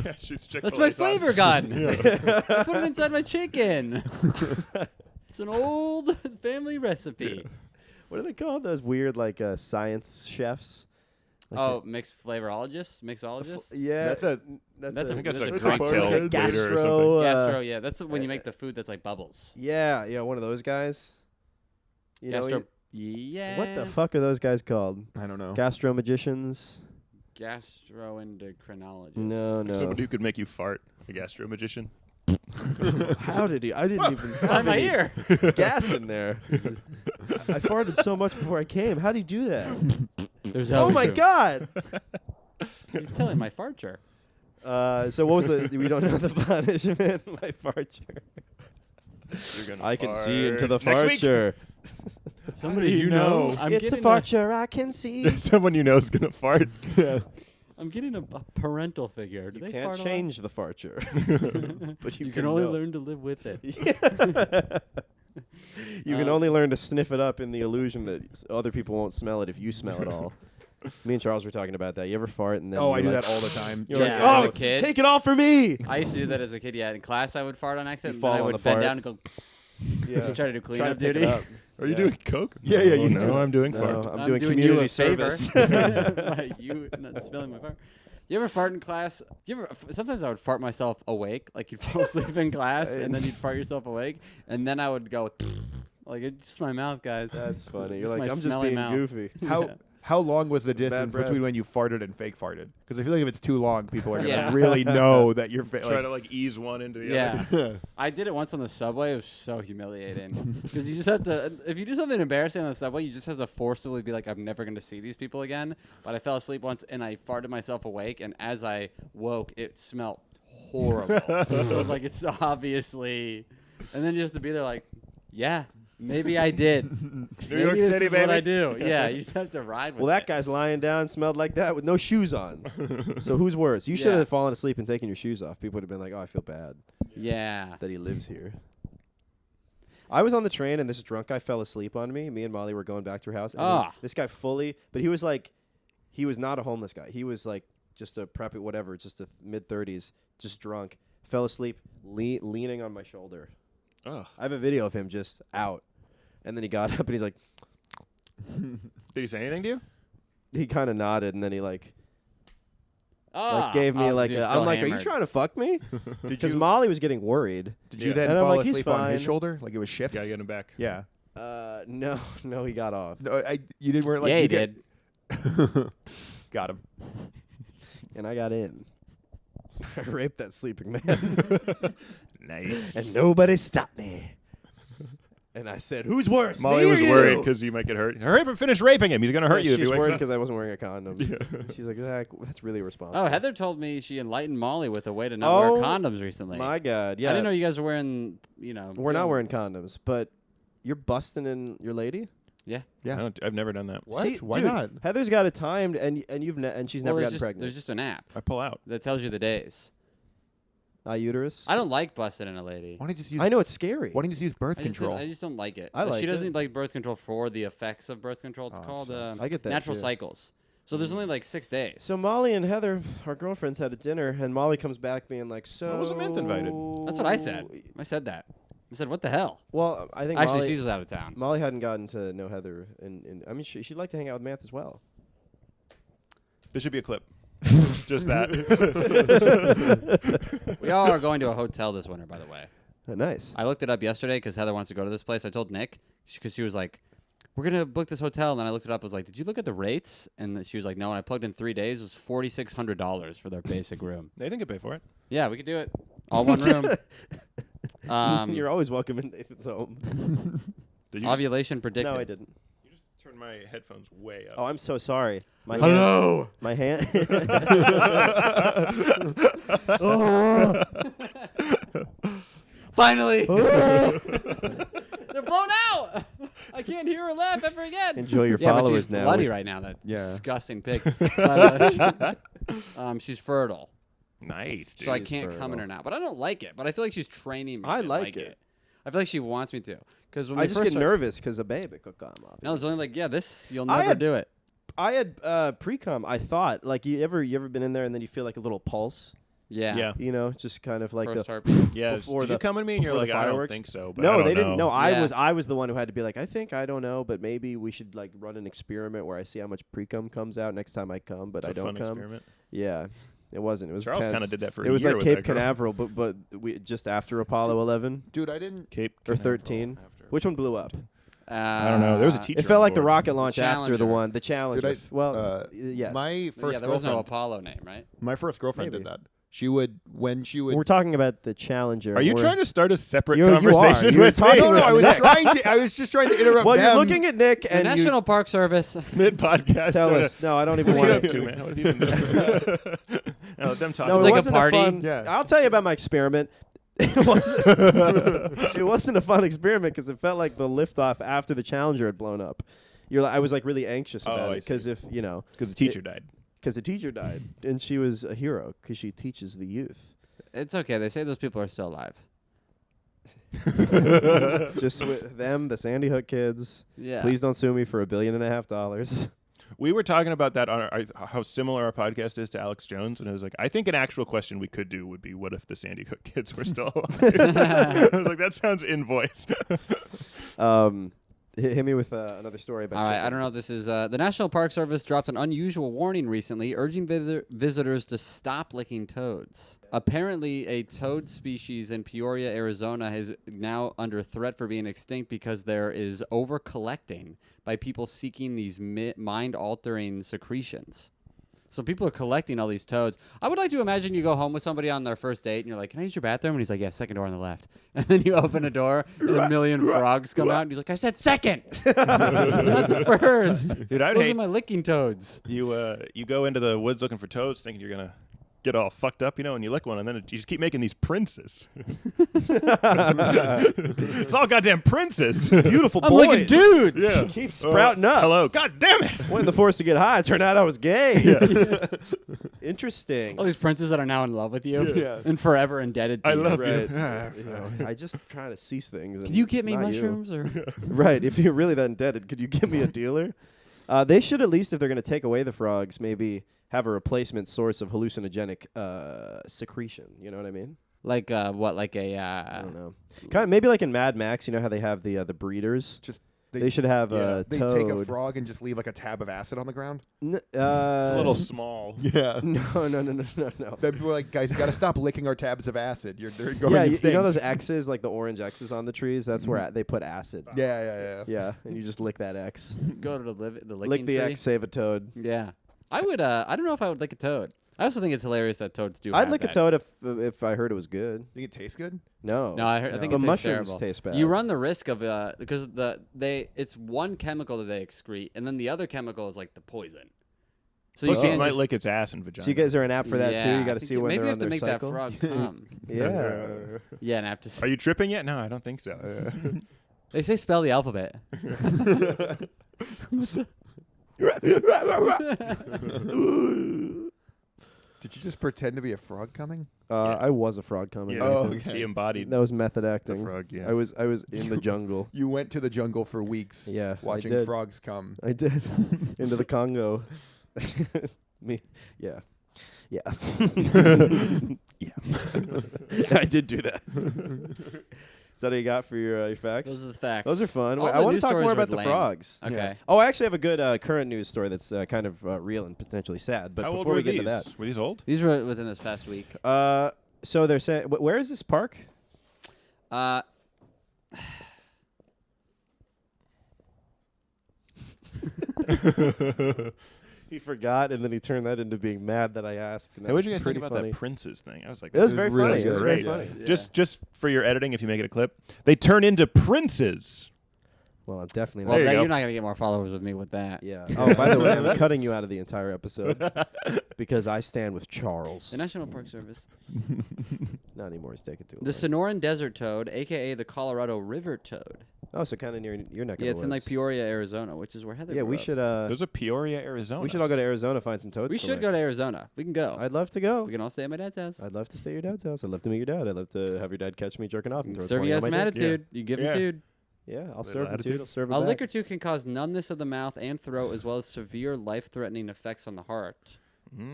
Yeah, shoots That's Chick-fil-A my sauce. flavor gun. I put it inside my chicken. It's an old family recipe. What are they called? Those weird like science chefs. Like Oh, mixed flavorologists, mixologists. yeah, That's a- That's I think that's a That's great a tail like waiter or gastro. something. Gastro, yeah. That's when you make the food that's like bubbles. Yeah, one of those guys. You know, Gastro. Yeah. what the fuck are those guys called? I don't know. Gastro magicians? Gastroendocrinologist. No, Like no. somebody who could make you fart, a gastro magician. How did he? I didn't even Behind my ear. gas in there. I farted so much before I came. How do you do that? There's Oh my god! He's telling my farture. So what was the? We don't know the punishment. My farture. You're gonna I can see into the Next week. farture. Somebody you know? I'm It's the getting farture I can see. Someone you know is gonna fart. I'm getting a parental figure. Do You they can't fart a lot? change the farture, but You can only know. learn to live with it. You can only learn to sniff it up in the illusion that other people won't smell it if you smell it all. Me and Charles were talking about that. You ever fart and then Oh, I you're do like, that all the time. You're Yeah, like, as oh, a kid. take it all for me. I used to do that as a kid. Yeah, in class I would fart on accident. You and then fall I on would the bend fart. down and go. Yeah. Just try to do Try cleanup to pick it duty. up. Are you Yeah. doing coke? Yeah, yeah, Oh, you no, do. I'm doing No, fart. I'm doing you community a favor service. by you not spilling my fart. You ever fart in class? Sometimes I would fart myself awake, like you'd fall asleep in class, and then you'd fart yourself awake, and then I would go, like it's just my mouth, guys. That's funny. You're Just like, my I'm just smelly being mouth. goofy. How long was the distance breath. between when you farted and fake farted? Because I feel like if it's too long, people are gonna Yeah. really know that you're fake. Try to like ease one into the Yeah, other. I did it once on the subway. It was so humiliating because you just have to. If you do something embarrassing on the subway, you just have to forcibly be like, "I'm never going to see these people again." But I fell asleep once and I farted myself awake, and as I woke, it smelled horrible. It was like it's obviously, and then just to be there, like, yeah, maybe I did. New Maybe York this City, is baby. what I do. Yeah, you just have to ride with Well, that it. guy's lying down, smelled like that with no shoes on. So who's worse? You should Yeah. have fallen asleep and taken your shoes off. People would have been like, "Oh, I feel bad Yeah. that he lives here." I was on the train and this drunk guy fell asleep on me. Me and Molly were going back to her house. And then Ah. this guy but he was like, he was not a homeless guy. He was like just a preppy, whatever, just a mid-30s, just drunk. Fell asleep, leaning on my shoulder. Ugh. I have a video of him just out. And then he got up and he's like, Did he say anything to you? he kind of nodded and then he like Ah, gave me like you're a, still I'm like, are you hammered. trying to fuck me? Did Because you Molly was getting worried. did you Yeah. then And I'm fall like, he's asleep on his fine. shoulder like it was shifts? Gotta get him back. Yeah. No, he got off. No, you didn't weren't like Yeah, you he get- did. Got him. And I got in. I raped that sleeping man. Nice. And nobody stopped me. And I said, "Who's worse?" Molly me or was you? worried because you might get hurt. Hurry up and finish raping him. He's going to hurt you if he She's wakes worried up. because I wasn't wearing a condom. She's like, Zach, that's really responsible. Oh, Heather told me she enlightened Molly with a way to not wear condoms recently. My God, yeah. I didn't know you guys were wearing, We're not wearing condoms, but you're busting in your lady? Yeah. Yeah. I've never done that. What? See, Why dude, not? Heather's got it timed, and she's never gotten There's pregnant. just an app I pull out. that tells you the days. Uterus. I don't like busting in a lady. Why don't you just use? I know it's scary. Why don't you just use birth I just, control? I just don't like it. I like she it. doesn't like birth control for the effects of birth control. It's called I get that, natural too. cycles. So there's only like 6 days. So Molly and Heather, our girlfriends, had a dinner, and Molly comes back being like, "So." I wasn't meant invited. That's what I said. I said that. I said, "What the hell?" Well, I think Actually, Molly, she's out of town. Molly hadn't gotten to know Heather, and I mean, she'd like to hang out with Matt as well. This should be a clip. Just that. We all are going to a hotel this winter, by the way. Nice. I looked it up yesterday because Heather wants to go to this place. I told Nick because she was like, "We're gonna book this hotel," and then I looked it up. I was like, "Did you look at the rates?" And she was like, "No." And I plugged in 3 days. It was $4,600 for their basic room. Nathan could pay for it. Yeah, we could do it. All one room. You're always welcome in Nathan's home. Did you just, Ovulation predicted. No, I didn't. you just turned my headphones way up? Oh, I'm so sorry. My Hello. Hand, my hand. Finally. They're blown out. I can't hear her laugh ever again. Enjoy your Yeah, but followers she's now. bloody right now. That Yeah. disgusting pig. She's fertile, Nice, dude. so I She's can't come in fertile. her now. But I don't like it. But I feel like she's training me. I to like it. I feel like she wants me to. Because when I we just first get started- nervous because a baby could come off. No, it's only like, this you'll I never had- do it. I had pre-cum. I thought, like, you ever been in there and then you feel like a little pulse, Yeah. Yeah. you know, just kind of like First the. heartbeat. Yeah. Before Did the- you come to me and you're before the like, I don't fireworks? think so. But No, I don't they didn't. know. No, Yeah. I was the one who had to be like, I think I don't know, but maybe we should like run an experiment where I see how much pre-cum comes out next time I come, but It's I a don't fun come. experiment. Yeah, it wasn't. It was Charles tense. kind of did that for a It was year like with Cape that girl. Canaveral, but we just after Apollo 11 Dude, I didn't. Cape or Canaveral 13. after. Which one blew up? I don't know. There was a teacher. It felt on like the board. rocket launch after the Challenger. one, the Challenger. Dude, Yes. My first Yeah, there was no girlfriend. Apollo name, right? My first girlfriend Maybe. did that. She would when she would. We're talking about the Challenger. Are you We're- trying to start a separate You are. conversation You're with talking me? no, I was Nick. trying to. I was just trying to interrupt Well, them. you're looking at Nick The and National Park Service. Mid-podcast. Tell us. No, I don't even What are want you up to. to, man? What have you been doing? No, let them talk. No, It's it like a wasn't party. fun. Yeah. I'll tell you about my experiment. It wasn't. It wasn't a fun experiment because it felt like the liftoff after the Challenger had blown up. I was like really anxious Oh, about I it because see. if you know, Because the teacher died. because the teacher died and she was a hero because she teaches the youth. It's okay. They say those people are still alive. Just with them, the Sandy Hook kids. Yeah. Please don't sue me for $1.5 billion. We were talking about that on how similar our podcast is to Alex Jones, and it was like, I think an actual question we could do would be, what if the Sandy Hook kids were still alive? I was like, that sounds in-voice. Hit me with another story about. All right, chicken. I don't know if this is... the National Park Service dropped an unusual warning recently, urging visitors to stop licking toads. Apparently, a toad species in Peoria, Arizona is now under threat for being extinct because there is over-collecting by people seeking these mind-altering secretions. So people are collecting all these toads. I would like to imagine you go home with somebody on their first date, and you're like, "Can I use your bathroom?" And he's like, "Yeah, second door on the left." And then you open a door, and a million frogs come out, and he's like, "I said second, not the first." Dude, I'd Those hate are my licking toads. you go into the woods looking for toads, thinking you're gonna get all fucked up, and you lick one, and then you just keep making these princes. It's all goddamn princes. Beautiful I'm boys. licking dudes. Yeah. Keep sprouting up. Hello. God damn it. Went in the forest to get high. It turned out I was gay. Interesting. All these princes that are now in love with you Yeah. and forever indebted to I you. love Right. you. You know, I just try to cease things. Can and you get me not mushrooms or? Right. If you're really that indebted, could you give me a dealer? They should at least, if they're going to take away the frogs, maybe have a replacement source of hallucinogenic secretion. You know what I mean? Like what? Like a I don't know. Kind of maybe like in Mad Max. You know how they have the breeders. Just They should have a They toad. take a frog and just leave like a tab of acid on the ground. It's a little small. Yeah. No. Then people are like, guys, you got to stop licking our tabs of acid. They're going Yeah, extinct. you know those X's, like the orange X's on the trees? That's where they put acid. Yeah. Yeah, and you just lick that X. Go to the licking Lick the tree. X, save a toad. Yeah. I would. I don't know if I would lick a toad. I also think it's hilarious that toads do. I'd have lick a that. toad if I heard it was good. Think it tastes good? No. No, I think the it tastes mushrooms terrible. taste bad. You run the risk of because it's one chemical that they excrete, and then the other chemical is like the poison. So Plus, you it can't might just, lick its ass and vagina. So you guys are an app for that yeah, too? You I got to think see when maybe they're you on have to their make cycle? that frog come. Yeah. Yeah, and I have to. Are you tripping yet? No, I don't think so. They say spell the alphabet. Did you just pretend to be a frog coming? I was a frog coming. Yeah. Oh, okay. He embodied That was method the acting. frog. Yeah. I was in the jungle. You went to the jungle for weeks Yeah, watching I did. frogs come. I did. Into the Congo. Me. Yeah. Yeah. Yeah. I did do that. Is that all you got for your facts? Those are the facts. Those are fun. All Wait, the I want to news talk stories more are about the lame. frogs. Okay. Yeah. Oh, I actually have a good current news story that's kind of real and potentially sad. But How old before were we get these? into that, Were these old? These were within this past week. so they're saying, where is this park? He forgot, and then he turned that into being mad that I asked. And that Hey, what was did you guys think pretty about funny. that Prince's thing? I was like, It was this very is funny. really It was very great. funny. Just for your editing, if you make it a clip, they turn into princes. Well, I'm definitely Well, There you that, go. you're not gonna get more followers with me with that. Yeah. Oh, by the way, I'm cutting you out of the entire episode because I stand with Charles. The National Park Service. Not anymore. He's taken too long. The Sonoran Desert Toad, aka the Colorado River Toad. Oh, so kind of near your neck of Yeah, the it's in like woods. Peoria, Arizona, which is where Heather. Yeah, grew we up. should. There's a Peoria, Arizona. We should all go to Arizona, find some toads. We to should lick. go to Arizona. We can go. I'd love to go. We can all stay at my dad's house. I'd love to stay at your dad's house. I'd love to meet your dad. I'd love to have your dad catch me jerking off and throw Serve 20 you on guys some my dick. attitude. You give him Yeah. tude. Yeah, I'll Little serve him attitude. too. I'll serve him A back. lick or two can cause numbness of the mouth and throat, as well as severe life-threatening effects on the heart.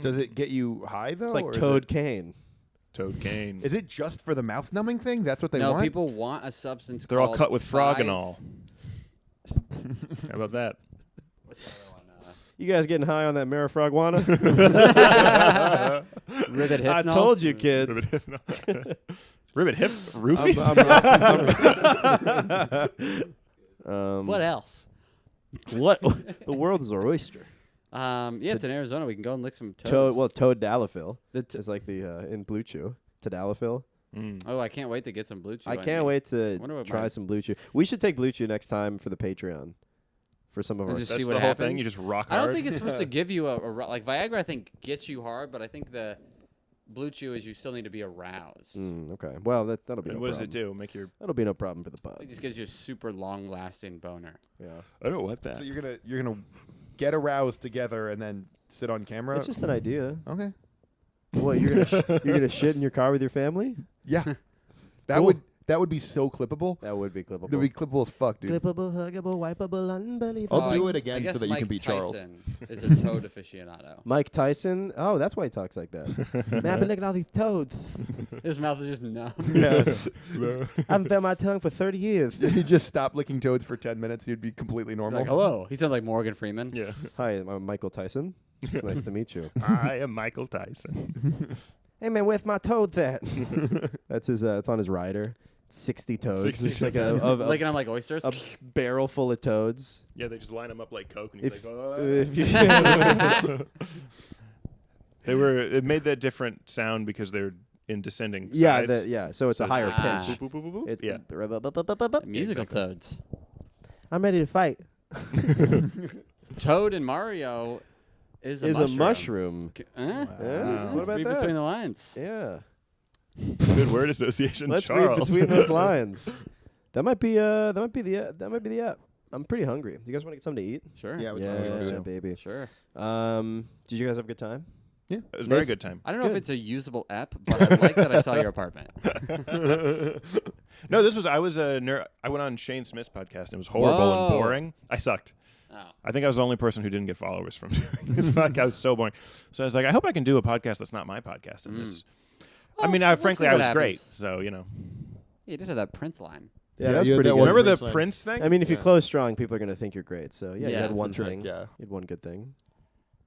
Does it get you high though? It's like or Toad Cane. Toad cane. Is it just for the mouth numbing thing? That's what they No, want. people want a substance. They're all called cut with frog and 5 all. How about that? uh, You guys getting high on that marifrogwana? Rivet I hypnol. told you, kids. Ribbit hip roofies? What else? What? The world is our oyster. Yeah, it's in Arizona. We can go and lick some toads. Toad Dalafil. The t- It's like the in Blue Chew. Tadalafil. oh, I can't wait to get some blue chew. I on can't me. wait to Wonder what try my- some Blue Chew. We should take Blue Chew next time for the Patreon. For some of And our. just That's see the what whole happens. thing. You just rock I hard. don't think it's supposed to give you like Viagra. I think gets you hard, but I think the blue chew is you still need to be aroused. Okay. Well, that'll be And no what does problem. it do? Make your That'll be no problem for the pod. It just gives you a super long-lasting boner. Yeah. I don't want that. So you're gonna get aroused together and then sit on camera. It's just an idea. Okay. What you're gonna shit in your car with your family? Yeah. Cool. That would be so clippable. That would be clippable. That would be clippable as fuck, dude. Clippable, huggable, wipeable, unbelievable. I'll do it again I guess so that you Mike can be Charles. Tyson is a toad aficionado. Mike Tyson. Oh, that's why he talks like that. Man, I've been looking at all these toads. His mouth is just numb. I haven't felt my tongue for 30 years. If you just stop licking toads for 10 minutes, you'd be completely normal. Like, hello. He sounds like Morgan Freeman. Yeah. Hi, I'm Michael Tyson. It's nice to meet you. I am Michael Tyson. Hey man, where's my toads at? That's his. It's on his rider. 60 toads. 60 It's like Licking them like oysters. a barrel full of toads. Yeah, they just line them up like Coke, and he's If, like, oh. if you It made that different sound because they're in descending yeah, size. so it's a higher Ah. pitch. Boop, boop, boop, boop. It's yeah. Musical exactly. toads. I'm ready to fight. Toad in Mario is a mushroom. mushroom. Yeah, What about read that? between the lines. Yeah. Good word association, Let's Charles. read between those lines. That might be the app. I'm pretty hungry. You guys want to get something to eat? Sure. Yeah, we can get Yeah, food. baby. Sure. Did you guys have a good time? Yeah. It was a very good time. I don't know if Good. it's a usable app, but I like that I saw your apartment. No, I was a nerd. I went on Shane Smith's podcast. And it was horrible and Whoa. boring. I sucked. Oh. I think I was the only person who didn't get followers from doing this podcast. It was so boring. So I was like, I hope I can do a podcast that's not my podcast. And this. I mean, Well, we'll frankly, see I what was great. happens. So, You did have that Prince line. Yeah, that's you had pretty that good. one Remember the Prince line. Prince thing? I mean, if you Yeah. close strong, people are going to think you're great. So, yeah, you Yeah, had it's a one trick, thing. yeah. You had one good thing.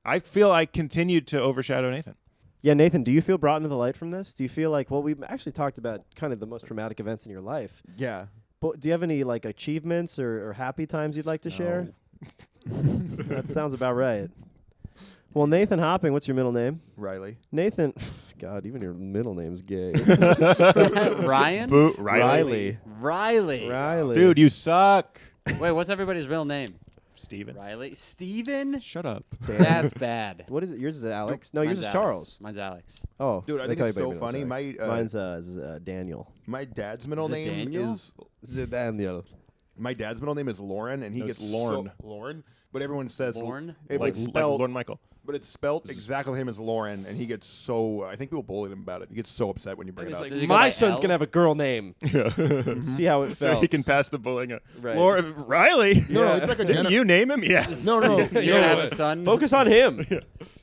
I feel I continued to overshadow Nathan. Yeah, Nathan, do you feel brought into the light from this? Do you feel like, well, we've actually talked about kind of the most traumatic events in your life. Yeah. But do you have any, like, achievements or happy times you'd like to share? That sounds about right. Well, Nathan Hopping, what's your middle name? Riley. Nathan. God, even your middle name's gay. Ryan? Boo, Riley. Riley. Dude, you suck. Wait, what's everybody's real name? Steven. Riley? Steven? Shut up. That's bad. What is it? Yours is Alex? No, yours Mine's is Alex. Charles. Mine's Alex. Oh. Dude, I they think call it's you so by middle, funny. sorry. My Mine's Daniel. my dad's middle Is it name Daniel? is Daniel. my dad's middle name is Lauren, and he No, gets it's Lorne. Lorne, but everyone says Lorne? But Like, it's like spelled, Lord Michael. but it's spelled exactly the same as Lauren, and he gets so. I think people bullied him about it. He gets so upset when you bring it He's up. like, Does he go My by son's L? going to have a girl name. See how it So felt. he can pass the bullying. Right. Riley. no, it's like a Didn't you name him? Yeah. no. You're going to have a son? Focus on him.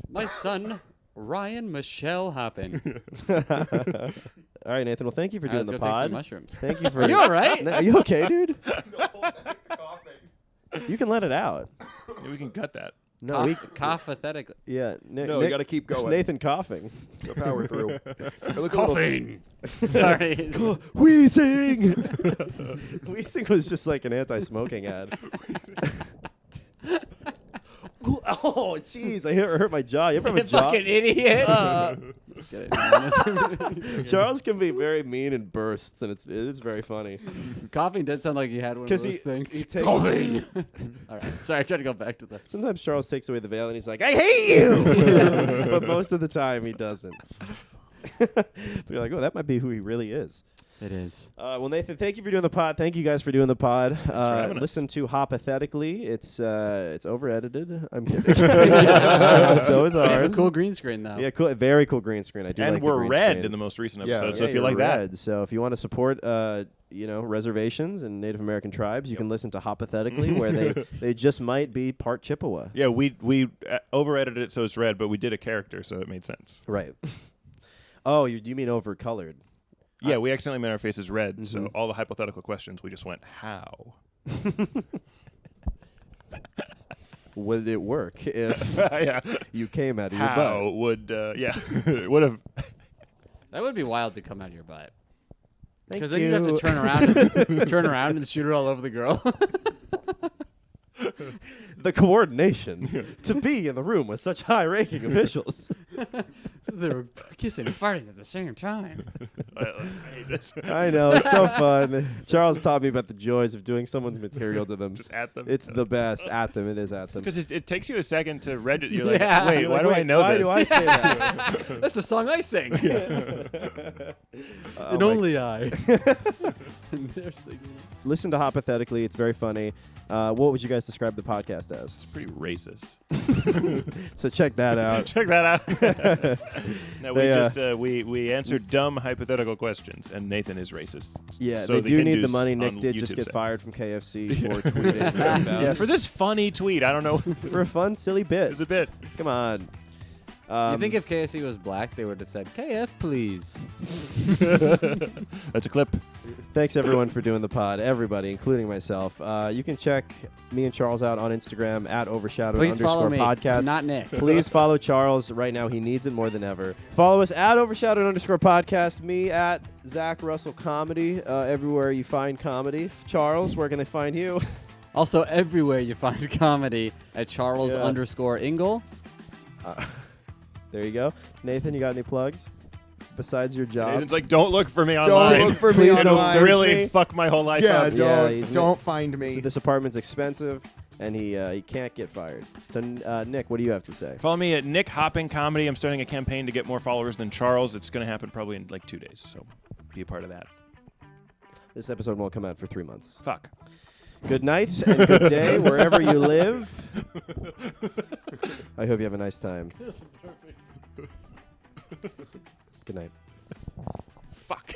My son, Ryan Michelle Hoppin. All right, Nathan. Well, thank you for doing Let's the go take some pod. mushrooms. Thank you for. Are you all right? Are you okay, dude? You can let it out. Yeah, we can cut that. No, we. Hoppothetically. Yeah. No, you got to keep going. Nathan coughing. Go power through. It looked a little- Sorry. Wheezing. Wheezing was just like an anti-smoking ad. Oh, jeez! I hurt my jaw. You ever have a You jaw? fucking idiot. Get it. Charles can be very mean in bursts, and it is very funny. Coughing did sound like he had one of Because those things. he takes. All right. Sorry, I tried to go back to the. Sometimes Charles takes away the veil, and he's like, "I hate you," but most of the time he doesn't. But you're like, "Oh, that might be who he really is." It is. Well, Nathan, thank you for doing the pod. Thank you guys for doing the pod. for having us. Listen to Hoppothetically. It's over edited. I'm kidding. So is They have ours. a cool green screen though. Yeah, cool. Very cool green screen. I do And like the we're green red screen. in the most recent Yeah, episode. So Yeah, if you you're like that, red. So if you want to support, reservations and Native American tribes, you can listen to Hoppothetically, where they just might be part Chippewa. yeah, we over edited it so it's red, but we did a character, so it made sense. Right. Oh, you mean over colored? Yeah, we accidentally made our faces red, so Mhm. all the hypothetical questions we just went, how? Would it work if Yeah. you came out of your How butt? would would have That would be wild to come out of your butt. Thank Because then you'd have to turn around and shoot it all over the girl. The coordination to be in the room with such high-ranking officials. They were kissing and farting at the same time. I hate this. I know, it's so fun. Charles taught me about the joys of doing someone's material to them. Just at them. It's the best. At them, it is at them. Because it takes you a second to register. You're like, Yeah. wait, You're why like, do I wait, know why this? do I say that? That's the song I sing. Oh And my- only I. And they're singing. Listen to Hoppothetically. It's very funny. What would you guys describe the podcast as? It's pretty racist. So check that out. Check that out. No, we They, just we answered dumb hypothetical questions, and Nathan is racist. Yeah, So they the do need the Hindus money. Nick on did just YouTube get say. fired from KFC for tweeting about Yeah, it. for this funny tweet, I don't know. For a fun, silly bit. It's a bit. Come on. You think if KSC was black, they would have said, KF, please. That's a clip. Thanks, everyone, for doing the pod. Everybody, including myself. You can check me and Charles out on Instagram at Overshadowed Please follow me, podcast. not Nick. Please follow Charles right now. He needs it more than ever. Follow us at Overshadowed podcast. Me at Zach Russell Comedy. Everywhere you find comedy. Charles, where can they find you? Also, everywhere you find comedy at Charles Yeah. _Engle. There you go. Nathan, you got any plugs besides your job? Nathan's like, don't look for me online. Don't look for me Please don't online. search really me. fuck my whole life Yeah, up. he's don't find me. So this apartment's expensive, and he can't get fired. So, Nick, what do you have to say? Follow me at Nick Hopping Comedy. I'm starting a campaign to get more followers than Charles. It's going to happen probably in like 2 days, so be a part of that. This episode won't come out for 3 months. Fuck. Good night and good day wherever you live. I hope you have a nice time. Good night. Fuck.